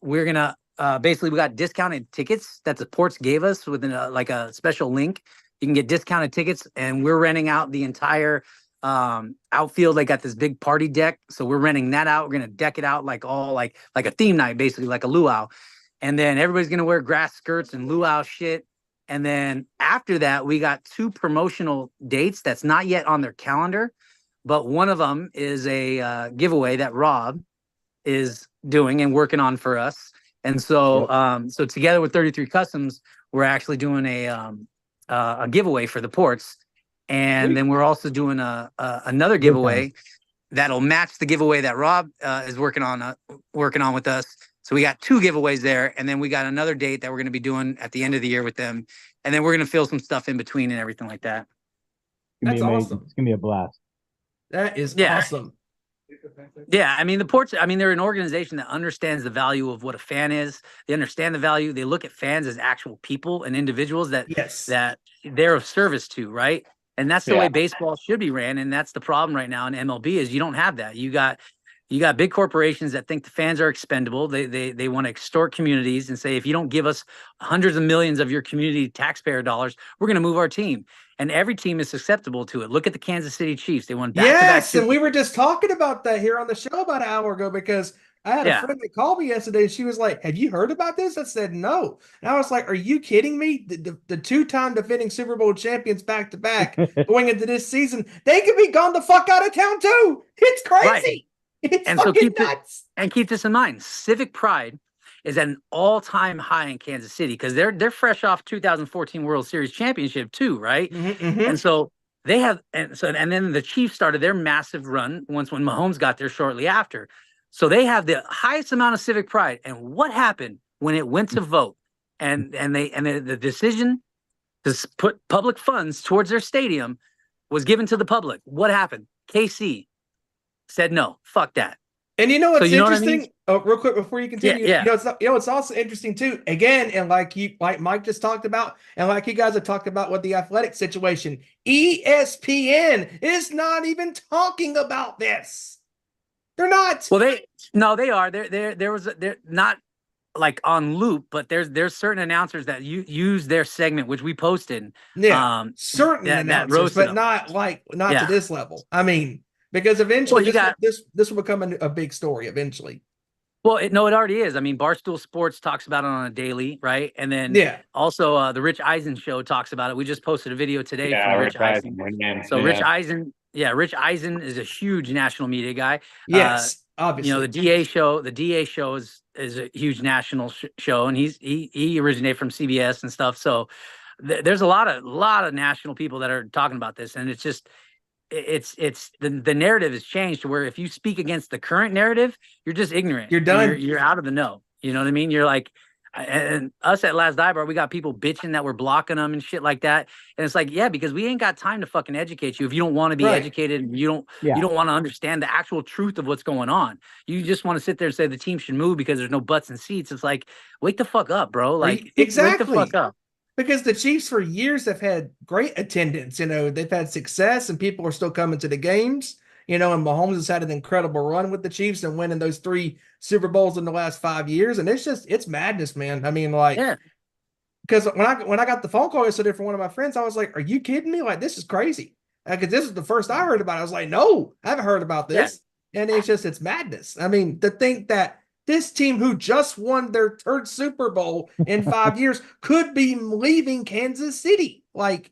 S11: we're going to basically we got discounted tickets that the Ports gave us within a special link. You can get discounted tickets, and we're renting out the entire outfield. They got this big party deck, so we're renting that out. We're gonna deck it out like a theme night, basically like a luau. And then everybody's gonna wear grass skirts and luau shit. And then after that, we got 2 promotional dates that's not yet on their calendar, but one of them is a giveaway that Rob is doing and working on for us. And so, so together with 33 Customs, we're actually doing a giveaway for the Ports, and then we're also doing another giveaway that'll match the giveaway that Rob is working on with us. So we got 2 giveaways there, and then we got another date that we're going to be doing at the end of the year with them, and then we're going to fill some stuff in between and everything like that.
S4: That's awesome.
S10: It's gonna be a blast.
S4: That is awesome.
S11: Yeah, I mean, the Ports, they're an organization that understands the value of what a fan is. They understand the value. They look at fans as actual people and individuals that they're of service to, right? And that's the way baseball should be ran. And that's the problem right now in MLB is you don't have that. You got
S12: You got big corporations that think the fans are expendable. They want to extort communities and say, if you don't give us hundreds of millions of your community taxpayer dollars, we're going to move our team. And every team is susceptible to it. Look at the Kansas City Chiefs. They won back-to-back
S4: Yes, and
S12: Super
S4: we were just talking about that here on the show about an hour ago because I had a
S12: Yeah.
S4: friend that called me yesterday and she was like, "Have you heard about this?" I said, "No." And I was like, "Are you kidding me? The two-time defending Super Bowl champions back to back going into this season, they could be gone the fuck out of town too. It's crazy.
S12: Right.
S4: It's
S12: And so
S4: fucking nuts."
S12: keep this in mind. Civic pride is at an all-time high in Kansas City because they're fresh off 2014 World Series championship too, right? And so they have, and then the Chiefs started their massive run when Mahomes got there shortly after. So they have the highest amount of civic pride. And what happened when it went to vote and the decision to put public funds towards their stadium was given to the public? What happened? KC said no, fuck that.
S4: And you know what's interesting?
S12: What I mean?
S4: Oh, real quick before you continue,
S12: Yeah.
S4: it's also interesting too. Again, and like Mike just talked about, and like you guys have talked about with the athletic situation, ESPN is not even talking about this. They're not.
S12: Well, they are. They're not like on loop, but there's certain announcers that use their segment, which we posted.
S4: Yeah, certain announcers, but
S12: them.
S4: not to this level. I mean, because eventually this will become a big story eventually.
S12: Well, it already is. I mean, Barstool Sports talks about it on a daily, right? And then also the Rich Eisen show talks about it. We just posted a video today from Rich Eisen. Rich Eisen is a huge national media guy.
S4: Yes, obviously.
S12: You know, the DA show is a huge national show, and he originated from CBS and stuff. So there's a lot of national people that are talking about this, and it's just the narrative has changed to where if you speak against the current narrative, you're just ignorant.
S4: You're done.
S12: You're out of the know. You know what I mean? You're like, and us at Last Dive Bar, we got people bitching that we're blocking them and shit like that. And it's like, yeah, because we ain't got time to fucking educate you if you don't want to be educated and you don't want to understand the actual truth of what's going on. You just want to sit there and say the team should move because there's no butts and seats. It's like, wake the fuck up, bro. Like,
S4: exactly.
S12: Wake the fuck up.
S4: Because the Chiefs for years have had great attendance. You know, they've had success and people are still coming to the games. You know, and Mahomes has had an incredible run with the Chiefs and winning those 3 Super Bowls in the last 5 years. And it's madness, man. I mean, like, because when I got the phone call yesterday from one of my friends, I was like, "Are you kidding me? Like, this is crazy." Because this is the first I heard about it. I was like, "No, I haven't heard about this." And it's madness. I mean, to think that this team who just won their 3rd Super Bowl in 5 years could be leaving Kansas City. Like,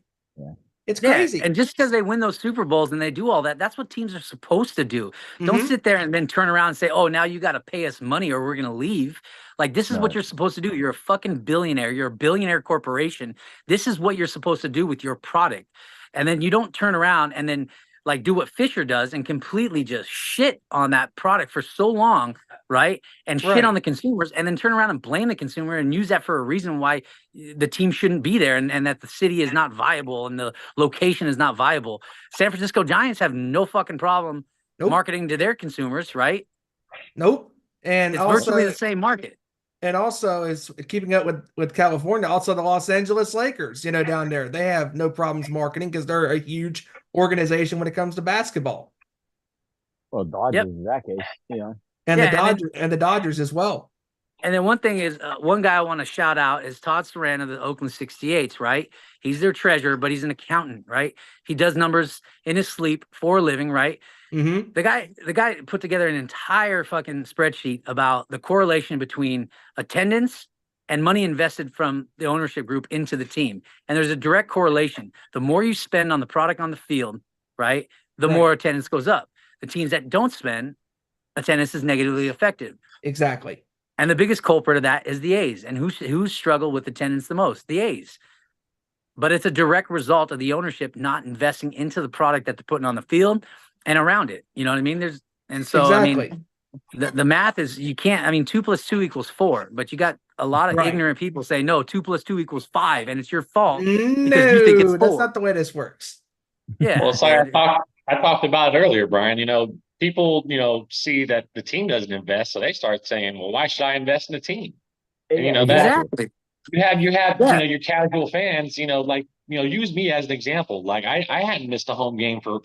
S4: it's crazy.
S12: And just because they win those Super Bowls and they do all that, that's what teams are supposed to do. Don't sit there and then turn around and say, "Oh, now you got to pay us money or we're going to leave." Like, this is what you're supposed to do. You're a fucking billionaire. You're a billionaire corporation. This is what you're supposed to do with your product. And then you don't turn around and then like do what Fisher does and completely just shit on that product for so long, right? And shit on the consumers and then turn around and blame the consumer and use that for a reason why the team shouldn't be there and that the city is not viable and the location is not viable. San Francisco Giants have no fucking problem marketing to their consumers, right?
S4: Nope. And
S12: it's
S4: also,
S12: virtually the same market.
S4: And also is keeping up with California, also the Los Angeles Lakers, you know, down there. They have no problems marketing because they're a huge organization when it comes to basketball.
S10: Well, Dodgers in that case, you know.
S4: And the Dodgers as well.
S12: And then one thing is, one guy I want to shout out is Todd Saran of the Oakland 68s, right? He's their treasurer, but he's an accountant, right? He does numbers in his sleep for a living, right?
S4: Mm-hmm.
S12: The guy put together an entire fucking spreadsheet about the correlation between attendance and money invested from the ownership group into the team. And there's a direct correlation. The more you spend on the product on the field, right, the more attendance goes up. The teams that don't spend, attendance is negatively affected.
S4: Exactly.
S12: And the biggest culprit of that is the A's. And who's struggled with attendance the most? The A's. But it's a direct result of the ownership not investing into the product that they're putting on the field and around it. You know what I mean? I mean, the math is, you can't, I mean, 2 + 2 = 4, but you got a lot of ignorant people say, no, 2 + 2 = 5, and it's your fault because you think it's 4.
S4: That's not the way this works.
S12: Yeah.
S8: Well, sorry, I talked about it earlier, Brian. You know, people, you know, see that the team doesn't invest, so they start saying, "Well, why should I invest in a team?" And, you know,
S12: exactly.
S8: You have you know, your casual fans, you know, like, you know, use me as an example. Like I hadn't missed a home game for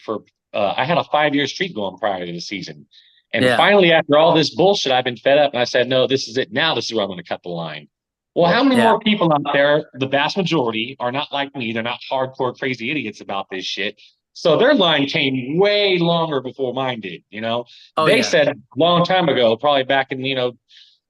S8: I had a 5-year streak going prior to the season. And
S12: Yeah.
S8: finally, after all this bullshit, I've been fed up, and I said, no, this is it. Now this is where I'm going to cut the line. Well, how many
S12: Yeah.
S8: more people out there, the vast majority, are not like me? They're not hardcore crazy idiots about this shit. So their line came way longer before mine did.
S12: Oh,
S8: They
S12: yeah.
S8: said a long time ago, probably back in,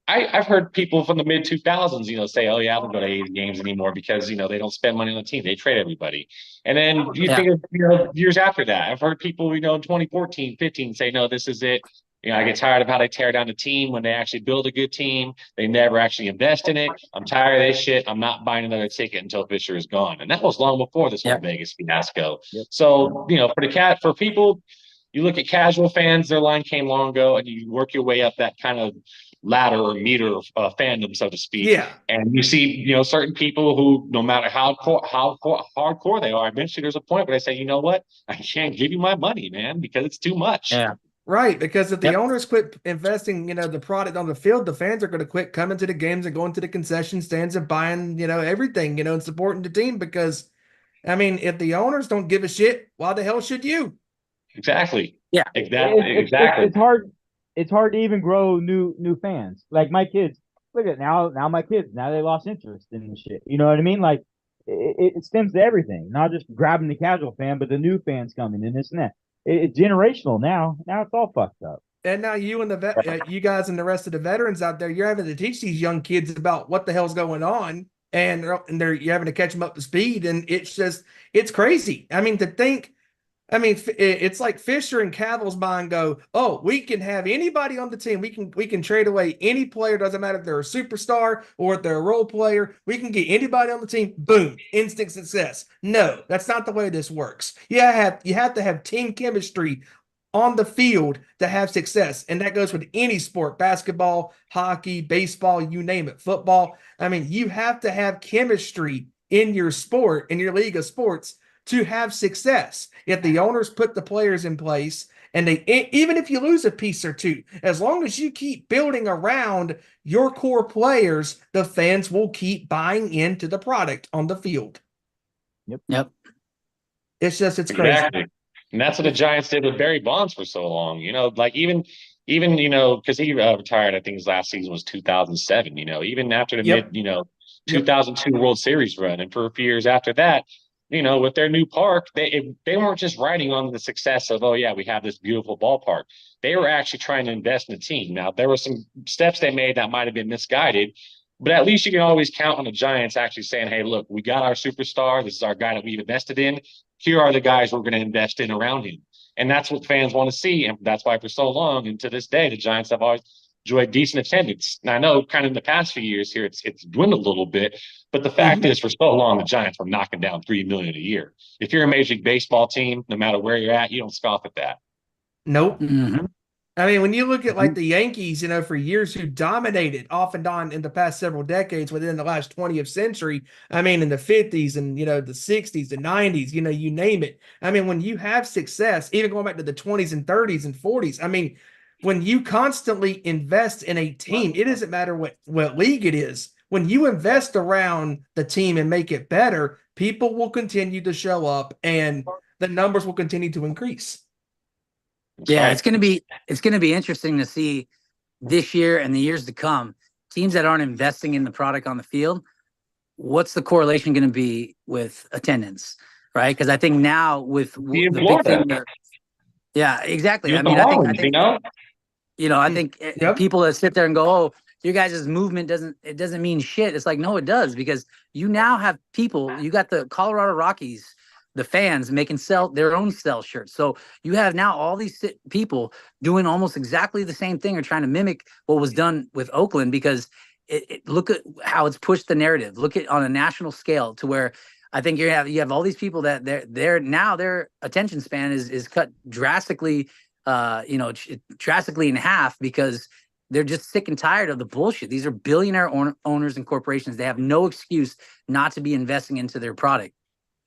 S8: I've heard people from the mid 2000s, say, oh, yeah, I don't go to A's games anymore because, they don't spend money on the team. They trade everybody. And then you
S12: Yeah.
S8: think of, years after that, I've heard people, in 2014, 15 say, no, this is it. I get tired of how they tear down the team when they actually build a good team. They never actually invest in it. I'm tired of this shit. I'm not buying another ticket until Fisher is gone. And that was long before this whole Vegas fiasco. So, for people, you look at casual fans, their line came long ago, and you work your way up that kind of ladder or meter of fandom, so to speak.
S4: Yeah.
S8: And you see, certain people who, no matter how hardcore they are, eventually there's a point where they say, you know what? I can't give you my money, man, because it's too much.
S12: Yeah.
S4: Right, because if the owners quit investing, the product on the field, the fans are going to quit coming to the games and going to the concession stands and buying, everything, and supporting the team. Because, if the owners don't give a shit, why the hell should you?
S8: Exactly.
S12: Yeah.
S8: Exactly.
S10: It's hard. It's hard to even grow new fans. Like my kids, look at now my kids, now they lost interest in shit. You know what I mean? Like it stems to everything, not just grabbing the casual fan, but the new fans coming and this and that. It's generational now. Now it's all fucked up.
S4: And now you and you guys and the rest of the veterans out there, you're having to teach these young kids about what the hell's going on, and you're having to catch them up to speed, and it's crazy. To think. It's like Fisher and Cavill's mind go, oh, we can have anybody on the team. We can trade away any player. Doesn't matter if they're a superstar or if they're a role player. We can get anybody on the team. Boom, instant success. No, that's not the way this works. You have to have team chemistry on the field to have success. And that goes with any sport, basketball, hockey, baseball, you name it, football. You have to have chemistry in your sport, in your league of sports, to have success. If the owners put the players in place, and even if you lose a piece or two, as long as you keep building around your core players, the fans will keep buying into the product on the field.
S12: Yep.
S4: It's crazy.
S8: Exactly. And that's what the Giants did with Barry Bonds for so long. Like even because he retired, I think his last season was 2007. Even after the 2002 World Series run, and for a few years after that, with their new park, they weren't just riding on the success of, oh yeah, we have this beautiful ballpark. They were actually trying to invest in the team. Now there were some steps they made that might have been misguided, but at least you can always count on the Giants actually saying, hey, look, we got our superstar. This is our guy that we've invested in. Here are the guys we're going to invest in around him. And that's what fans want to see. And that's why for so long, and to this day, the Giants have always enjoyed decent attendance. And I know kind of in the past few years here, it's dwindled a little bit, but the fact is for so long, the Giants were knocking down $3 million a year. If you're a Major League Baseball team, no matter where you're at, you don't scoff at that.
S4: Nope.
S12: Mm-hmm.
S4: When you look at like the Yankees, for years who dominated off and on in the past several decades within the last 20th century, in the 50s and, the 60s, the 90s, you name it. When you have success, even going back to the 20s and 30s and 40s, when you constantly invest in a team, it doesn't matter what league it is. When you invest around the team and make it better, people will continue to show up and the numbers will continue to increase.
S12: Yeah, it's gonna be interesting to see this year and the years to come. Teams that aren't investing in the product on the field, what's the correlation going to be with attendance, right? Because I think now with the big thing there, yeah, exactly. I think people that sit there and go, "Oh, your guys' movement doesn't mean shit." It's like, no, it does, because you now have people. You got the Colorado Rockies, the fans making their own sell shirts. So you have now all these people doing almost exactly the same thing or trying to mimic what was done with Oakland, because look at how it's pushed the narrative. Look at on a national scale to where I think you have all these people that they're now their attention span is cut drastically, drastically in half, because they're just sick and tired of the bullshit. These are billionaire owners and corporations. They have no excuse not to be investing into their product.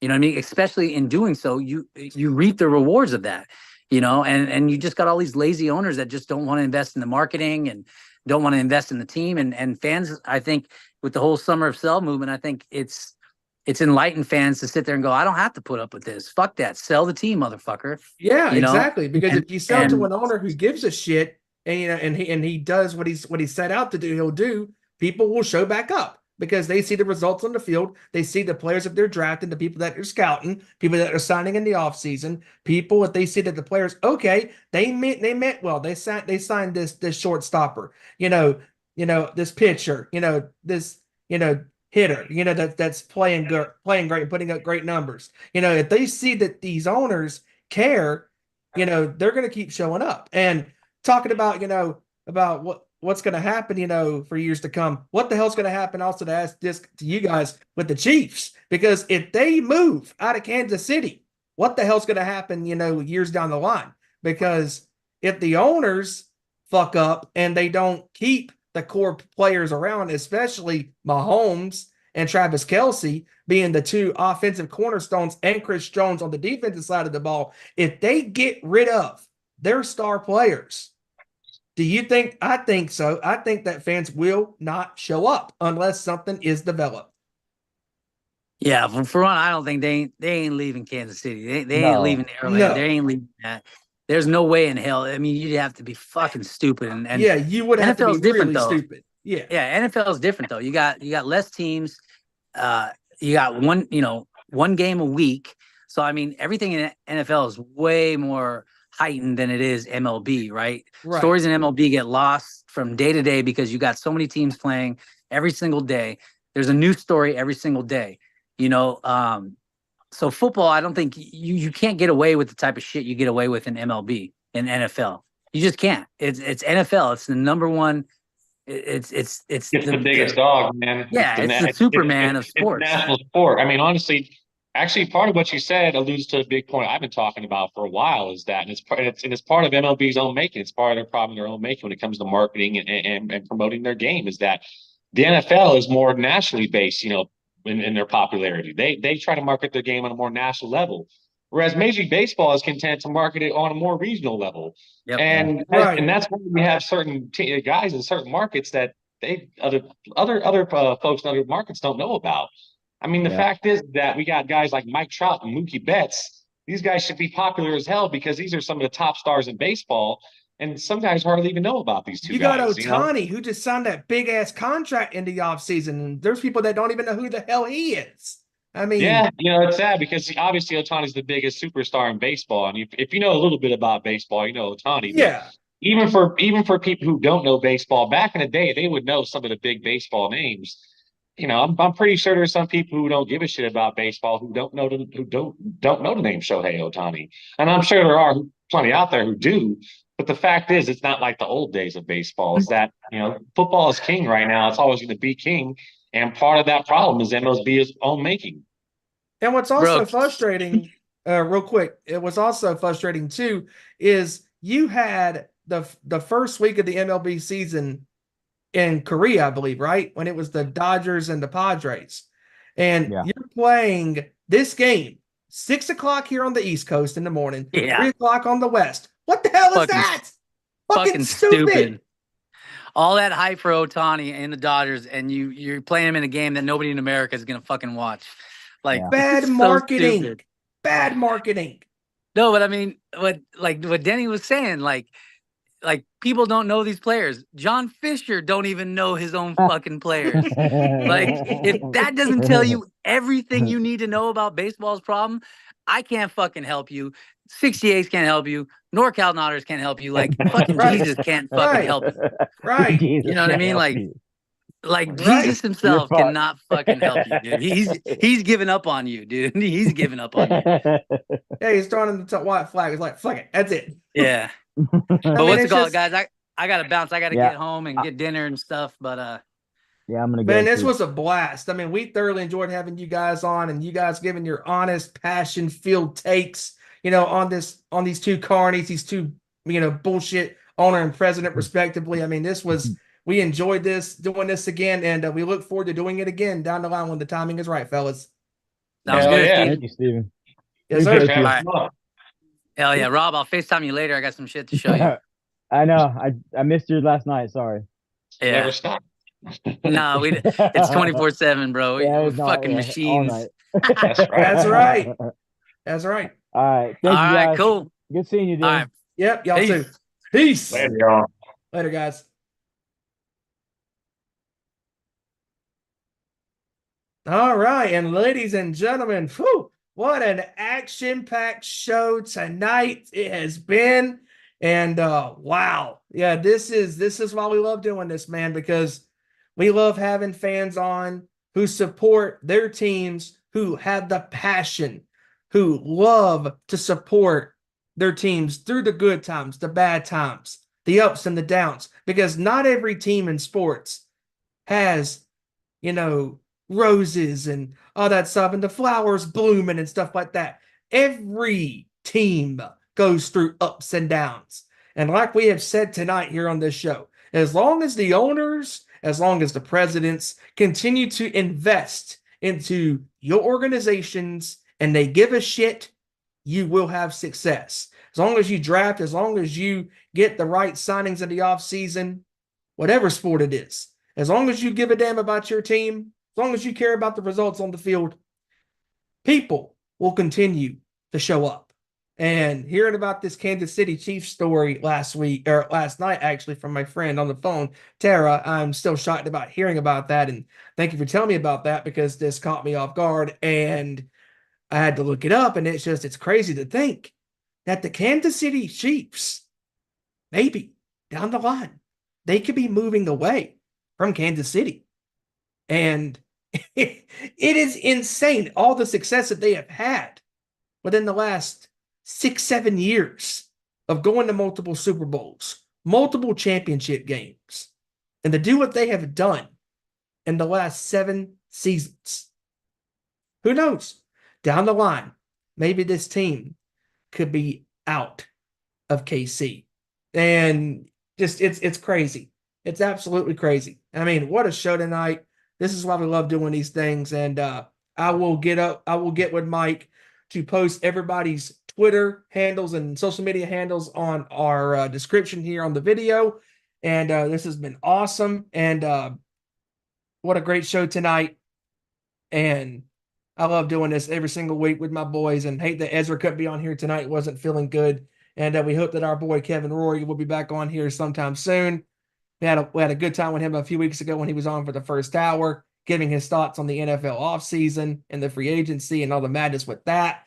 S12: You know what I mean? Especially in doing so, you reap the rewards of that, and you just got all these lazy owners that just don't want to invest in the marketing and don't want to invest in the team. And fans, I think with the whole Summer of Sell movement, I think it's enlightened fans to sit there and go, I don't have to put up with this. Fuck that. Sell the team, motherfucker.
S4: Yeah, exactly. Because if you sell to an owner who gives a shit, and he does what he's set out to do, he'll do, people will show back up because they see the results on the field. They see the players that they're drafting, the people that they're scouting, people that are signing in the offseason, people that they see that the players, okay, they meant well. They signed this shortstopper, this pitcher, this, hitter, that's playing great, putting up great numbers. If they see that these owners care, they're going to keep showing up and talking about, about what's going to happen, for years to come. What the hell's going to happen also, to ask this to you guys, with the Chiefs? Because if they move out of Kansas City, what the hell's going to happen, years down the line? Because if the owners fuck up and they don't keep the core players around, especially Mahomes and Travis Kelce being the two offensive cornerstones, and Chris Jones on the defensive side of the ball, if they get rid of their star players, do you think? I think so. I think that fans will not show up unless something is developed.
S12: Yeah, for one, I don't think they ain't leaving Kansas City. They ain't
S10: No.
S12: leaving LA.
S4: No.
S12: They ain't leaving that. There's no way in hell. I mean, you'd have to be fucking stupid. And
S4: yeah, you would have
S12: NFL's
S4: to be
S12: different,
S4: really
S12: though.
S4: stupid. Yeah.
S12: Yeah, NFL is different though. You got less teams. You got one game a week. So I mean, everything in NFL is way more heightened than it is MLB, right?
S4: Right.
S12: Stories in MLB get lost from day to day because you got so many teams playing every single day. There's a new story every single day. So football, I don't think you can't get away with the type of shit you get away with in MLB and NFL. You just can't. It's NFL. It's the number one. It's
S8: the biggest dog, man.
S12: Yeah, it's the Superman of sports.
S8: It's national sport. I mean, honestly, actually, part of what you said alludes to a big point I've been talking about for a while. Is that, and it's part of MLB's own making. It's part of their problem, their own making when it comes to marketing and promoting their game. Is that the NFL is more nationally based, in their popularity. They try to market their game on a more national level. Whereas Major League Baseball is content to market it on a more regional level.
S12: Yep.
S8: And that's why we have certain guys in certain markets that other folks in other markets don't know about. I mean, the fact is that we got guys like Mike Trout and Mookie Betts. These guys should be popular as hell because these are some of the top stars in baseball. And some guys hardly even know about these two
S4: you
S8: guys.
S4: got Ohtani, who just signed that big ass contract in the offseason. And there's people that don't even know who the hell he is. I mean,
S8: yeah, it's sad because obviously Ohtani's the biggest superstar in baseball, and if you know a little bit about baseball, you know Ohtani.
S4: Yeah.
S8: Even for people who don't know baseball, back in the day, they would know some of the big baseball names. I'm pretty sure there's some people who don't give a shit about baseball who don't know the name Shohei Ohtani, and I'm sure there are plenty out there who do. But the fact is, it's not like the old days of baseball. Is that football is king right now. It's always going to be king, and part of that problem is MLB's own making.
S4: And what's also frustrating, real quick, it was also frustrating too, is you had the first week of the MLB season in Korea, I believe, right? When it was the Dodgers and the Padres. And you're playing this game, 6 o'clock here on the East Coast in the morning, 3 o'clock on the West. What the hell is that? Fucking stupid.
S12: All that hype for Ohtani and the Dodgers, and you're playing him in a game that nobody in America is going to fucking watch. Like
S4: bad marketing. So bad marketing.
S12: No, but I mean, what Denny was saying, like people don't know these players. John Fisher don't even know his own fucking players. Like, if that doesn't tell you everything you need to know about baseball's problem, I can't fucking help you. 68s can't help you. NorCal Nodders can't help you. Like, fucking Jesus can't fucking help you.
S4: Right.
S12: You know what I mean? Like Jesus himself cannot fucking help you, dude. He's giving up on you, dude. He's giving up on you.
S4: Yeah, he's throwing in the white flag. He's like, fuck it. That's it.
S12: Yeah. But what's it called, guys? I gotta bounce. I gotta get home and get dinner and stuff. But
S10: I'm gonna go.
S4: Man, this was a blast. I mean, we thoroughly enjoyed having you guys on and you guys giving your honest, passion-filled takes, on these two carnies, these two, bullshit owner and president, respectively. I mean, we enjoyed doing this again, and we look forward to doing it again down the line when the timing is right, fellas.
S12: Sounds good.
S8: Yeah.
S10: Thank you, Steven.
S4: Yes, sir.
S12: All right. Hell yeah, Rob, I'll FaceTime you later. I got some shit to show you.
S10: I know. I missed you last night. Sorry.
S12: Yeah.
S8: Never stop.
S12: No, it's 24/7, bro. We're fucking machines.
S8: That's right.
S4: That's right. That's right.
S10: All right. Thank you, guys.
S12: Cool.
S10: Good seeing you, dude.
S12: All right.
S4: Yep. Y'all
S12: Peace.
S4: too. Peace.
S8: Later, y'all.
S4: Later, guys. All right, and ladies and gentlemen, whew, what an action-packed show tonight it has been. And wow. Yeah, this is why we love doing this, man, because we love having fans on who support their teams, who have the passion, who love to support their teams through the good times, the bad times, the ups and the downs, because not every team in sports has, you know, roses and all that stuff and the flowers blooming and stuff like that. Every team goes through ups and downs. And like we have said tonight here on this show, as long as the owners, as long as the presidents continue to invest into your organizations and they give a shit, you will have success. As long as you draft, as long as you get the right signings in the offseason, whatever sport it is, as long as you give a damn about your team, as long as you care about the results on the field, people will continue to show up. And hearing about this Kansas City Chiefs story last night, actually, from my friend on the phone, Tara, I'm still shocked about hearing about that. And thank you for telling me about that, because this caught me off guard and I had to look it up. And it's crazy to think that the Kansas City Chiefs, maybe down the line, they could be moving away from Kansas City. And it is insane, all the success that they have had within the last 6-7 years of going to multiple Super Bowls, multiple championship games, and to do what they have done in the last 7 seasons. Who knows? Down the line, maybe this team could be out of KC. And just it's crazy. It's absolutely crazy. I mean, what a show tonight. This is why we love doing these things. And I will get with Mike to post everybody's Twitter handles and social media handles on our description here on the video. And this has been awesome. And what a great show tonight. And I love doing this every single week with my boys, and hate that Ezra couldn't be on here tonight. Wasn't feeling good. And we hope that our boy Kevin Rory will be back on here sometime soon. We had a good time with him a few weeks ago when he was on for the first hour, giving his thoughts on the NFL offseason and the free agency and all the madness with that.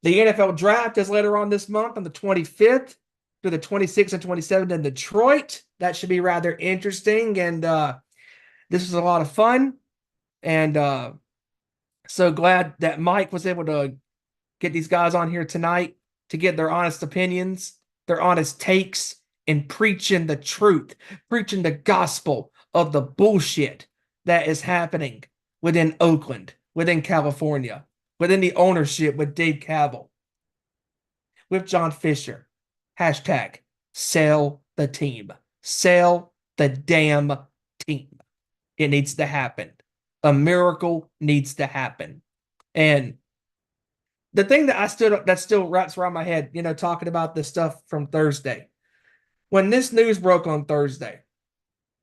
S4: The NFL draft is later on this month on the 25th to the 26th and 27th in Detroit. That should be rather interesting. And this was a lot of fun. And so glad that Mike was able to get these guys on here tonight to get their honest opinions, their honest takes, and preaching the truth, preaching the gospel of the bullshit that is happening within Oakland, within California, within the ownership with Dave Cavill, with John Fisher. Hashtag sell the team. Sell the damn team. It needs to happen. A miracle needs to happen. And the thing that still wraps around my head, talking about this stuff from Thursday, when this news broke on Thursday,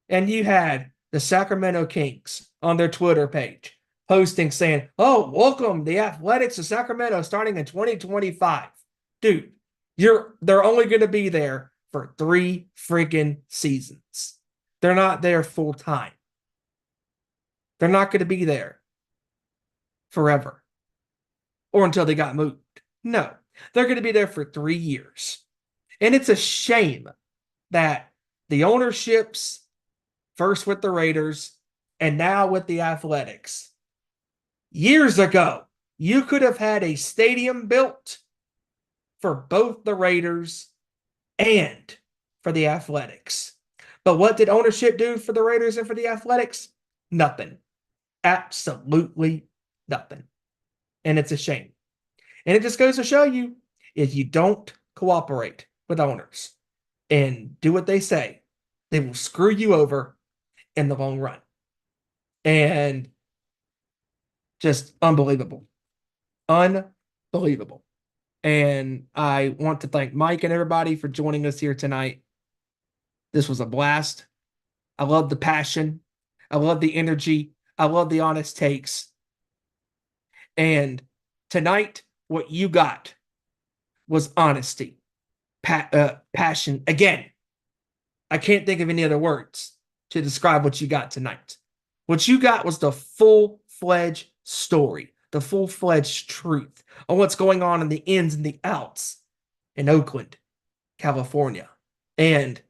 S4: and you had the Sacramento Kings on their Twitter page posting saying, "Oh, welcome the Athletics to Sacramento starting in 2025." Dude, they're only going to be there for 3 freaking seasons. They're not there full time. They're not going to be there forever or until they got moved. No, they're going to be there for 3 years. And it's a shame that the ownerships, first with the Raiders and now with the Athletics, years ago, you could have had a stadium built for both the Raiders and for the Athletics. But what did ownership do for the Raiders and for the Athletics? Nothing. Absolutely nothing. And it's a shame. And it just goes to show you, if you don't cooperate with owners and do what they say, they will screw you over in the long run. And just unbelievable. Unbelievable. And I want to thank Mike and everybody for joining us here tonight. This was a blast. I love the passion. I love the energy. I love the honest takes. And tonight, what you got was honesty, passion. Again, I can't think of any other words to describe what you got tonight. What you got was the full-fledged story, the full-fledged truth on what's going on in the ins and the outs in Oakland, California, and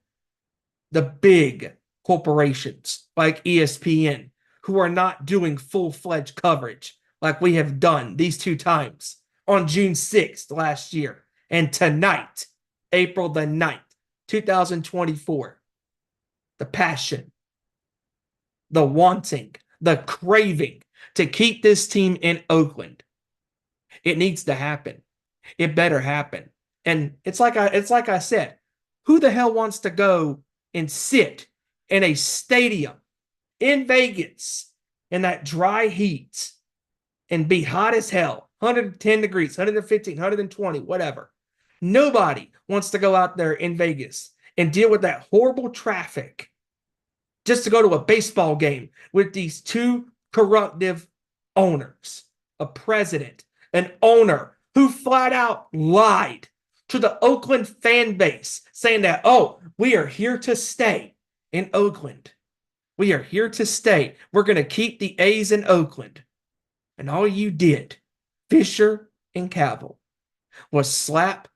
S4: the big corporations like ESPN who are not doing full-fledged coverage like we have done these two times on June 6th last year and tonight, April the 9th, 2024. The passion, the wanting, the craving to keep this team in Oakland. It needs to happen. It better happen. And it's like I said, who the hell wants to go and sit in a stadium in Vegas in that dry heat and be hot as hell, 110 degrees, 115, 120, whatever. Nobody wants to go out there in Vegas and deal with that horrible traffic just to go to a baseball game with these two corruptive owners, a president, an owner who flat out lied to the Oakland fan base saying that, oh, we are here to stay in Oakland. We are here to stay. We're going to keep the A's in Oakland. And all you did, Fisher and Cabell, was slap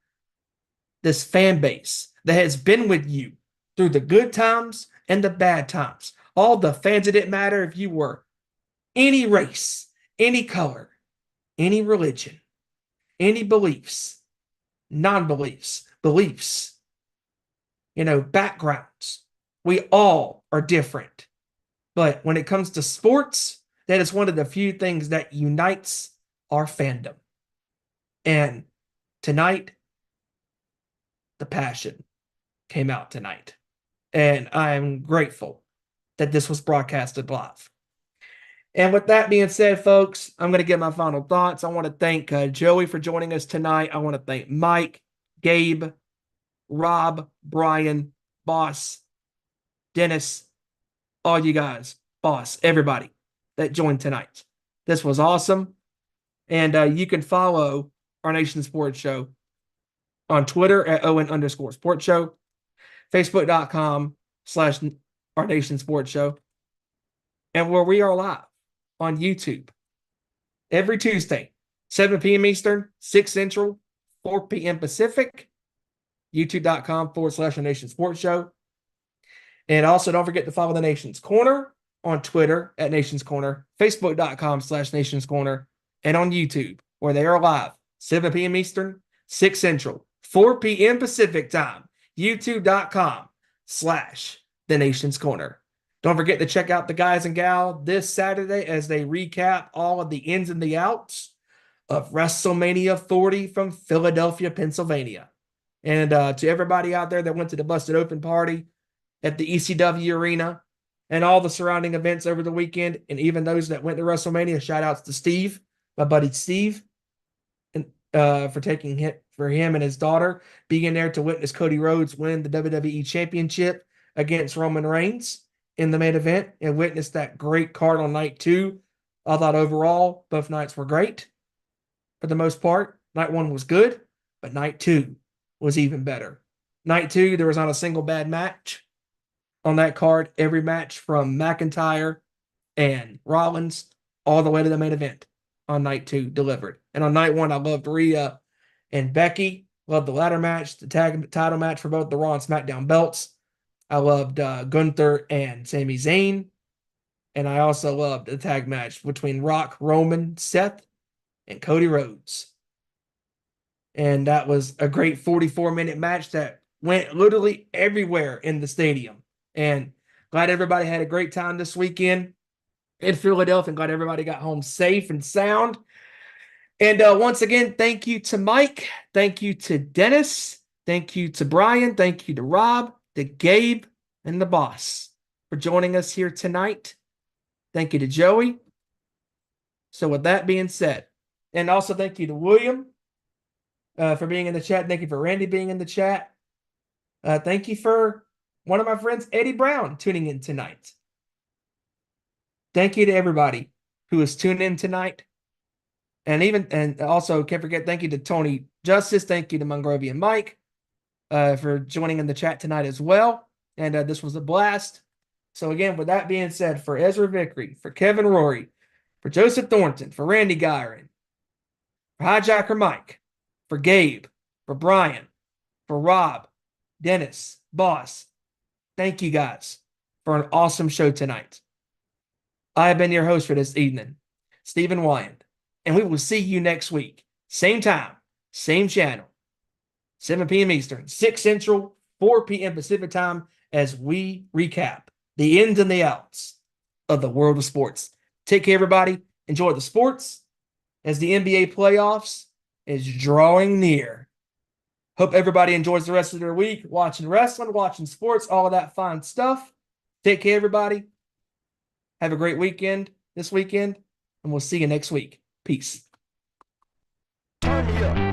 S4: this fan base that has been with you through the good times and the bad times. All the fans, it didn't matter if you were any race, any color, any religion, any beliefs, non-beliefs, beliefs, backgrounds. We all are different. But when it comes to sports, that is one of the few things that unites our fandom. And tonight, the passion came out tonight. And I'm grateful that this was broadcasted live. And with that being said, folks, I'm going to get my final thoughts. I want to thank Joey for joining us tonight. I want to thank Mike, Gabe, Rob, Brian, Boss, Dennis, all you guys, Boss, everybody that joined tonight. This was awesome. And you can follow Our Nation Sports Show on Twitter at Owen_Sports Show, Facebook.com/Our Nation Sports Show, and where we are live on YouTube every Tuesday, 7 p.m. Eastern, 6 Central, 4 p.m. Pacific, YouTube.com/Our Nation Sports Show. And also don't forget to follow the Nation's Corner on Twitter at Nation's Corner, Facebook.com/Nation's Corner, and on YouTube, where they are live, 7 p.m. Eastern, 6 Central, 4 p.m. Pacific time, YouTube.com/The Nation's Corner. Don't forget to check out the guys and gal this Saturday as they recap all of the ins and the outs of WrestleMania 40 from Philadelphia, Pennsylvania. And to everybody out there that went to the Busted Open party at the ECW Arena and all the surrounding events over the weekend, and even those that went to WrestleMania, shout outs to Steve, my buddy Steve, and for him and his daughter being there to witness Cody Rhodes win the WWE Championship against Roman Reigns in the main event and witness that great card on night 2. I thought overall both nights were great for the most part. Night 1 was good, but night 2 was even better. Night 2, there was not a single bad match on that card. Every match from McIntyre and Rollins all the way to the main event on night 2 delivered. And on night 1, I loved Rhea and Becky. Loved the ladder match, the tag title match for both the Raw and SmackDown belts. I loved Gunther and Sami Zayn. And I also loved the tag match between Rock, Roman, Seth, and Cody Rhodes. And that was a great 44-minute match that went literally everywhere in the stadium. And glad everybody had a great time this weekend in Philadelphia, and glad everybody got home safe and sound. And once again, thank you to Mike. Thank you to Dennis. Thank you to Brian. Thank you to Rob, to Gabe, and the boss for joining us here tonight. Thank you to Joey. So with that being said, and also thank you to William for being in the chat. Thank you for Randy being in the chat. Thank you for one of my friends, Eddie Brown, tuning in tonight. Thank you to everybody who is tuned in tonight. And also can't forget, thank you to Tony Justice. Thank you to Mongrovian Mike for joining in the chat tonight as well. and this was a blast. So again, with that being said, for Ezra Vickery, for Kevin Rory, for Joseph Thornton, for Randy Gyron, for Hijacker Mike, for Gabe, for Brian, for Rob, Dennis, Boss, thank you guys for an awesome show tonight. I have been your host for this evening, Stephen Wyand, and we will see you next week. Same time, same channel, 7 p.m. Eastern, 6 Central, 4 p.m. Pacific time, as we recap the ins and the outs of the world of sports. Take care, everybody. Enjoy the sports as the NBA playoffs is drawing near. Hope everybody enjoys the rest of their week watching wrestling, watching sports, all of that fine stuff. Take care, everybody. Have a great weekend this weekend, and we'll see you next week. Peace.
S3: Turn me up.